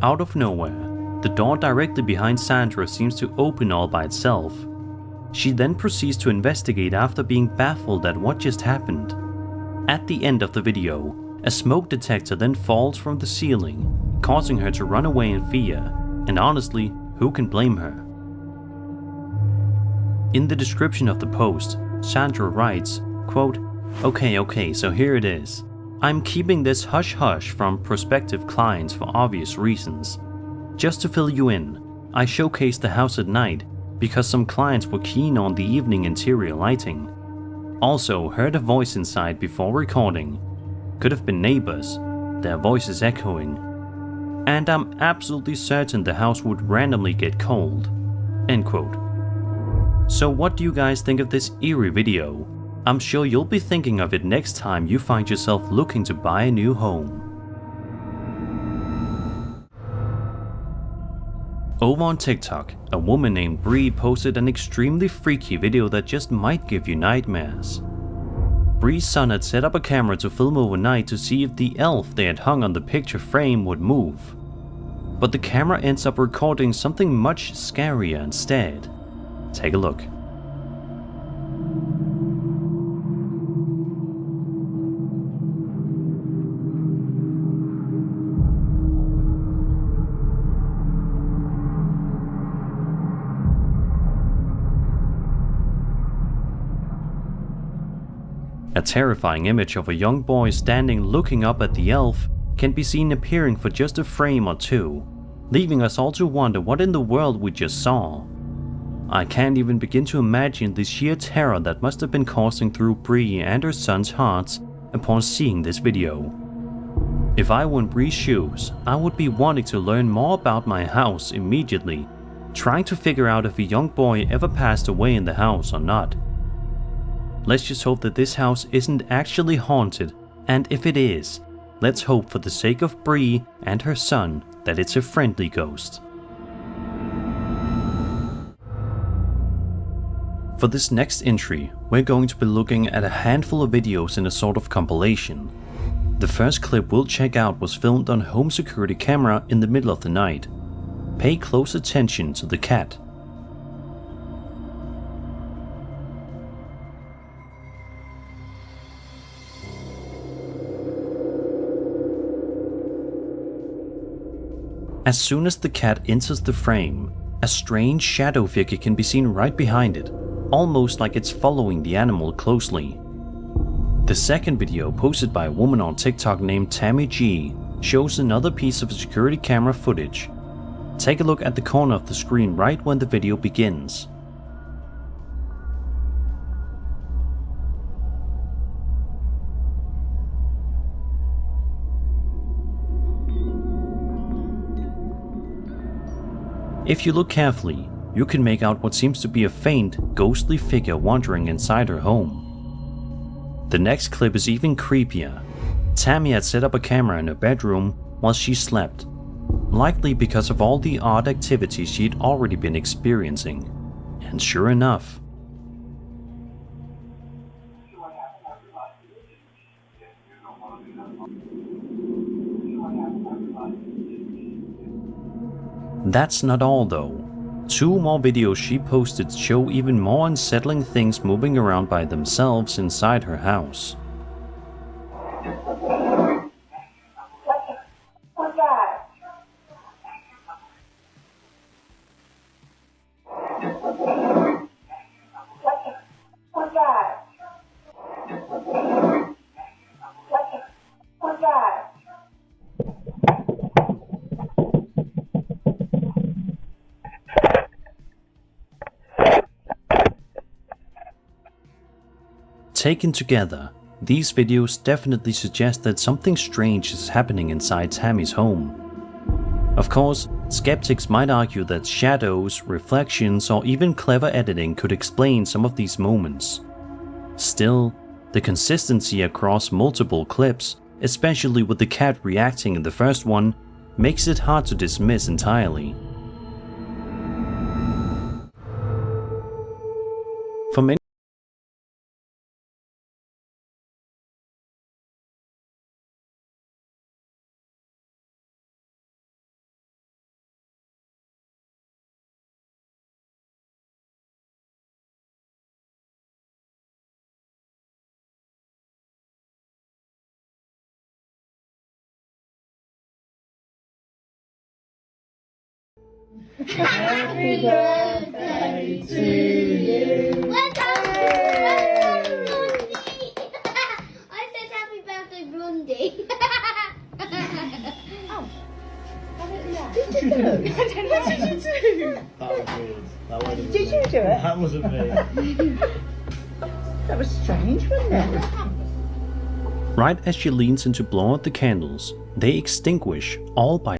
Out of nowhere, the door directly behind Sandra seems to open all by itself. She then proceeds to investigate after being baffled at what just happened. At the end of the video, a smoke detector then falls from the ceiling, causing her to run away in fear, and honestly, who can blame her? In the description of the post, Sandra writes, quote, Okay, so here it is. I'm keeping this hush-hush from prospective clients for obvious reasons. Just to fill you in, I showcased the house at night because some clients were keen on the evening interior lighting. Also heard a voice inside before recording. Could have been neighbors, their voices echoing. And I'm absolutely certain the house would randomly get cold. End quote. So what do you guys think of this eerie video? I'm sure you'll be thinking of it next time you find yourself looking to buy a new home. Over on TikTok, a woman named Bree posted an extremely freaky video that just might give you nightmares. Bree's son had set up a camera to film overnight to see if the elf they had hung on the picture frame would move. But the camera ends up recording something much scarier instead. Take a look. A terrifying image of a young boy standing looking up at the elf can be seen appearing for just a frame or two, leaving us all to wonder what in the world we just saw. I can't even begin to imagine the sheer terror that must have been coursing through Bree and her son's hearts upon seeing this video. If I were in Bree's shoes, I would be wanting to learn more about my house immediately, trying to figure out if a young boy ever passed away in the house or not. Let's just hope that this house isn't actually haunted, and if it is, let's hope for the sake of Bree and her son that it's a friendly ghost. For this next entry, we're going to be looking at a handful of videos in a sort of compilation. The first clip we'll check out was filmed on home security camera in the middle of the night. Pay close attention to the cat. As soon as the cat enters the frame, a strange shadow figure can be seen right behind it, almost like it's following the animal closely. The second video, posted by a woman on TikTok named Tammy G, shows another piece of security camera footage. Take a look at the corner of the screen right when the video begins. If you look carefully, you can make out what seems to be a faint, ghostly figure wandering inside her home. The next clip is even creepier. Tammy had set up a camera in her bedroom while she slept, likely because of all the odd activities she'd already been experiencing. And sure enough, that's not all though. 2 more videos she posted show even more unsettling things moving around by themselves inside her house. What's that? What's that? What's that? Taken together, these videos definitely suggest that something strange is happening inside Tammy's home. Of course, skeptics might argue that shadows, reflections, or even clever editing could explain some of these moments. Still, the consistency across multiple clips, especially with the cat reacting in the first one, makes it hard to dismiss entirely. For many Happy birthday to you. I said happy birthday, Blondie. Oh. Did you do it? What did you do? That was weird. That wasn't Did you do it? That wasn't me. That was strange, wasn't it? right as she leans in to blow out the candles, they extinguish all by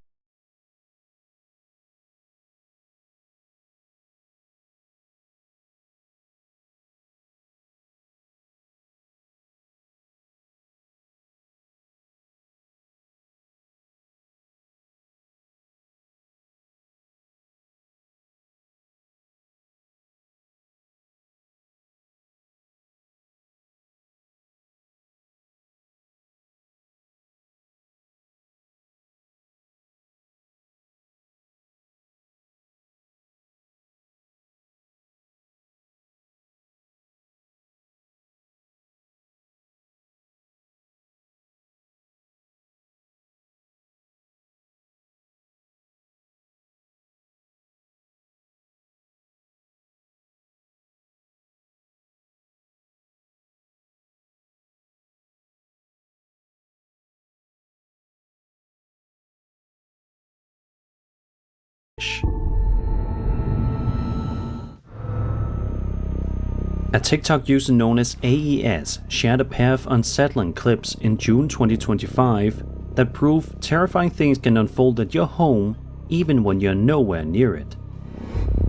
A TikTok user known as AES shared a pair of unsettling clips in June 2025 that prove terrifying things can unfold at your home even when you're nowhere near it.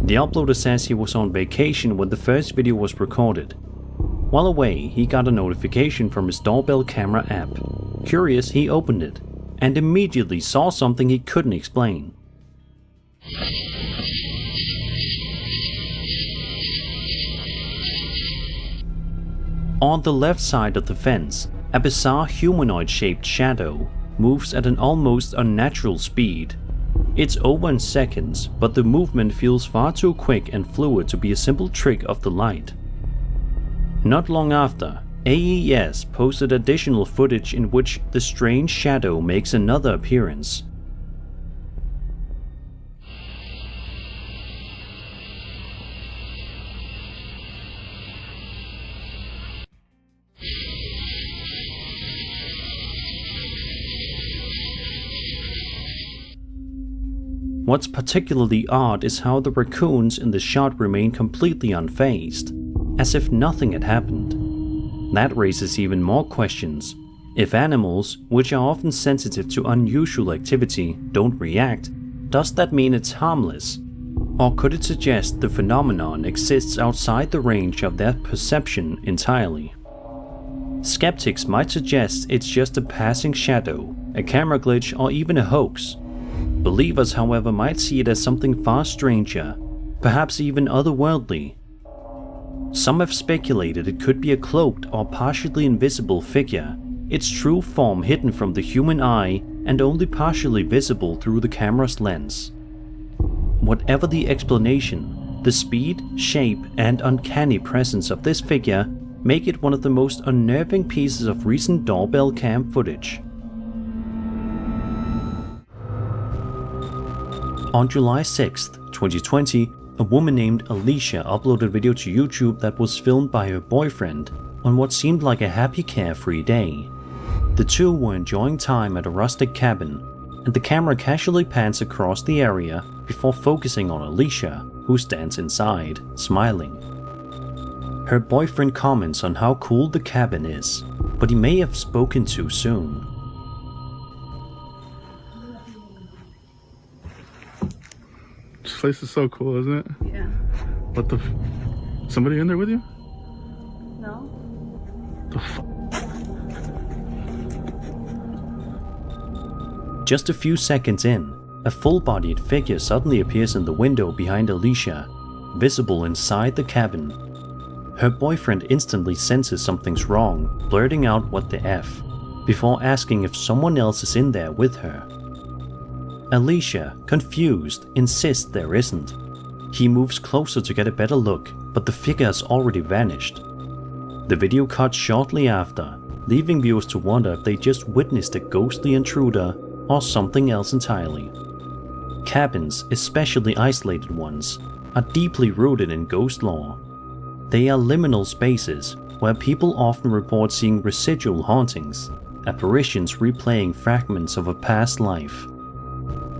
The uploader says he was on vacation when the first video was recorded. While away, he got a notification from his doorbell camera app. Curious, he opened it and immediately saw something he couldn't explain. On the left side of the fence, a bizarre humanoid-shaped shadow moves at an almost unnatural speed. It's over in seconds, but the movement feels far too quick and fluid to be a simple trick of the light. Not long after, AES posted additional footage in which the strange shadow makes another appearance. What's particularly odd is how the raccoons in the shot remain completely unfazed, as if nothing had happened. That raises even more questions. If animals, which are often sensitive to unusual activity, don't react, does that mean it's harmless? Or could it suggest the phenomenon exists outside the range of their perception entirely? Skeptics might suggest it's just a passing shadow, a camera glitch, or even a hoax. Believers, however, might see it as something far stranger, perhaps even otherworldly. Some have speculated it could be a cloaked or partially invisible figure, its true form hidden from the human eye and only partially visible through the camera's lens. Whatever the explanation, the speed, shape, and uncanny presence of this figure make it one of the most unnerving pieces of recent doorbell cam footage. On July 6th, 2020, a woman named Alicia uploaded a video to YouTube that was filmed by her boyfriend on what seemed like a happy, carefree day. The two were enjoying time at a rustic cabin, and the camera casually pans across the area before focusing on Alicia, who stands inside, smiling. Her boyfriend comments on how cool the cabin is, but he may have spoken too soon. This place is so cool, isn't it? Yeah. What the somebody in there with you? No. The fuck? Just a few seconds in, a full-bodied figure suddenly appears in the window behind Alicia, visible inside the cabin. Her boyfriend instantly senses something's wrong, blurting out what the F, before asking if someone else is in there with her. Alicia, confused, insists there isn't. He moves closer to get a better look, but the figure has already vanished. The video cuts shortly after, leaving viewers to wonder if they just witnessed a ghostly intruder or something else entirely. Cabins, especially isolated ones, are deeply rooted in ghost lore. They are liminal spaces where people often report seeing residual hauntings, apparitions replaying fragments of a past life.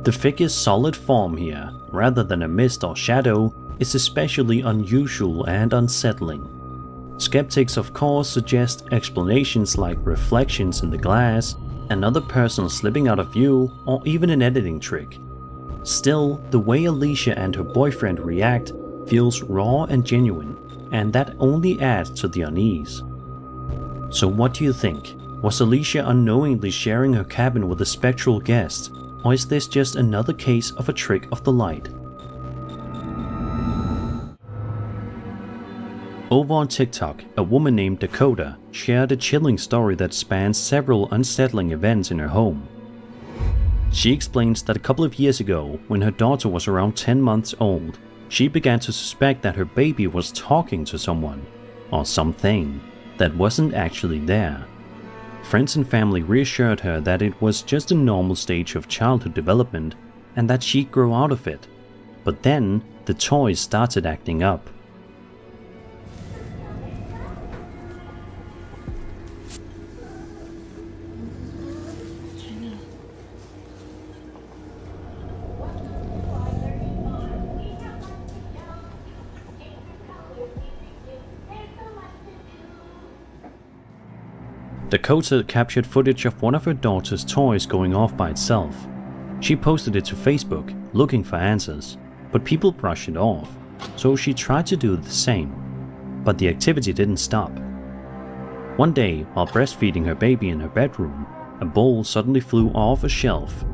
The figure's solid form here, rather than a mist or shadow, is especially unusual and unsettling. Skeptics of course suggest explanations like reflections in the glass, another person slipping out of view, or even an editing trick. Still, the way Alicia and her boyfriend react feels raw and genuine, and that only adds to the unease. So what do you think? Was Alicia unknowingly sharing her cabin with a spectral guest? Or is this just another case of a trick of the light? Over on TikTok, a woman named Dakota shared a chilling story that spans several unsettling events in her home. She explains that a couple of years ago, when her daughter was around 10 months old, she began to suspect that her baby was talking to someone, or something, that wasn't actually there. Friends and family reassured her that it was just a normal stage of childhood development and that she'd grow out of it. But then, the toys started acting up. Dakota captured footage of one of her daughter's toys going off by itself. She posted it to Facebook, looking for answers, but people brushed it off, so she tried to do the same. But the activity didn't stop. One day, while breastfeeding her baby in her bedroom, a bowl suddenly flew off a shelf.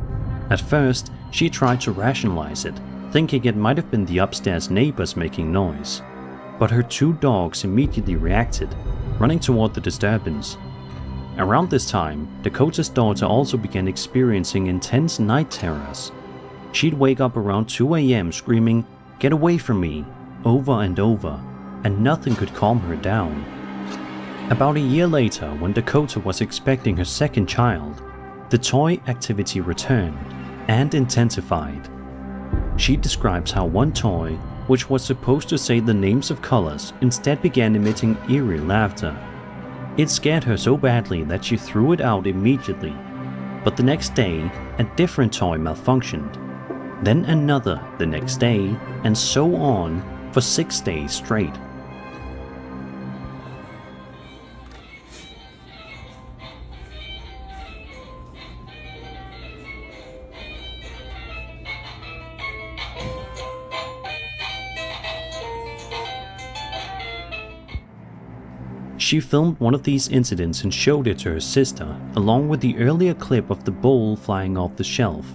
At first, she tried to rationalize it, thinking it might have been the upstairs neighbors making noise. But her two dogs immediately reacted, running toward the disturbance. Around this time, Dakota's daughter also began experiencing intense night terrors. She'd wake up around 2 AM screaming, "Get away from me," over and over, and nothing could calm her down. About a year later, when Dakota was expecting her second child, the toy activity returned and intensified. She describes how one toy, which was supposed to say the names of colors, instead began emitting eerie laughter. It scared her so badly that she threw it out immediately. But the next day, a different toy malfunctioned. Then another the next day, and so on for 6 days straight. She filmed one of these incidents and showed it to her sister, along with the earlier clip of the bowl flying off the shelf.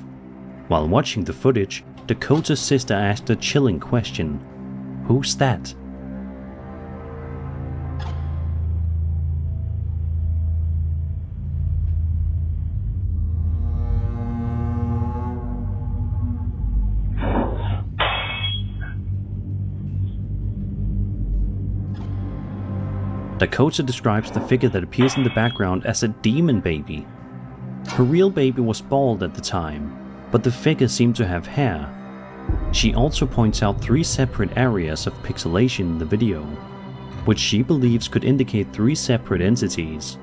While watching the footage, Dakota's sister asked a chilling question: "Who's that?" Dakota describes the figure that appears in the background as a demon baby. Her real baby was bald at the time, but the figure seemed to have hair. She also points out 3 separate areas of pixelation in the video, which she believes could indicate 3 separate entities.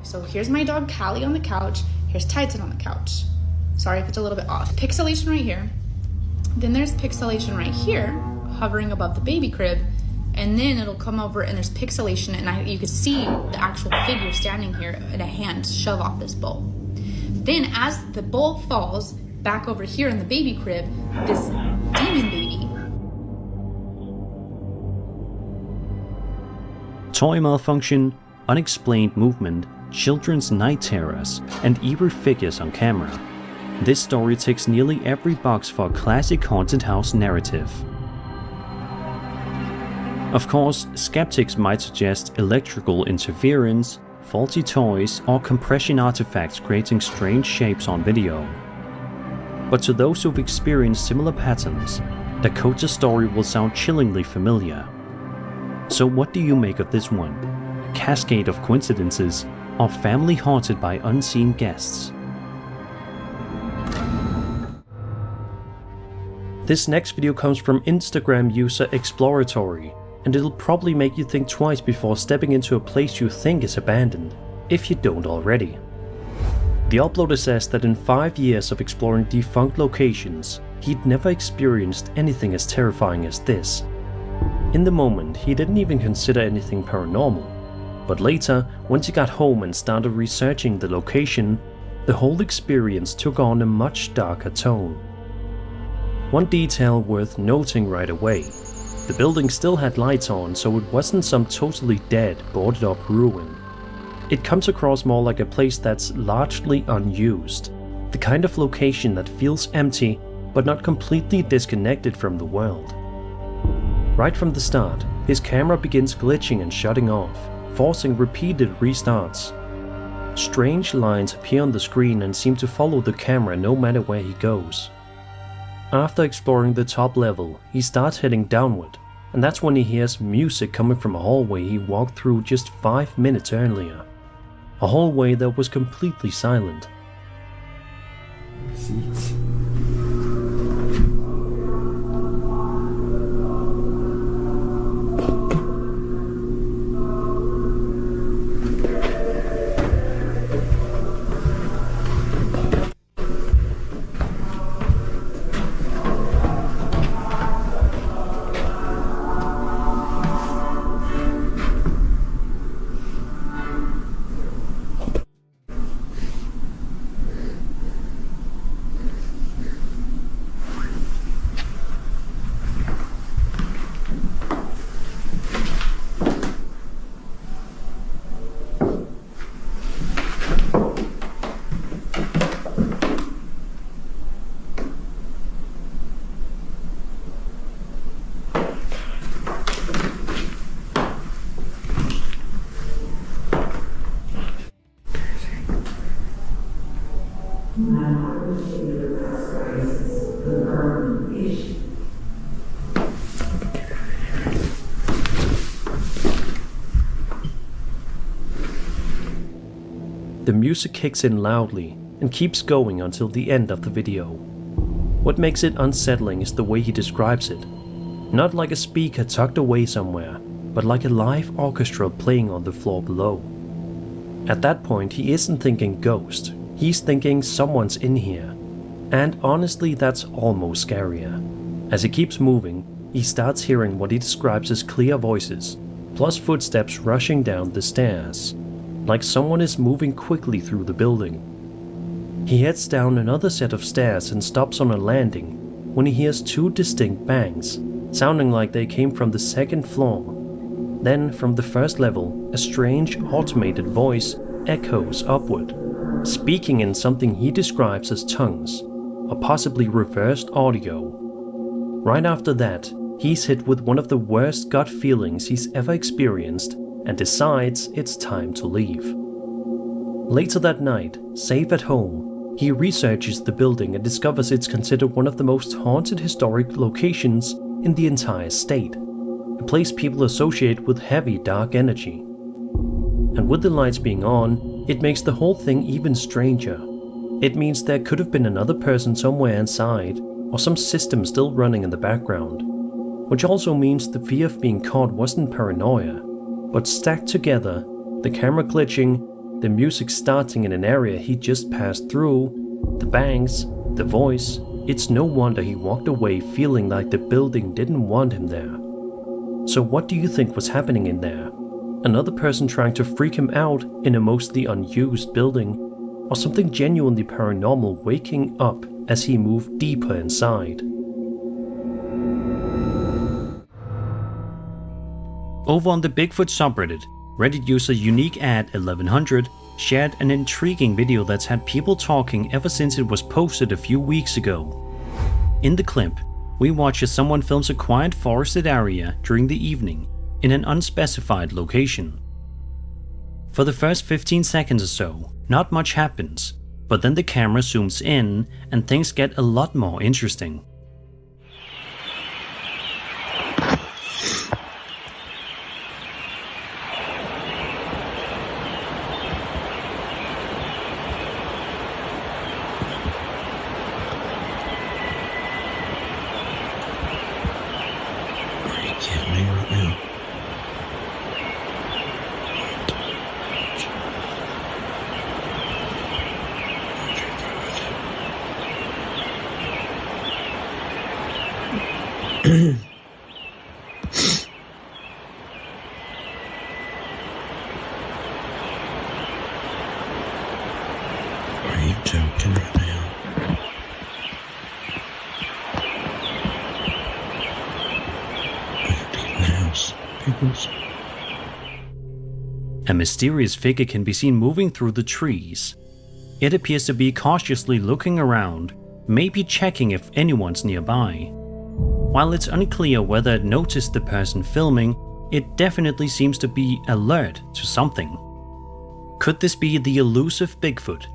So here's my dog Callie on the couch, here's Titan on the couch. Sorry if it's a little bit off. Pixelation right here. Then there's pixelation right here, hovering above the baby crib. And then it'll come over and there's pixelation and you can see the actual figure standing here and a hand shove off this bowl. Then as the bowl falls back over here in the baby crib, this demon baby. Toy malfunction, unexplained movement, children's night terrors, and eerie figures on camera. This story ticks nearly every box for a classic haunted house narrative. Of course, skeptics might suggest electrical interference, faulty toys, or compression artifacts creating strange shapes on video. But to those who've experienced similar patterns, Dakota's story will sound chillingly familiar. So what do you make of this one? A cascade of coincidences, or family haunted by unseen guests? This next video comes from Instagram user Exploratory, and it'll probably make you think twice before stepping into a place you think is abandoned, if you don't already. The uploader says that in 5 years of exploring defunct locations, he'd never experienced anything as terrifying as this. In the moment, he didn't even consider anything paranormal, but later, once he got home and started researching the location, the whole experience took on a much darker tone. One detail worth noting right away: the building still had lights on, so it wasn't some totally dead, boarded up ruin. It comes across more like a place that's largely unused, the kind of location that feels empty but not completely disconnected from the world. Right from the start, his camera begins glitching and shutting off, forcing repeated restarts. Strange lines appear on the screen and seem to follow the camera no matter where he goes. After exploring the top level, he starts heading downward, and that's when he hears music coming from a hallway he walked through just 5 minutes earlier. A hallway that was completely silent. Seats. the music kicks in loudly and keeps going until the end of the video. What makes it unsettling is the way he describes it. Not like a speaker tucked away somewhere, but like a live orchestra playing on the floor below. At that point, he isn't thinking ghost, he's thinking someone's in here. And honestly, that's almost scarier. As he keeps moving, he starts hearing what he describes as clear voices, plus footsteps rushing down the stairs, like someone is moving quickly through the building. He heads down another set of stairs and stops on a landing when he hears two distinct bangs, sounding like they came from the second floor. Then, from the first level, a strange automated voice echoes upward, speaking in something he describes as tongues, or possibly reversed audio. Right after that, he's hit with one of the worst gut feelings he's ever experienced and decides it's time to leave. Later that night, safe at home, he researches the building and discovers it's considered one of the most haunted historic locations in the entire state, a place people associate with heavy dark energy. And with the lights being on, it makes the whole thing even stranger. It means there could have been another person somewhere inside, or some system still running in the background. Which also means the fear of being caught wasn't paranoia, but stacked together, the camera glitching, the music starting in an area he just passed through, the bangs, the voice. It's no wonder he walked away feeling like the building didn't want him there. So what do you think was happening in there? Another person trying to freak him out in a mostly unused building, or something genuinely paranormal waking up as he moved deeper inside? Over on the Bigfoot subreddit, Reddit user UniqueAd1100 shared an intriguing video that's had people talking ever since it was posted a few weeks ago. In the clip, we watch as someone films a quiet forested area during the evening in an unspecified location. For the first 15 seconds or so, not much happens, but then the camera zooms in and things get a lot more interesting. Are you joking right now? Look in the house, peoples. A mysterious figure can be seen moving through the trees. It appears to be cautiously looking around, maybe checking if anyone's nearby. While it's unclear whether it noticed the person filming, it definitely seems to be alert to something. Could this be the elusive Bigfoot?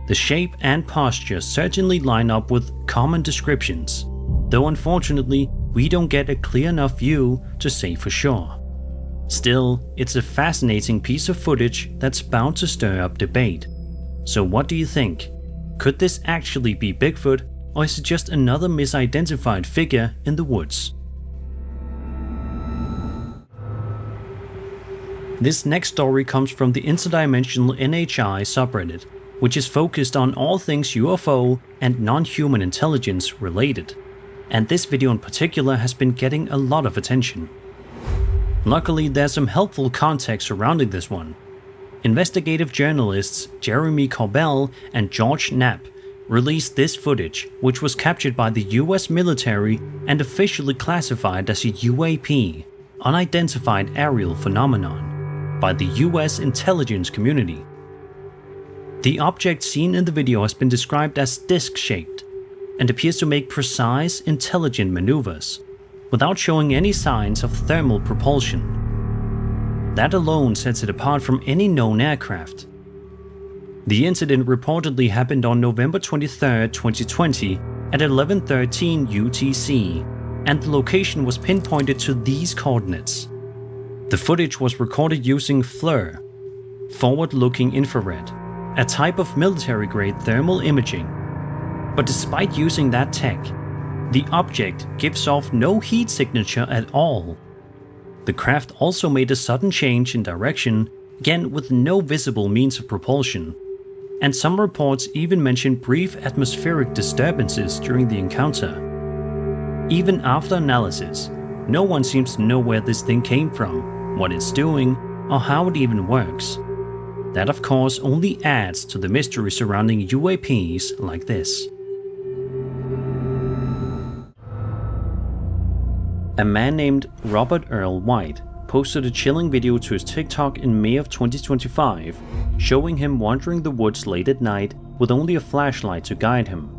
The shape and posture certainly line up with common descriptions, though unfortunately we don't get a clear enough view to say for sure. Still, it's a fascinating piece of footage that's bound to stir up debate. So what do you think? Could this actually be Bigfoot, or is it just another misidentified figure in the woods? This next story comes from the interdimensional NHI subreddit, which is focused on all things UFO and non-human intelligence related. And this video in particular has been getting a lot of attention. Luckily, there's some helpful context surrounding this one. Investigative journalists Jeremy Corbell and George Knapp released this footage, which was captured by the US military and officially classified as a UAP, unidentified aerial phenomenon, by the US intelligence community. The object seen in the video has been described as disc-shaped and appears to make precise, intelligent maneuvers, without showing any signs of thermal propulsion. That alone sets it apart from any known aircraft. The incident reportedly happened on November 23, 2020 at 11:13 UTC, and the location was pinpointed to these coordinates. The footage was recorded using FLIR, forward-looking infrared, a type of military-grade thermal imaging. But despite using that tech, the object gives off no heat signature at all. The craft also made a sudden change in direction, again with no visible means of propulsion, and some reports even mention brief atmospheric disturbances during the encounter. Even after analysis, no one seems to know where this thing came from, what it's doing, or how it even works. That of course only adds to the mystery surrounding UAPs like this. A man named Robert Earl White posted a chilling video to his TikTok in May of 2025, showing him wandering the woods late at night with only a flashlight to guide him.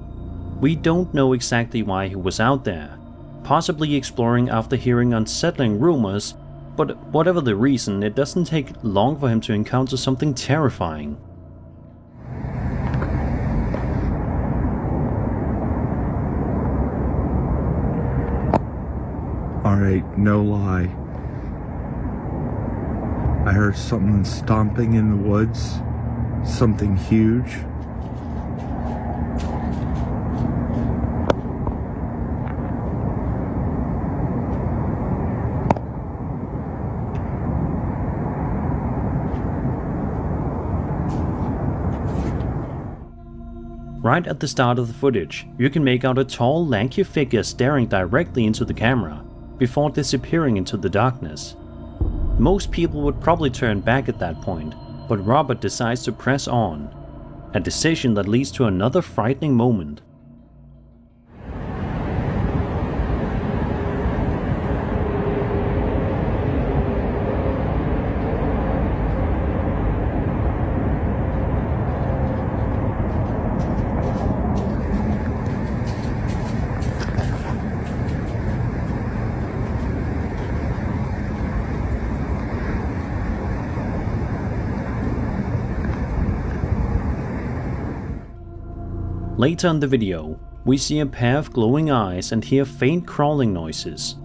We don't know exactly why he was out there, possibly exploring after hearing unsettling rumors, but whatever the reason, it doesn't take long for him to encounter something terrifying. Alright, no lie. I heard something stomping in the woods. Something huge. Right at the start of the footage, you can make out a tall, lanky figure staring directly into the camera, before disappearing into the darkness. Most people would probably turn back at that point, but Robert decides to press on, a decision that leads to another frightening moment. Later in the video, we see a pair of glowing eyes and hear faint crawling noises.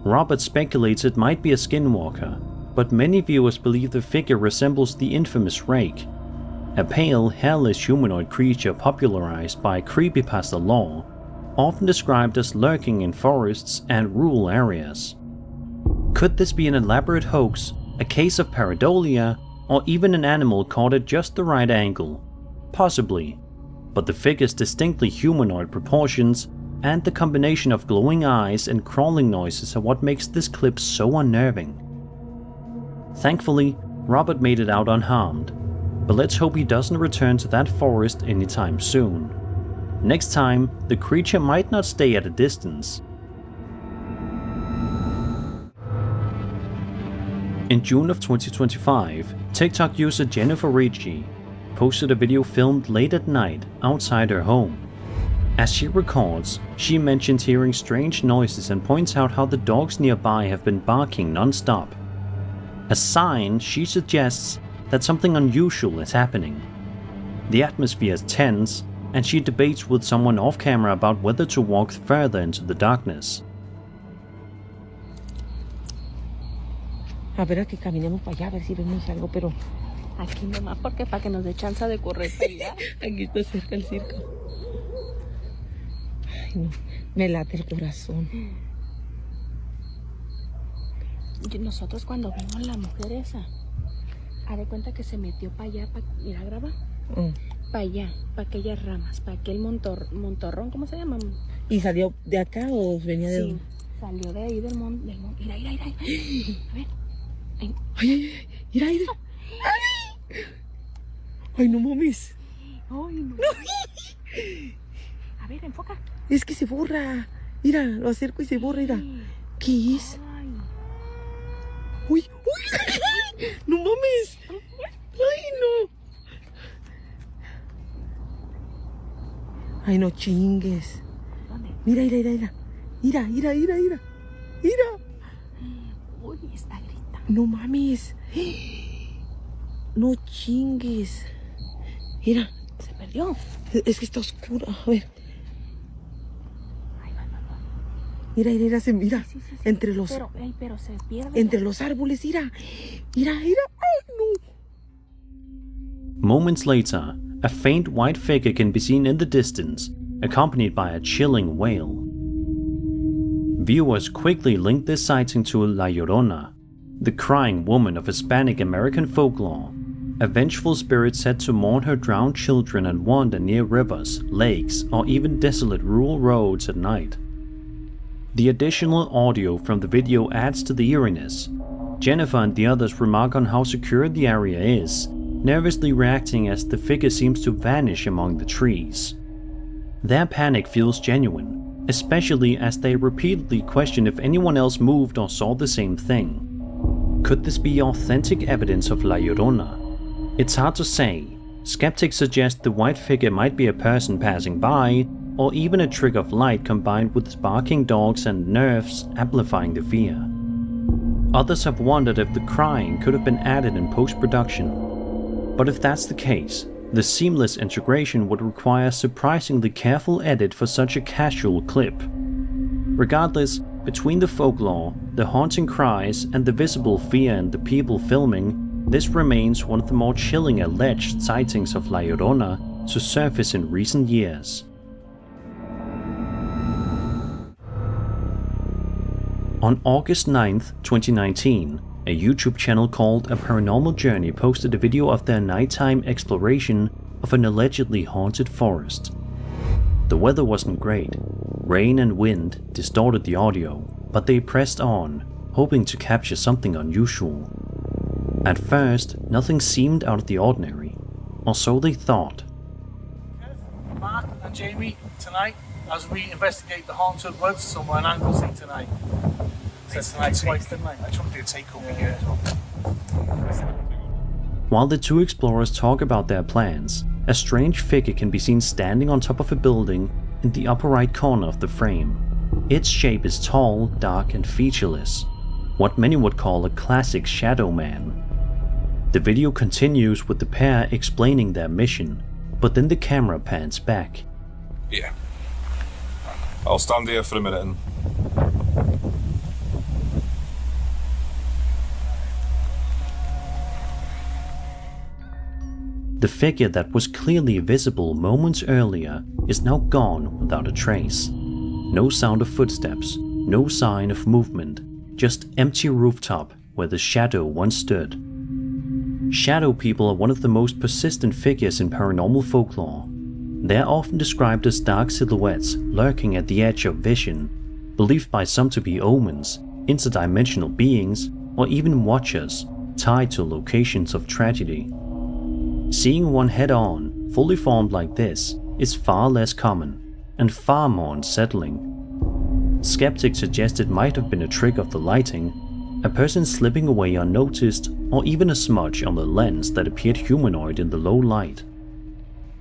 Robert speculates it might be a skinwalker, but many viewers believe the figure resembles the infamous Rake, a pale, hairless humanoid creature popularized by Creepypasta lore, often described as lurking in forests and rural areas. Could this be an elaborate hoax, a case of pareidolia, or even an animal caught at just the right angle? Possibly. But the figure's distinctly humanoid proportions and the combination of glowing eyes and crawling noises are what makes this clip so unnerving. Thankfully, Robert made it out unharmed, but let's hope he doesn't return to that forest anytime soon. Next time, the creature might not stay at a distance. In June of 2025, TikTok user Jennifer Ricci posted a video filmed late at night outside her home. As she records, she mentions hearing strange noises and points out how the dogs nearby have been barking non-stop. A sign, she suggests, that something unusual is happening. The atmosphere is tense, and she debates with someone off camera about whether to walk further into the darkness. A ver, que caminemos para allá, a ver si vemos algo, pero aquí nomás, porque para que nos dé chance de correr para allá. Aquí está cerca el circo. Ay, no, me late el corazón. Nosotros cuando vimos la mujer esa, haz de cuenta que se metió para allá, mira, graba. Para allá, para aquellas ramas, para aquel montorrón, ¿cómo se llama? ¿Y salió de acá o venía de dónde? Salió de ahí del monte. Mira. A ver. Ay, mira. Ay, no mames. Ay, no. A ver, enfoca. Es que se borra. Mira, lo acerco y se borra, mira. ¿Qué es? Ay. Uy. No mames. Ay, no. Ay, no chingues. ¿Dónde? Mira. Mira. Uy, está gritando. No mames. No chingues. Mira. Se perdió. Es que está oscura. A ver. Ay, va. Mira, se mira. Sí. Entre los. Pero se pierde. Entre los árboles, mira. Ay, no. Moments later, a faint white figure can be seen in the distance, accompanied by a chilling wail. Viewers quickly link this sighting to La Llorona, the crying woman of Hispanic American folklore, a vengeful spirit said to mourn her drowned children and wander near rivers, lakes, or even desolate rural roads at night. The additional audio from the video adds to the eeriness. Jennifer and the others remark on how secure the area is, nervously reacting as the figure seems to vanish among the trees. Their panic feels genuine, especially as they repeatedly question if anyone else moved or saw the same thing. Could this be authentic evidence of La Llorona? It's hard to say. Skeptics suggest the white figure might be a person passing by, or even a trick of light combined with barking dogs and nerves amplifying the fear. Others have wondered if the crying could have been added in post-production. But if that's the case, the seamless integration would require a surprisingly careful edit for such a casual clip. Regardless, between the folklore, the haunting cries, and the visible fear in the people filming, this remains one of the more chilling alleged sightings of La Llorona to surface in recent years. On August 9th, 2019, a YouTube channel called A Paranormal Journey posted a video of their nighttime exploration of an allegedly haunted forest. The weather wasn't great. Rain and wind distorted the audio, but they pressed on, hoping to capture something unusual. At first, nothing seemed out of the ordinary, or so they thought. Mark and Jamie tonight as we investigate the haunted woods somewhere in Anglesey tonight. Said tonight twice, didn't I? I tried to do a takeover here as well. While the two explorers talk about their plans, a strange figure can be seen standing on top of a building in the upper right corner of the frame. Its shape is tall, dark, and featureless, what many would call a classic shadow man. The video continues with the pair explaining their mission, but then the camera pans back. Yeah. I'll stand here for a minute and... The figure that was clearly visible moments earlier is now gone without a trace. No sound of footsteps, no sign of movement, just empty rooftop where the shadow once stood. Shadow people are one of the most persistent figures in paranormal folklore. They are often described as dark silhouettes lurking at the edge of vision, believed by some to be omens, interdimensional beings, or even watchers tied to locations of tragedy. Seeing one head-on, fully formed like this, is far less common, and far more unsettling. Skeptics suggest it might have been a trick of the lighting, a person slipping away unnoticed, or even a smudge on the lens that appeared humanoid in the low light.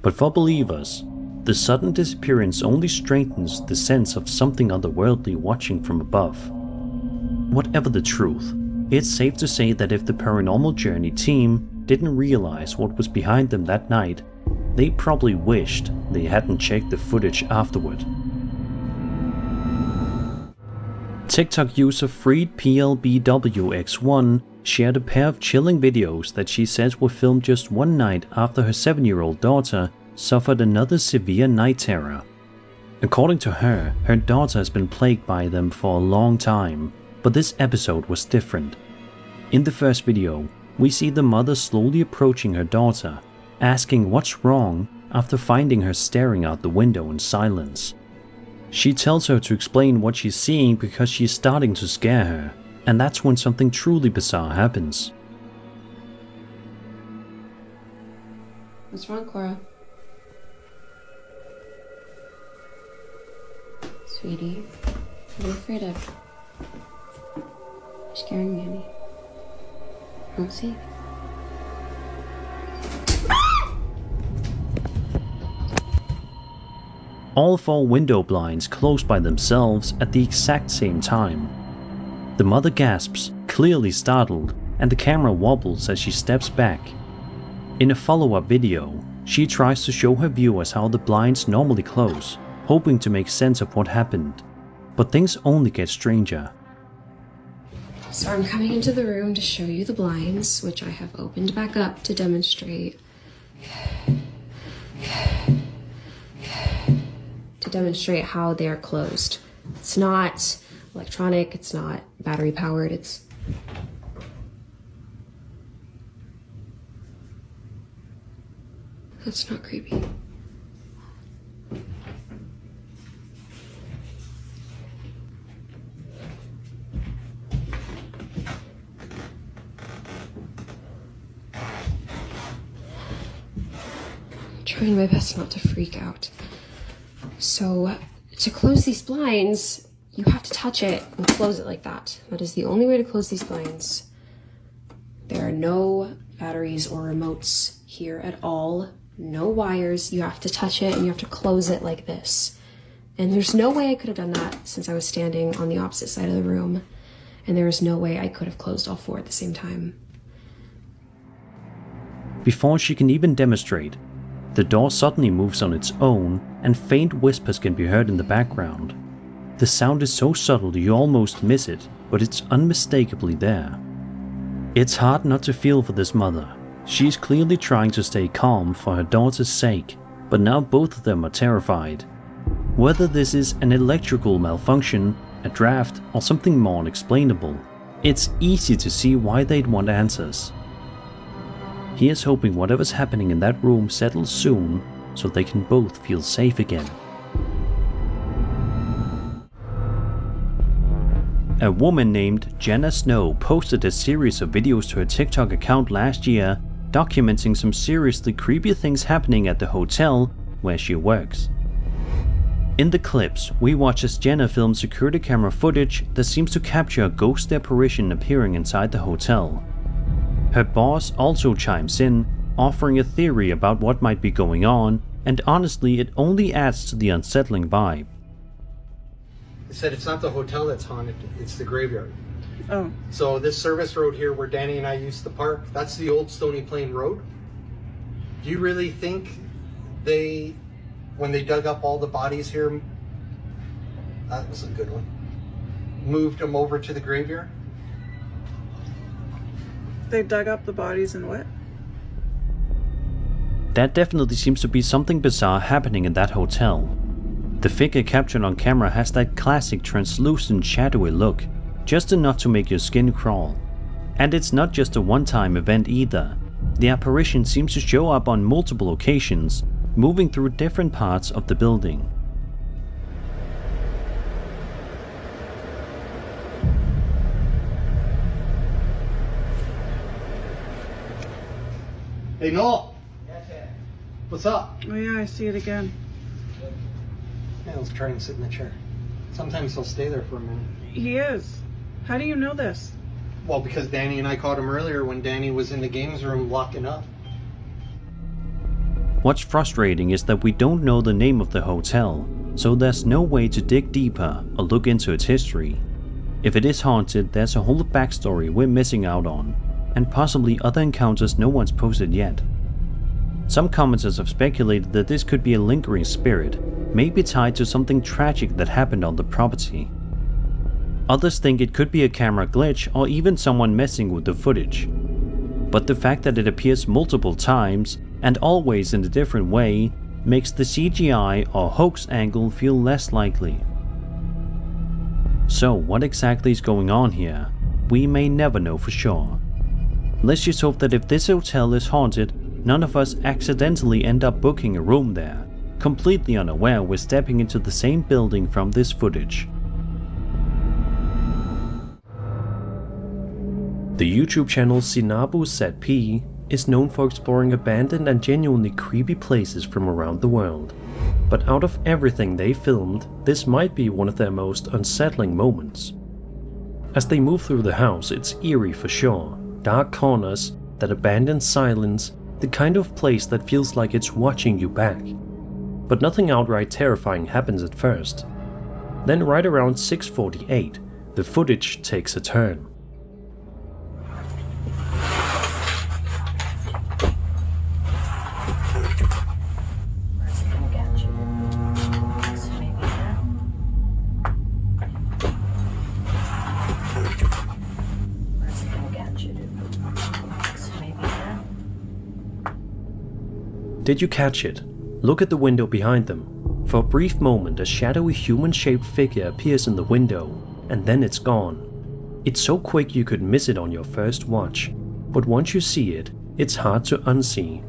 But for believers, the sudden disappearance only strengthens the sense of something otherworldly watching from above. Whatever the truth, it's safe to say that if the Paranormal Journey team didn't realize what was behind them that night, they probably wished they hadn't checked the footage afterward. TikTok user FreedPLBWX1 shared a pair of chilling videos that she says were filmed just one night after her 7-year-old daughter suffered another severe night terror. According to her, her daughter has been plagued by them for a long time, but this episode was different. In the first video, we see the mother slowly approaching her daughter, asking what's wrong after finding her staring out the window in silence. She tells her to explain what she's seeing because she's starting to scare her, and that's when something truly bizarre happens. What's wrong, Cora? Sweetie, what are you afraid of? You're scaring me, honey. I don't see. All 4 window blinds close by themselves at the exact same time. The mother gasps, clearly startled, and the camera wobbles as she steps back. In a follow-up video, she tries to show her viewers how the blinds normally close, hoping to make sense of what happened. But things only get stranger. So I'm coming into the room to show you the blinds, which I have opened back up to demonstrate to demonstrate how they're closed. It's not electronic, it's not battery powered, That's not creepy. Trying my best not to freak out. So, to close these blinds, you have to touch it and close it like that. That is the only way to close these blinds. There are no batteries or remotes here at all. No wires. You have to touch it and you have to close it like this. And there's no way I could have done that since I was standing on the opposite side of the room. And there is no way I could have closed all four at the same time. Before she can even demonstrate, the door suddenly moves on its own and faint whispers can be heard in the background. The sound is so subtle you almost miss it, but it's unmistakably there. It's hard not to feel for this mother. She's clearly trying to stay calm for her daughter's sake, but now both of them are terrified. Whether this is an electrical malfunction, a draft, or something more unexplainable, it's easy to see why they'd want answers. Here's hoping whatever's happening in that room settles soon, so they can both feel safe again. A woman named Jenna Snow posted a series of videos to her TikTok account last year, documenting some seriously creepy things happening at the hotel where she works. In the clips, we watch as Jenna films security camera footage that seems to capture a ghost apparition appearing inside the hotel. Her boss also chimes in, offering a theory about what might be going on, and honestly it only adds to the unsettling vibe. It said it's not the hotel that's haunted, it's the graveyard. Oh. So this service road here where Danny and I used to park, that's the old Stony Plain Road. Do you really think when they dug up all the bodies here, that was a good one, moved them over to the graveyard? They dug up the bodies and what? That definitely seems to be something bizarre happening in that hotel. The figure captured on camera has that classic translucent shadowy look, just enough to make your skin crawl. And it's not just a one-time event either. The apparition seems to show up on multiple occasions, moving through different parts of the building. Hey Noel! What's up? Oh yeah, I see it again. Yeah, let's try and sit in the chair. Sometimes he'll stay there for a minute. He is. How do you know this? Well, because Danny and I caught him earlier when Danny was in the games room locking up. What's frustrating is that we don't know the name of the hotel, so there's no way to dig deeper or look into its history. If it is haunted, there's a whole backstory we're missing out on, and possibly other encounters no one's posted yet. Some commenters have speculated that this could be a lingering spirit, maybe tied to something tragic that happened on the property. Others think it could be a camera glitch or even someone messing with the footage. But the fact that it appears multiple times, and always in a different way, makes the CGI or hoax angle feel less likely. So what exactly is going on here? We may never know for sure. Let's just hope that if this hotel is haunted, none of us accidentally end up booking a room there, completely unaware we're stepping into the same building from this footage. The YouTube channel Sinabu Set P is known for exploring abandoned and genuinely creepy places from around the world. But out of everything they filmed, this might be one of their most unsettling moments. As they move through the house, it's eerie for sure. Dark corners, that abandoned silence, the kind of place that feels like it's watching you back. But nothing outright terrifying happens at first. Then right around 6:48, the footage takes a turn. Did you catch it? Look at the window behind them. For a brief moment, a shadowy human-shaped figure appears in the window, and then it's gone. It's so quick you could miss it on your first watch, but once you see it, it's hard to unsee.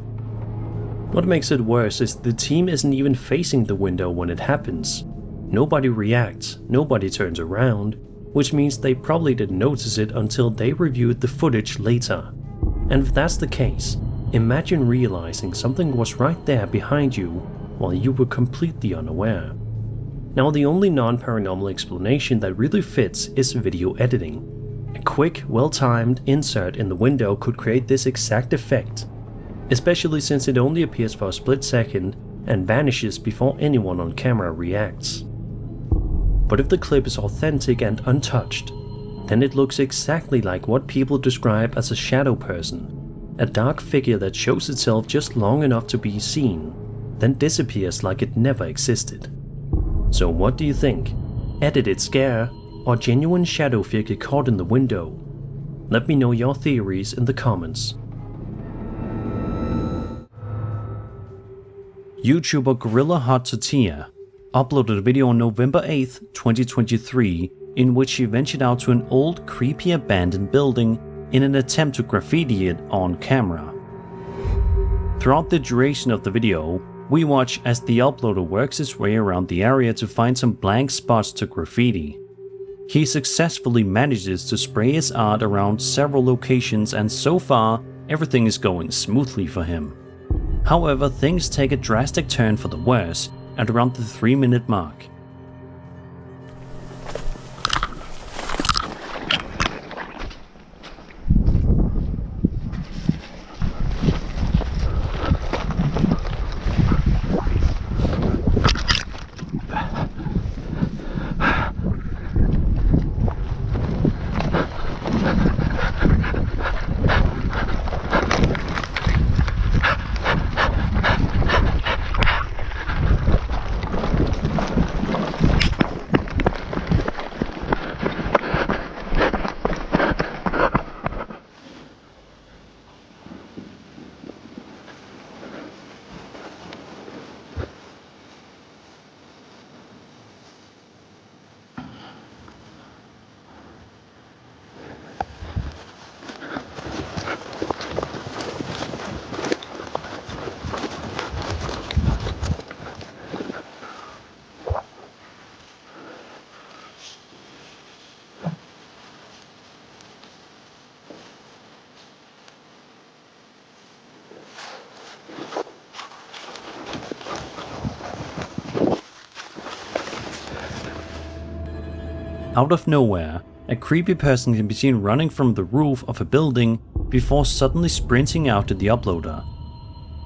What makes it worse is the team isn't even facing the window when it happens. Nobody reacts, nobody turns around, which means they probably didn't notice it until they reviewed the footage later. And if that's the case, imagine realizing something was right there behind you while you were completely unaware. Now, the only non-paranormal explanation that really fits is video editing. A quick, well-timed insert in the window could create this exact effect, especially since it only appears for a split second and vanishes before anyone on camera reacts. But if the clip is authentic and untouched, then it looks exactly like what people describe as a shadow person, a dark figure that shows itself just long enough to be seen, then disappears like it never existed. So what do you think? Edited scare or genuine shadow figure caught in the window? Let me know your theories in the comments. YouTuber Gorilla Hot Tortilla uploaded a video on November 8th, 2023 in which she ventured out to an old, creepy abandoned building in an attempt to graffiti it on camera. Throughout the duration of the video, we watch as the uploader works his way around the area to find some blank spots to graffiti. He successfully manages to spray his art around several locations, and so far, everything is going smoothly for him. However, things take a drastic turn for the worse at around the 3-minute mark. Out of nowhere, a creepy person can be seen running from the roof of a building before suddenly sprinting out to the uploader.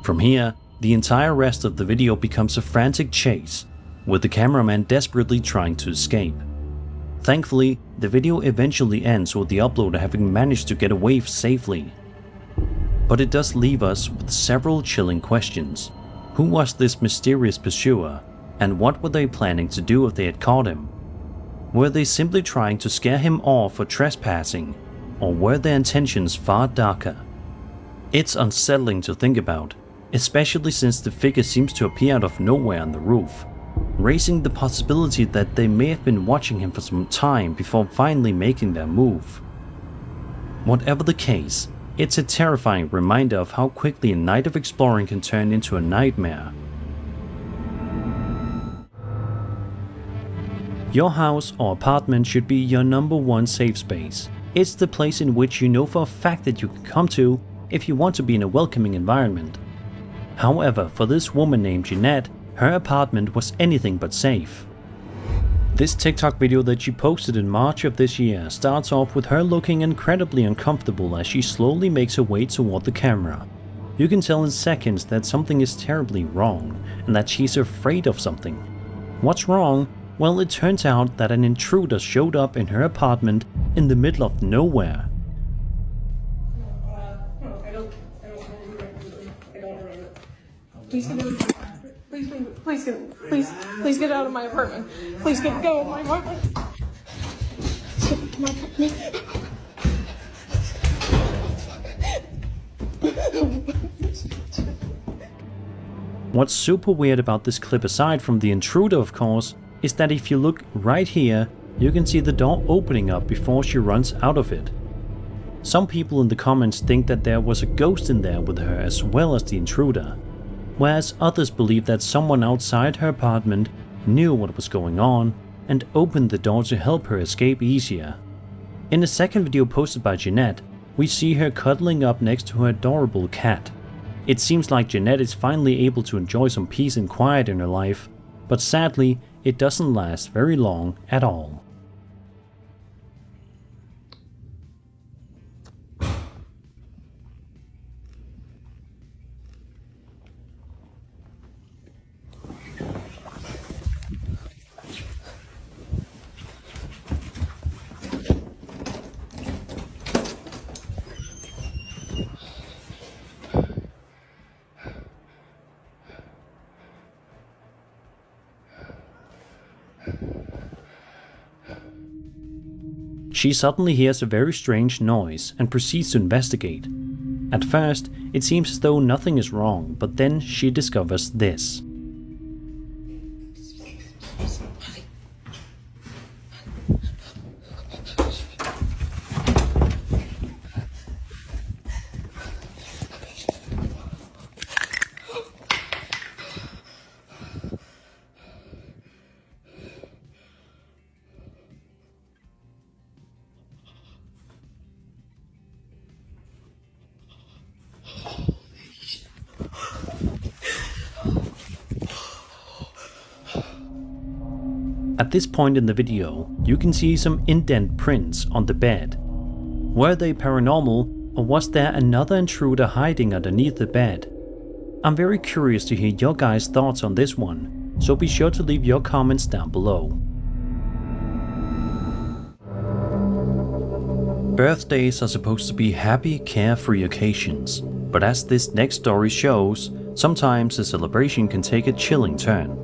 From here, the entire rest of the video becomes a frantic chase, with the cameraman desperately trying to escape. Thankfully, the video eventually ends with the uploader having managed to get away safely. But it does leave us with several chilling questions. Who was this mysterious pursuer, and what were they planning to do if they had caught him? Were they simply trying to scare him off for trespassing, or were their intentions far darker? It's unsettling to think about, especially since the figure seems to appear out of nowhere on the roof, raising the possibility that they may have been watching him for some time before finally making their move. Whatever the case, it's a terrifying reminder of how quickly a night of exploring can turn into a nightmare. Your house or apartment should be your #1 safe space. It's the place in which you know for a fact that you can come to if you want to be in a welcoming environment. However, for this woman named Jeanette, her apartment was anything but safe. This TikTok video that she posted in March of this year starts off with her looking incredibly uncomfortable as she slowly makes her way toward the camera. You can tell in seconds that something is terribly wrong and that she's afraid of something. What's wrong? Well, it turns out that an intruder showed up in her apartment in the middle of nowhere. Please get out of my apartment. Please go of my apartment. What's super weird about this clip, aside from the intruder of course, is that if you look right here, you can see the door opening up before she runs out of it. Some people in the comments think that there was a ghost in there with her as well as the intruder, whereas others believe that someone outside her apartment knew what was going on and opened the door to help her escape easier. In the second video posted by Jeanette, we see her cuddling up next to her adorable cat. It seems like Jeanette is finally able to enjoy some peace and quiet in her life, but sadly, it doesn't last very long at all. She suddenly hears a very strange noise and proceeds to investigate. At first, it seems as though nothing is wrong, but then she discovers this. At this point in the video, you can see some indent prints on the bed. Were they paranormal, or was there another intruder hiding underneath the bed? I'm very curious to hear your guys' thoughts on this one, so be sure to leave your comments down below. Birthdays are supposed to be happy, carefree occasions, but as this next story shows, sometimes the celebration can take a chilling turn.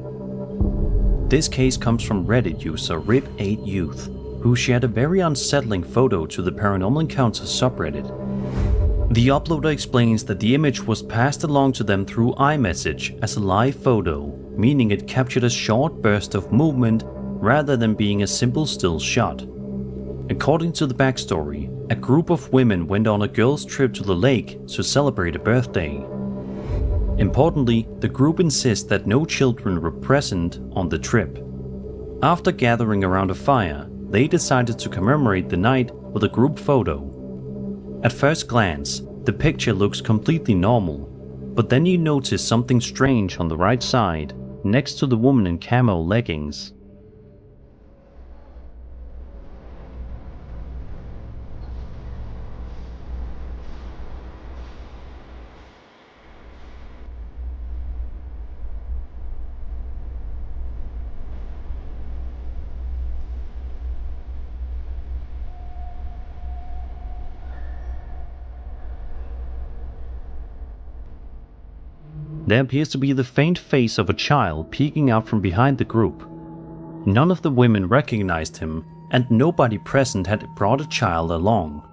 This case comes from Reddit user RIP8Youth, who shared a very unsettling photo to the Paranormal Encounters subreddit. The uploader explains that the image was passed along to them through iMessage as a live photo, meaning it captured a short burst of movement rather than being a simple still shot. According to the backstory, a group of women went on a girls' trip to the lake to celebrate a birthday. Importantly, the group insists that no children were present on the trip. After gathering around a fire, they decided to commemorate the night with a group photo. At first glance, the picture looks completely normal, but then you notice something strange on the right side, next to the woman in camo leggings. There appears to be the faint face of a child peeking out from behind the group. None of the women recognized him, and nobody present had brought a child along.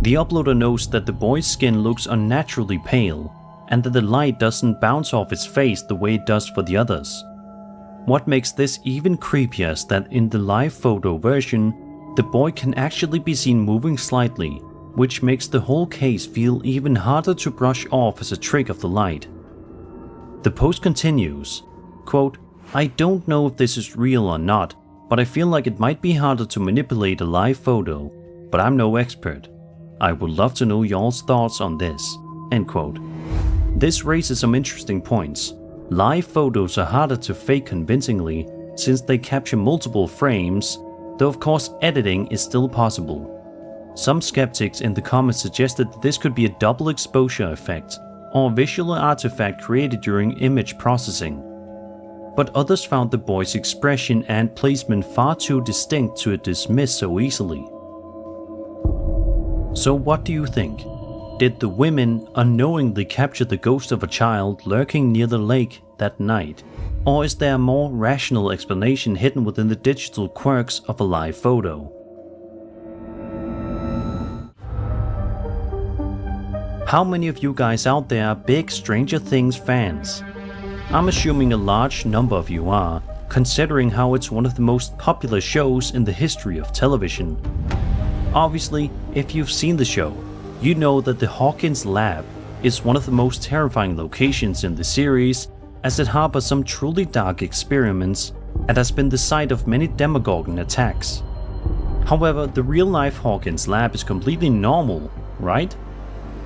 The uploader notes that the boy's skin looks unnaturally pale, and that the light doesn't bounce off his face the way it does for the others. What makes this even creepier is that in the live photo version, the boy can actually be seen moving slightly, which makes the whole case feel even harder to brush off as a trick of the light. The post continues, quote, "I don't know if this is real or not, but I feel like it might be harder to manipulate a live photo, but I'm no expert. I would love to know y'all's thoughts on this." End quote. This raises some interesting points. Live photos are harder to fake convincingly since they capture multiple frames, though of course editing is still possible. Some skeptics in the comments suggested that this could be a double exposure effect, or a visual artifact created during image processing. But others found the boy's expression and placement far too distinct to dismiss so easily. So what do you think? Did the women unknowingly capture the ghost of a child lurking near the lake that night? Or is there a more rational explanation hidden within the digital quirks of a live photo? How many of you guys out there are big Stranger Things fans? I'm assuming a large number of you are, considering how it's one of the most popular shows in the history of television. Obviously, if you've seen the show, you know that the Hawkins Lab is one of the most terrifying locations in the series, as it harbors some truly dark experiments and has been the site of many Demogorgon attacks. However, the real-life Hawkins Lab is completely normal, right?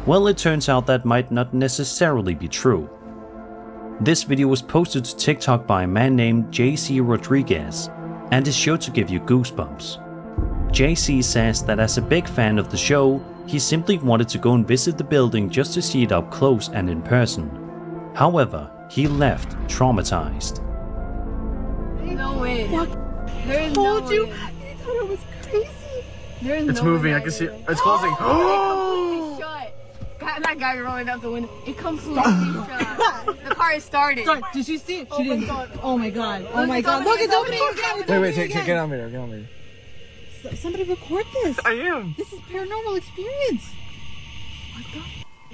Well, it turns out that might not necessarily be true. This video was posted to TikTok by a man named JC Rodriguez and is sure to give you goosebumps. JC says that as a big fan of the show, he simply wanted to go and visit the building just to see it up close and in person. However, he left traumatized. No way. There is no way. I thought it was crazy. There is It's no moving. way I can see it. way. It's closing. Oh! It completely shut. That guy rolling out the window. It completely shut. The car is started. Did you see it? Oh my god. Oh my god. Oh my god. Look, it's opening again. Wait, get on video. Get on video. Somebody record this. I am. This is paranormal experience.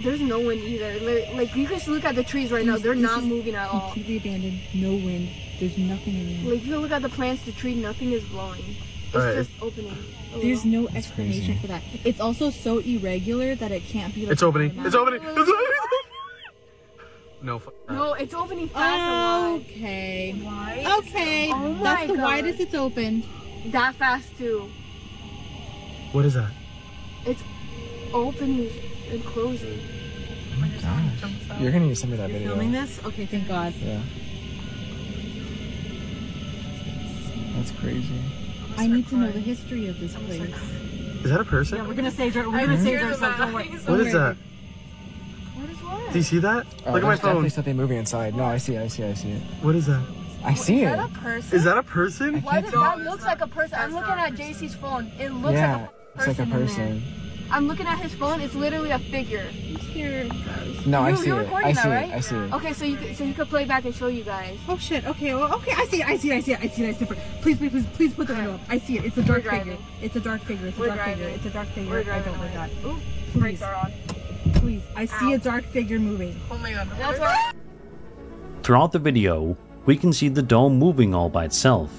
There's no wind either. Like you can just look at the trees right now. They're not moving at all. Completely abandoned. No wind. There's nothing anymore. Like you can look at the plants, the tree, nothing is blowing. It's Alright. just opening. Oh. There's no explanation for that. It's also so irregular that it can't be like It's opening. It's opening. It's opening. No. No, it's opening fast. Okay. Why? Okay. Oh my That's the God. widest it's opened. That fast too. What is that? It's opening and closing. Oh my gosh. You're gonna need to send me that video. Filming this? Okay, thank God. Yeah. That's crazy. I need to know the history of this place. Is that a person? Yeah, we're gonna save ourselves. Don't worry. What is that? What is what? Do you see that? Look at my There's phone. definitely something moving inside. No, I see it. What is that? I see Is it. that a person? Is that a person? Why does that looks like a person? I'm looking at JC's phone. It looks Yeah, like a it's person. like a person. In there. I'm looking at his phone. It's literally a figure. I'm scared. No, I see You're it. recording I that, see right? it. I see it. Okay, so you could play back and show you guys. Oh shit. Okay. Well, okay. I see it. Please put the window up. I see it. It's a dark figure. It's a dark figure. It's a dark figure. It's a dark figure. We're I driving don't like that. Ooh, Please. brakes are on. Please. I see a dark figure moving. Oh my god. That's right. Throughout the video, we can see the door moving all by itself.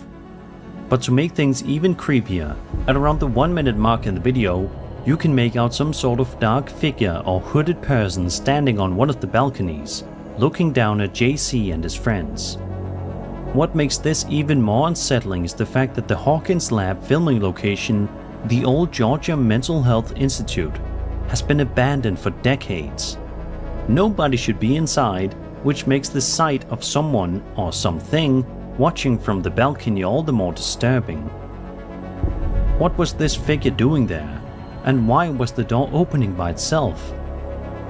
But to make things even creepier, at around the 1 minute mark in the video, you can make out some sort of dark figure or hooded person standing on one of the balconies, looking down at JC and his friends. What makes this even more unsettling is the fact that the Hawkins Lab filming location, the old Georgia Mental Health Institute, has been abandoned for decades. Nobody should be inside, which makes the sight of someone or something watching from the balcony all the more disturbing. What was this figure doing there? And why was the door opening by itself?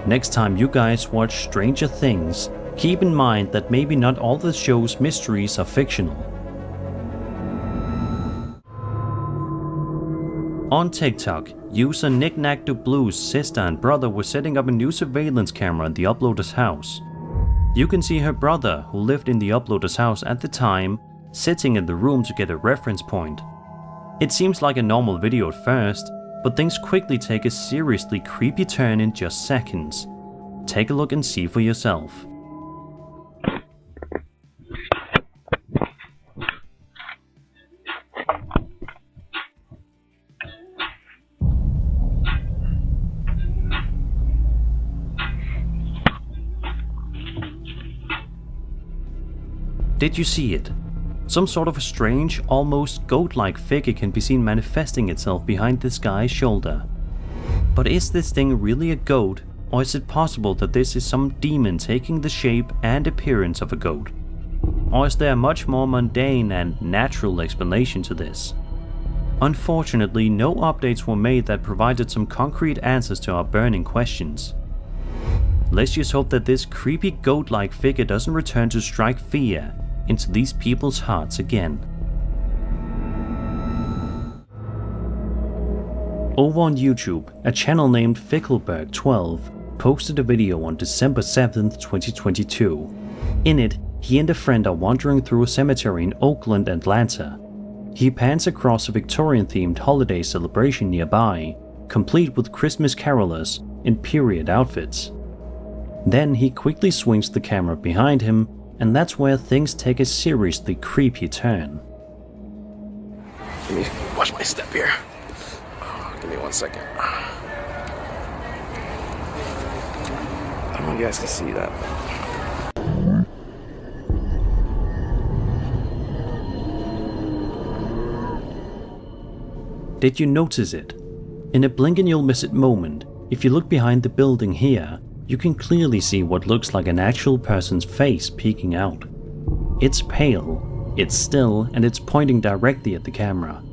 Next time you guys watch Stranger Things, keep in mind that maybe not all the show's mysteries are fictional. On TikTok, user KnickKnackDoBlue's sister and brother were setting up a new surveillance camera in the uploader's house. You can see her brother, who lived in the uploader's house at the time, sitting in the room to get a reference point. It seems like a normal video at first, but things quickly take a seriously creepy turn in just seconds. Take a look and see for yourself. Did you see it? Some sort of a strange, almost goat-like figure can be seen manifesting itself behind this guy's shoulder. But is this thing really a goat, or is it possible that this is some demon taking the shape and appearance of a goat? Or is there a much more mundane and natural explanation to this? Unfortunately, no updates were made that provided some concrete answers to our burning questions. Let's just hope that this creepy goat-like figure doesn't return to strike fear into these people's hearts again. Over on YouTube, a channel named Fickleberg12 posted a video on December 7th, 2022. In it, he and a friend are wandering through a cemetery in Oakland, Atlanta. He pans across a Victorian-themed holiday celebration nearby, complete with Christmas carolers in period outfits. Then he quickly swings the camera behind him and that's where things take a seriously creepy turn. Let me watch my step here. Give me 1 second. I don't know if you guys can see that. Did you notice it? In a blink and you'll miss it moment, if you look behind the building here, you can clearly see what looks like an actual person's face peeking out. It's pale, it's still, and it's pointing directly at the camera.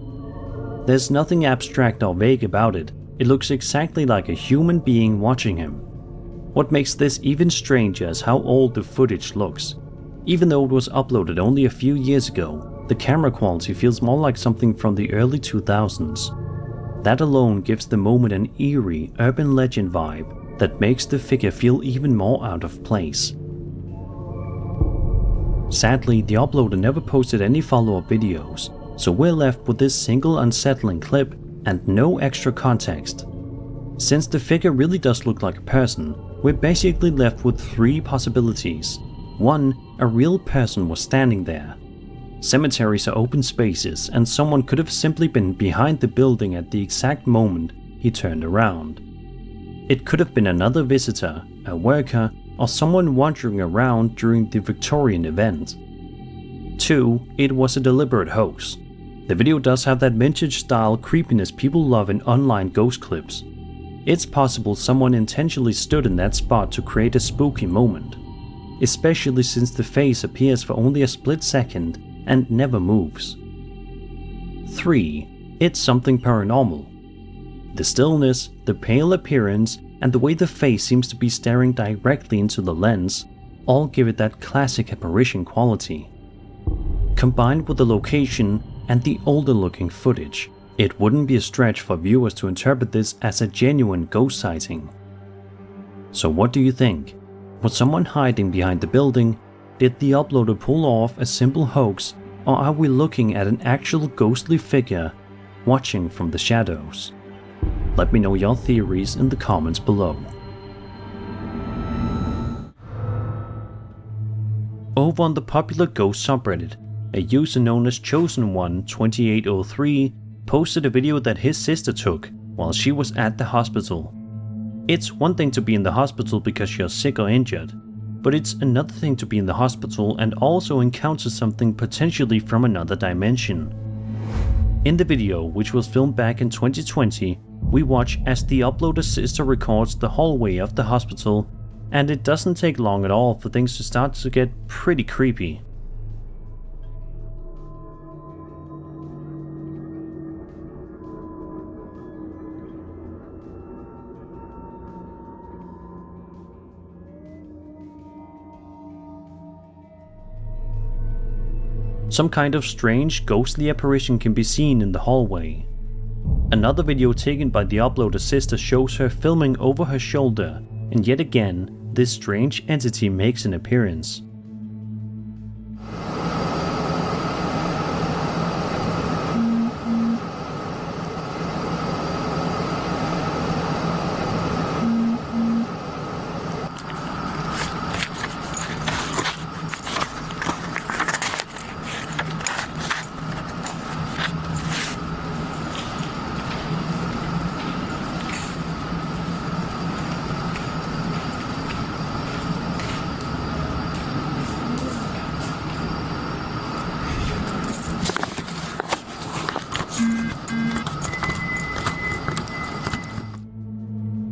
There's nothing abstract or vague about it, it looks exactly like a human being watching him. What makes this even stranger is how old the footage looks. Even though it was uploaded only a few years ago, the camera quality feels more like something from the early 2000s. That alone gives the moment an eerie, urban legend vibe that makes the figure feel even more out of place. Sadly, the uploader never posted any follow-up videos, so we're left with this single unsettling clip and no extra context. Since the figure really does look like a person, we're basically left with 3 possibilities. 1. A real person was standing there. Cemeteries are open spaces, and someone could have simply been behind the building at the exact moment he turned around. It could have been another visitor, a worker, or someone wandering around during the Victorian event. 2. It was a deliberate hoax. The video does have that vintage-style creepiness people love in online ghost clips. It's possible someone intentionally stood in that spot to create a spooky moment, especially since the face appears for only a split second and never moves. 3. It's something paranormal. The stillness, the pale appearance, and the way the face seems to be staring directly into the lens all give it that classic apparition quality. Combined with the location and the older looking footage, it wouldn't be a stretch for viewers to interpret this as a genuine ghost sighting. So what do you think? Was someone hiding behind the building? Did the uploader pull off a simple hoax, or are we looking at an actual ghostly figure watching from the shadows? Let me know your theories in the comments below. Over on the popular ghost subreddit, a user known as Chosen12803 posted a video that his sister took while she was at the hospital. It's one thing to be in the hospital because you're sick or injured, but it's another thing to be in the hospital and also encounter something potentially from another dimension. In the video, which was filmed back in 2020, we watch as the uploader's sister records the hallway of the hospital, and it doesn't take long at all for things to start to get pretty creepy. Some kind of strange, ghostly apparition can be seen in the hallway. Another video taken by the uploader's sister shows her filming over her shoulder, and yet again, this strange entity makes an appearance.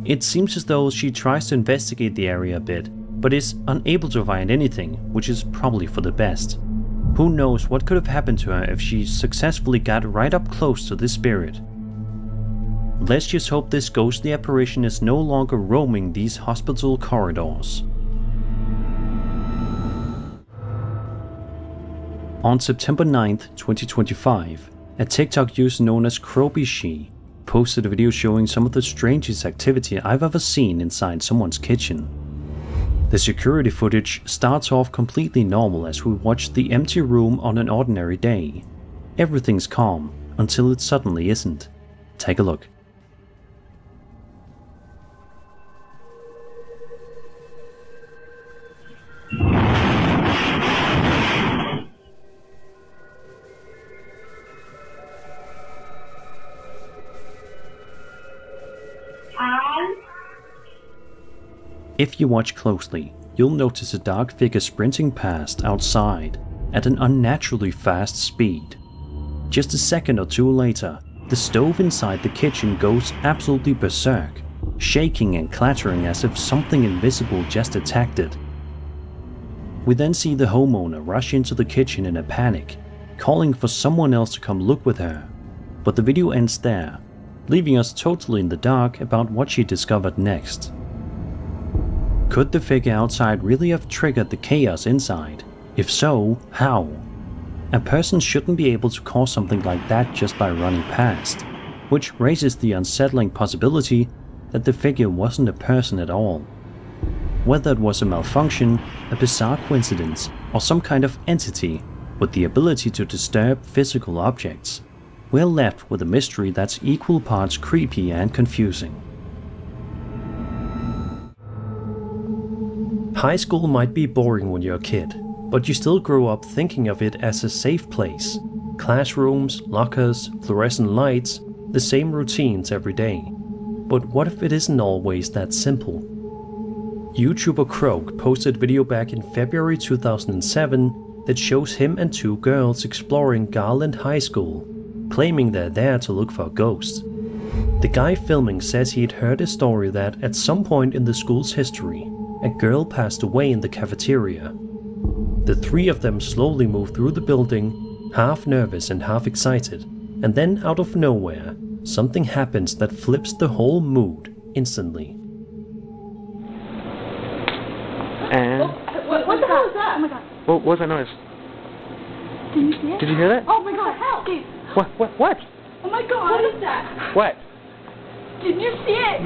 It seems as though she tries to investigate the area a bit, but is unable to find anything, which is probably for the best. Who knows what could have happened to her if she successfully got right up close to this spirit. Let's just hope this ghostly apparition is no longer roaming these hospital corridors. On September 9th, 2025, a TikTok user known as Creepypasta posted a video showing some of the strangest activity I've ever seen inside someone's kitchen. The security footage starts off completely normal as we watch the empty room on an ordinary day. Everything's calm until it suddenly isn't. Take a look. If you watch closely, you'll notice a dark figure sprinting past outside at an unnaturally fast speed. Just a second or two later, the stove inside the kitchen goes absolutely berserk, shaking and clattering as if something invisible just attacked it. We then see the homeowner rush into the kitchen in a panic, calling for someone else to come look with her, but the video ends there, leaving us totally in the dark about what she discovered next. Could the figure outside really have triggered the chaos inside? If so, how? A person shouldn't be able to cause something like that just by running past, which raises the unsettling possibility that the figure wasn't a person at all. Whether it was a malfunction, a bizarre coincidence, or some kind of entity with the ability to disturb physical objects, we're left with a mystery that's equal parts creepy and confusing. High school might be boring when you're a kid, but you still grow up thinking of it as a safe place. Classrooms, lockers, fluorescent lights, the same routines every day. But what if it isn't always that simple? YouTuber Croak posted a video back in February 2007 that shows him and two girls exploring Garland High School, claiming they're there to look for a ghost. The guy filming says he'd heard a story that at some point in the school's history, a girl passed away in the cafeteria. The three of them slowly move through the building, half nervous and half excited, and then out of nowhere, something happens that flips the whole mood instantly. And what the hell is that? Oh my god. What was that noise? Did you see it? Did you hear that? Oh my god, help! Dave. What? Oh my god. What is that? What? Didn't you see it?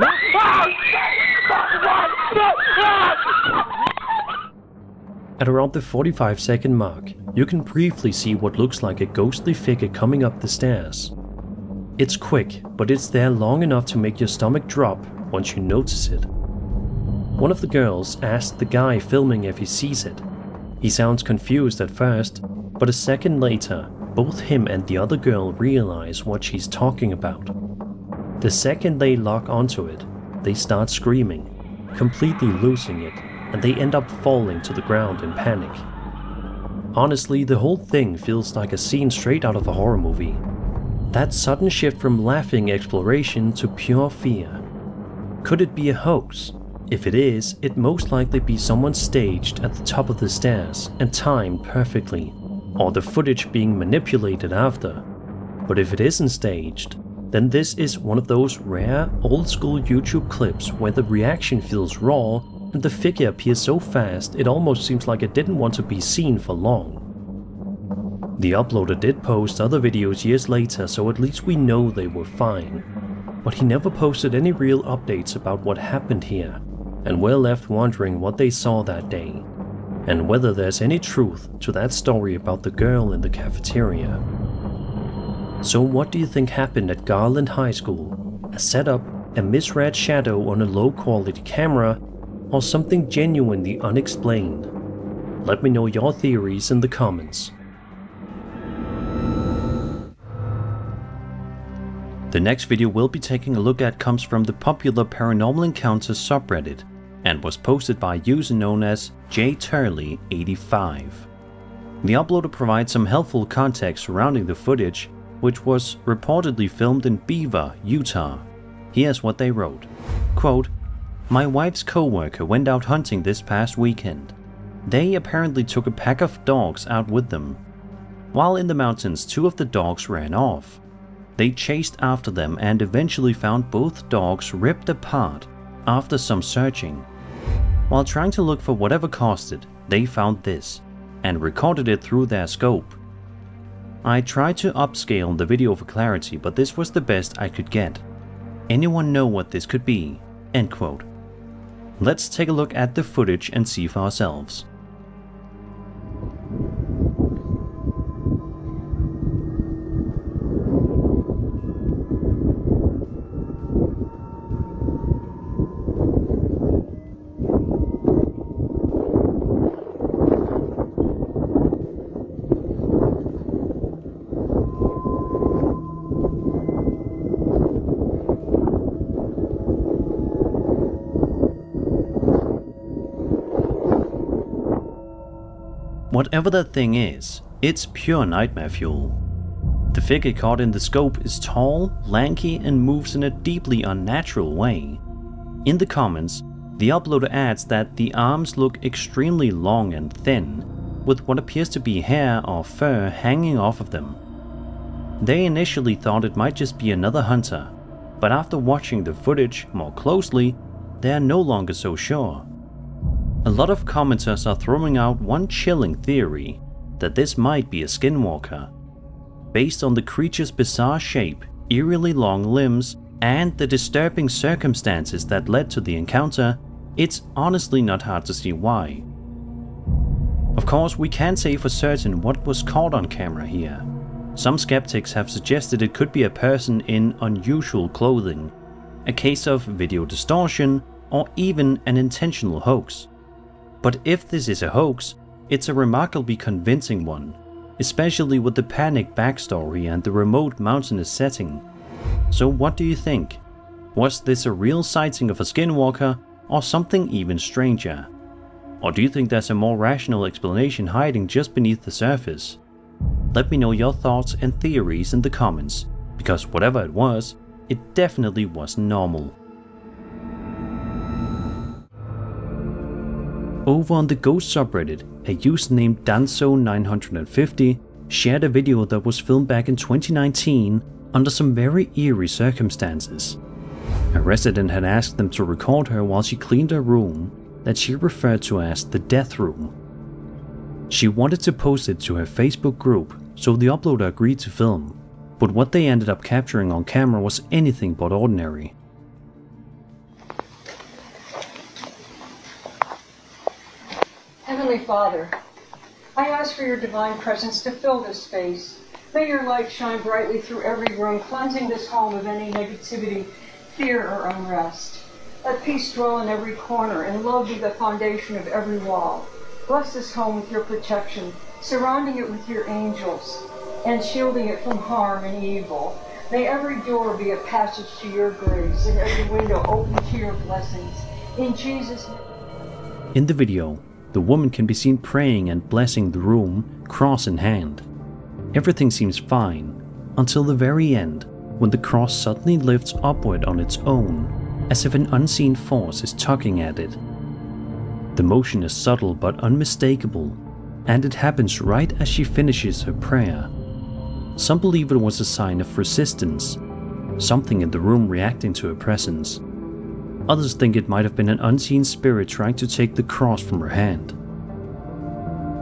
At around the 45-second mark, you can briefly see what looks like a ghostly figure coming up the stairs. It's quick, but it's there long enough to make your stomach drop once you notice it. One of the girls asked the guy filming if he sees it. He sounds confused at first, but a second later, both him and the other girl realize what she's talking about. The second they lock onto it, they start screaming, completely losing it, and they end up falling to the ground in panic. Honestly, the whole thing feels like a scene straight out of a horror movie. That sudden shift from laughing exploration to pure fear. Could it be a hoax? If it is, it'd most likely be someone staged at the top of the stairs and timed perfectly, or the footage being manipulated after. But if it isn't staged, then this is one of those rare, old-school YouTube clips where the reaction feels raw and the figure appears so fast it almost seems like it didn't want to be seen for long. The uploader did post other videos years later, so at least we know they were fine. But he never posted any real updates about what happened here, and we're left wondering what they saw that day, and whether there's any truth to that story about the girl in the cafeteria. So what do you think happened at Garland High School? A setup, a misread shadow on a low-quality camera, or something genuinely unexplained? Let me know your theories in the comments. The next video we'll be taking a look at comes from the popular Paranormal Encounters subreddit and was posted by a user known as jturley85. The uploader provides some helpful context surrounding the footage, which was reportedly filmed in Beaver, Utah. Here's what they wrote. Quote, "My wife's co-worker went out hunting this past weekend. They apparently took a pack of dogs out with them. While in the mountains, two of the dogs ran off. They chased after them and eventually found both dogs ripped apart after some searching. While trying to look for whatever caused it, they found this and recorded it through their scope. I tried to upscale the video for clarity, but this was the best I could get. Anyone know what this could be?" End quote. Let's take a look at the footage and see for ourselves. Whatever that thing is, it's pure nightmare fuel. The figure caught in the scope is tall, lanky, and moves in a deeply unnatural way. In the comments, the uploader adds that the arms look extremely long and thin, with what appears to be hair or fur hanging off of them. They initially thought it might just be another hunter, but after watching the footage more closely, they are no longer so sure. A lot of commenters are throwing out one chilling theory, that this might be a skinwalker. Based on the creature's bizarre shape, eerily long limbs, and the disturbing circumstances that led to the encounter, it's honestly not hard to see why. Of course, we can't say for certain what was caught on camera here. Some skeptics have suggested it could be a person in unusual clothing, a case of video distortion, or even an intentional hoax. But if this is a hoax, it's a remarkably convincing one, especially with the panic backstory and the remote mountainous setting. So what do you think? Was this a real sighting of a skinwalker, or something even stranger? Or do you think there's a more rational explanation hiding just beneath the surface? Let me know your thoughts and theories in the comments, because whatever it was, it definitely wasn't normal. Over on the Ghost subreddit, a user named Danso950 shared a video that was filmed back in 2019 under some very eerie circumstances. A resident had asked them to record her while she cleaned her room that she referred to as the death room. She wanted to post it to her Facebook group, so the uploader agreed to film, but what they ended up capturing on camera was anything but ordinary. Heavenly Father, I ask for your divine presence to fill this space. May your light shine brightly through every room, cleansing this home of any negativity, fear, or unrest. Let peace dwell in every corner and love be the foundation of every wall. Bless this home with your protection, surrounding it with your angels, and shielding it from harm and evil. May every door be a passage to your grace, and every window open to your blessings. In Jesus' name. In the video, the woman can be seen praying and blessing the room, cross in hand. Everything seems fine, until the very end, when the cross suddenly lifts upward on its own, as if an unseen force is tugging at it. The motion is subtle but unmistakable, and it happens right as she finishes her prayer. Some believe it was a sign of resistance, something in the room reacting to her presence. Others think it might have been an unseen spirit trying to take the cross from her hand.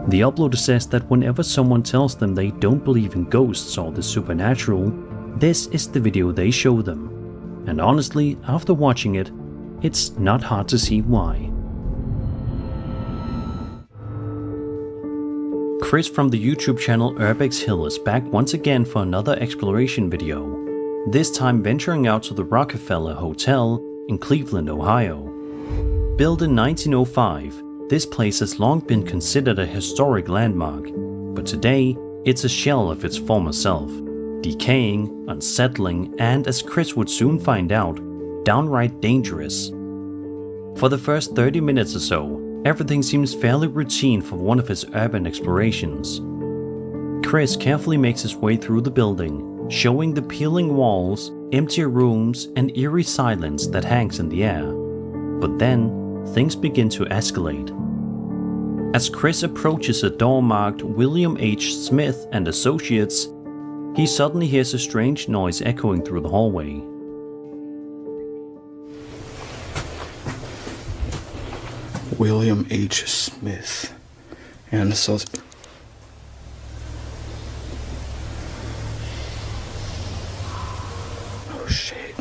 The uploader says that whenever someone tells them they don't believe in ghosts or the supernatural, this is the video they show them. And honestly, after watching it, it's not hard to see why. Chris from the YouTube channel Urbex Hill is back once again for another exploration video, this time venturing out to the Rockefeller Hotel in Cleveland, Ohio. Built in 1905, this place has long been considered a historic landmark, but today it's a shell of its former self, decaying, unsettling, and as Chris would soon find out, downright dangerous. For the first 30 minutes or so, everything seems fairly routine for one of his urban explorations. Chris carefully makes his way through the building, showing the peeling walls, empty rooms, and eerie silence that hangs in the air. But then, things begin to escalate. As Chris approaches a door marked William H. Smith and Associates, he suddenly hears a strange noise echoing through the hallway. William H. Smith and Associates. Oh shit.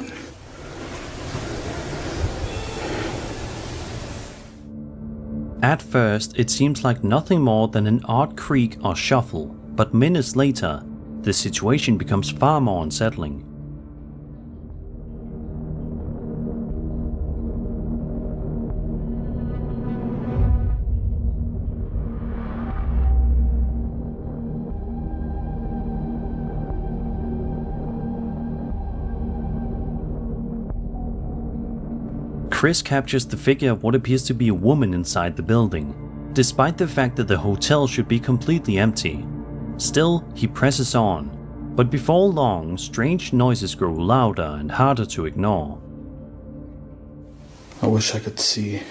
At first, it seems like nothing more than an odd creak or shuffle, but minutes later, the situation becomes far more unsettling. Chris captures the figure of what appears to be a woman inside the building, despite the fact that the hotel should be completely empty. Still, he presses on, but before long, strange noises grow louder and harder to ignore. I wish I could see.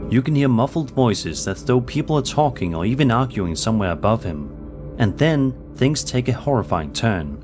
You can hear muffled voices as though people are talking or even arguing somewhere above him. And then, things take a horrifying turn.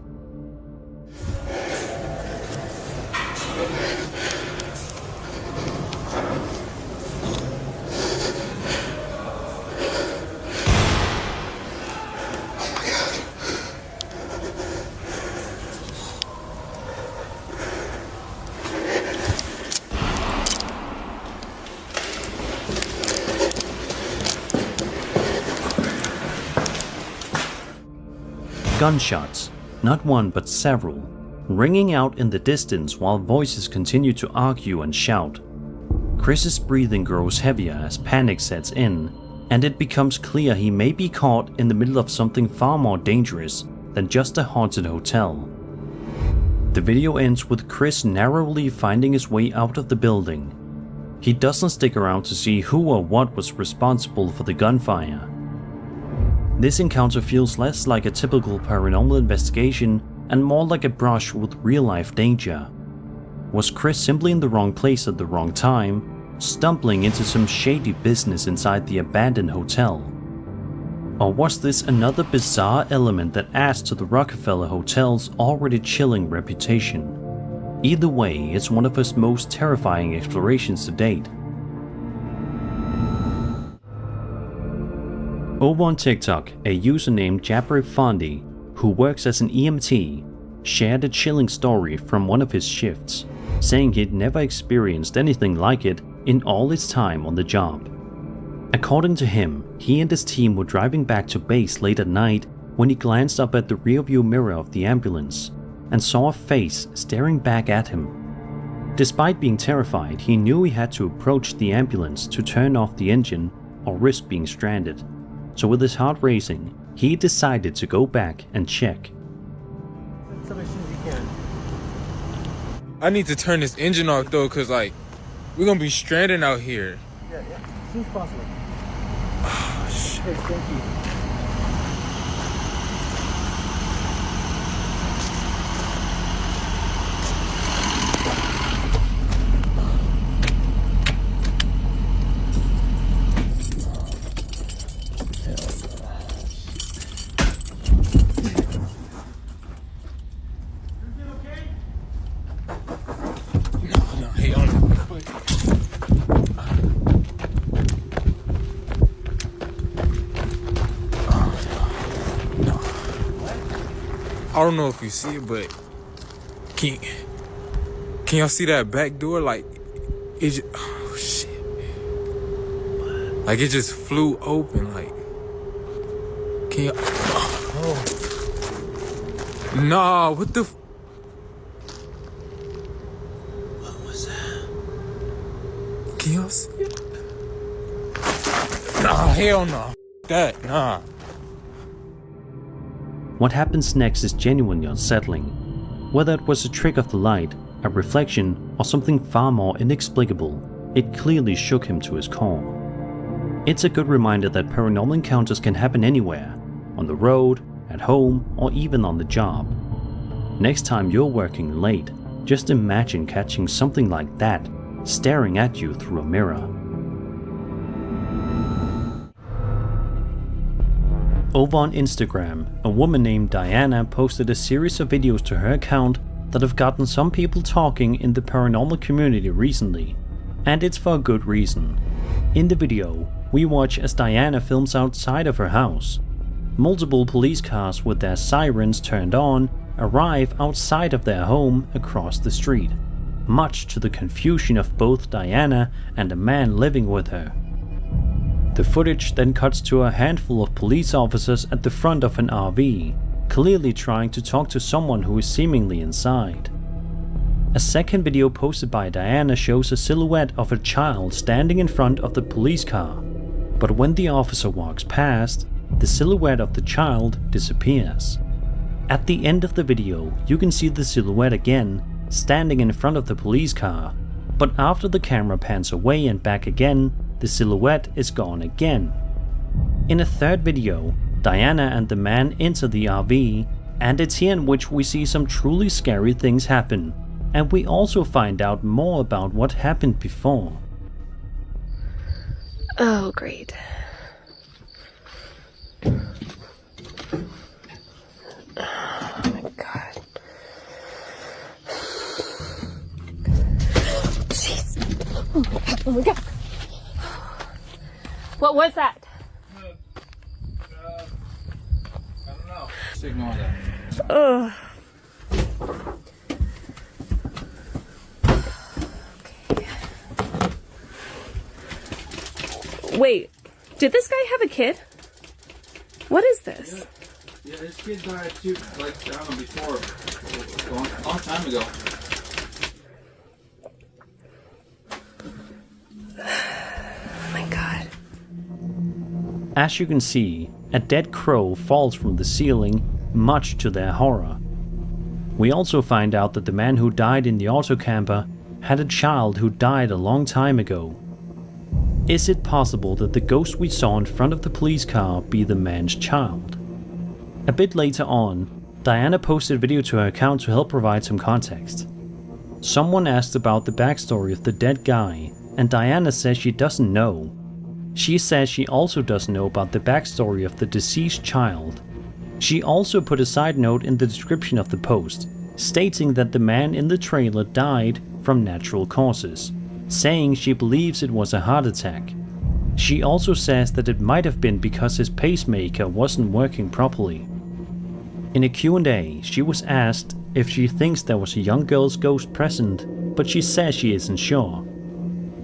Gunshots, not one but several, ringing out in the distance while voices continue to argue and shout. Chris's breathing grows heavier as panic sets in, and it becomes clear he may be caught in the middle of something far more dangerous than just a haunted hotel. The video ends with Chris narrowly finding his way out of the building. He doesn't stick around to see who or what was responsible for the gunfire. This encounter feels less like a typical paranormal investigation and more like a brush with real-life danger. Was Chris simply in the wrong place at the wrong time, stumbling into some shady business inside the abandoned hotel? Or was this another bizarre element that adds to the Rockefeller Hotel's already chilling reputation? Either way, it's one of his most terrifying explorations to date. Over on TikTok, a user named Jabri Fondi, who works as an EMT, shared a chilling story from one of his shifts, saying he'd never experienced anything like it in all his time on the job. According to him, he and his team were driving back to base late at night when he glanced up at the rearview mirror of the ambulance and saw a face staring back at him. Despite being terrified, he knew he had to approach the ambulance to turn off the engine or risk being stranded. So with his heart racing, he decided to go back and check. I need to turn this engine off though, cause like, we're gonna be stranded out here. Yeah, as soon as possible. Oh, shit. Hey, thank you. I don't know if you see it, but can y'all see that back door? Like, it just, oh shit. Like, it just flew open, like, can y'all, oh. Nah, what the what was that? Can y'all see it? Nah, hell no. That, nah. What happens next is genuinely unsettling. Whether it was a trick of the light, a reflection, or something far more inexplicable, it clearly shook him to his core. It's a good reminder that paranormal encounters can happen anywhere, on the road, at home, or even on the job. Next time you're working late, just imagine catching something like that staring at you through a mirror. Over on Instagram, a woman named Diana posted a series of videos to her account that have gotten some people talking in the paranormal community recently, and it's for a good reason. In the video, we watch as Diana films outside of her house. Multiple police cars with their sirens turned on arrive outside of their home across the street, much to the confusion of both Diana and a man living with her. The footage then cuts to a handful of police officers at the front of an RV, clearly trying to talk to someone who is seemingly inside. A second video posted by Diana shows a silhouette of a child standing in front of the police car, but when the officer walks past, the silhouette of the child disappears. At the end of the video, you can see the silhouette again, standing in front of the police car, but after the camera pans away and back again, the silhouette is gone again. In a third video, Diana and the man enter the RV, and it's here in which we see some truly scary things happen, and we also find out more about what happened before. Oh, great. Oh my god. Jeez. Oh my god. What was that? I don't know. Just ignore that. Ugh. Wait, did this guy have a kid? What is this? Yeah, this kid died too, like, I don't know, before, a long time ago. Oh my god. As you can see, a dead crow falls from the ceiling, much to their horror. We also find out that the man who died in the autocamper had a child who died a long time ago. Is it possible that the ghost we saw in front of the police car be the man's child? A bit later on, Diana posted a video to her account to help provide some context. Someone asked about the backstory of the dead guy, and Diana says she doesn't know. She says she also doesn't know about the backstory of the deceased child. She also put a side note in the description of the post, stating that the man in the trailer died from natural causes, saying she believes it was a heart attack. She also says that it might have been because his pacemaker wasn't working properly. In a Q&A, she was asked if she thinks there was a young girl's ghost present, but she says she isn't sure.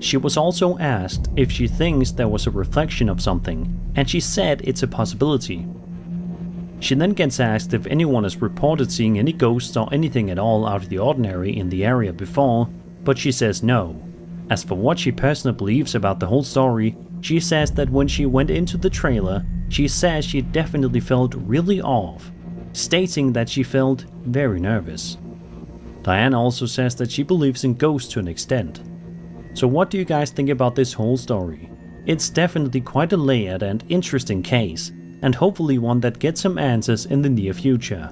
She was also asked if she thinks there was a reflection of something, and she said it's a possibility. She then gets asked if anyone has reported seeing any ghosts or anything at all out of the ordinary in the area before, but she says no. As for what she personally believes about the whole story, she says that when she went into the trailer, she says she definitely felt really off, stating that she felt very nervous. Diana also says that she believes in ghosts to an extent. So what do you guys think about this whole story? It's definitely quite a layered and interesting case, and hopefully one that gets some answers in the near future.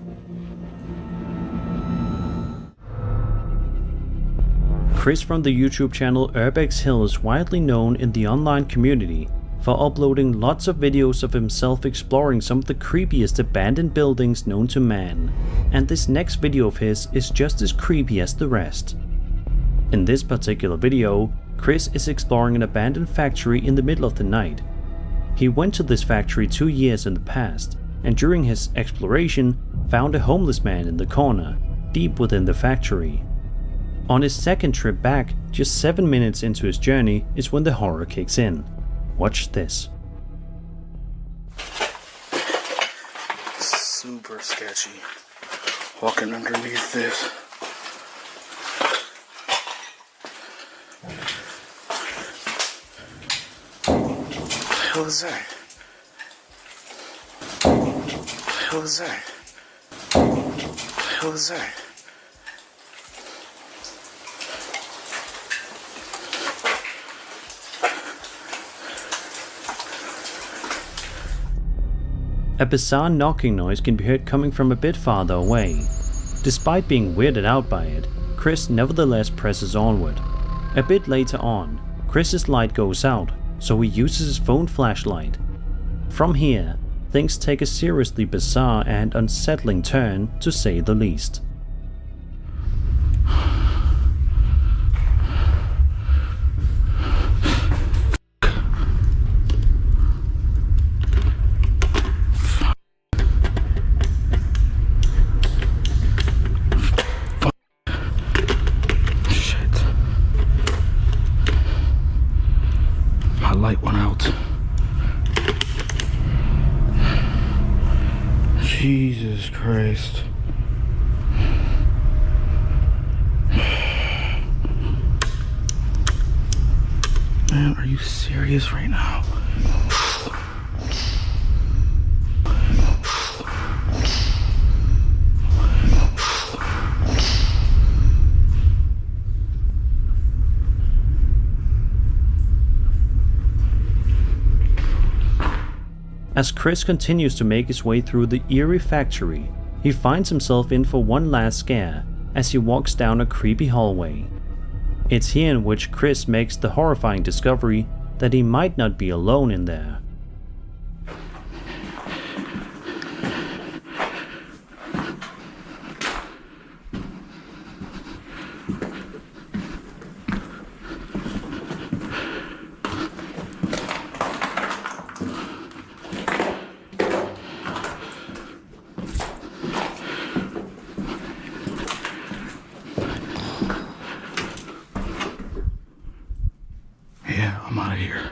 Chris from the YouTube channel Urbex Hill is widely known in the online community for uploading lots of videos of himself exploring some of the creepiest abandoned buildings known to man, and this next video of his is just as creepy as the rest. In this particular video, Chris is exploring an abandoned factory in the middle of the night. He went to this factory 2 years in the past, and during his exploration found a homeless man in the corner, deep within the factory. On his second trip back, just 7 minutes into his journey, is when the horror kicks in. Watch this. Super sketchy. Walking underneath this. What the hell is that? What the hell is that? What the hell is that? A bizarre knocking noise can be heard coming from a bit farther away. Despite being weirded out by it, Chris nevertheless presses onward. A bit later on, Chris's light goes out, so he uses his phone flashlight. From here, things take a seriously bizarre and unsettling turn, to say the least. Light went out. Jesus Christ. Man, are you serious right now? As Chris continues to make his way through the eerie factory, he finds himself in for one last scare as he walks down a creepy hallway. It's here in which Chris makes the horrifying discovery that he might not be alone in there. Yeah, I'm out of here.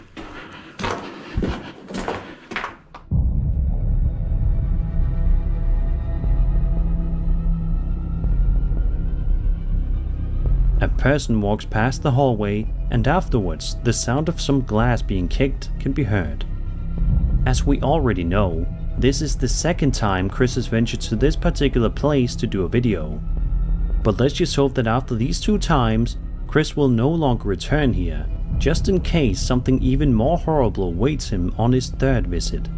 A person walks past the hallway, and afterwards the sound of some glass being kicked can be heard. As we already know, this is the second time Chris has ventured to this particular place to do a video. But let's just hope that after these 2 times, Chris will no longer return here, just in case something even more horrible awaits him on his 3rd visit.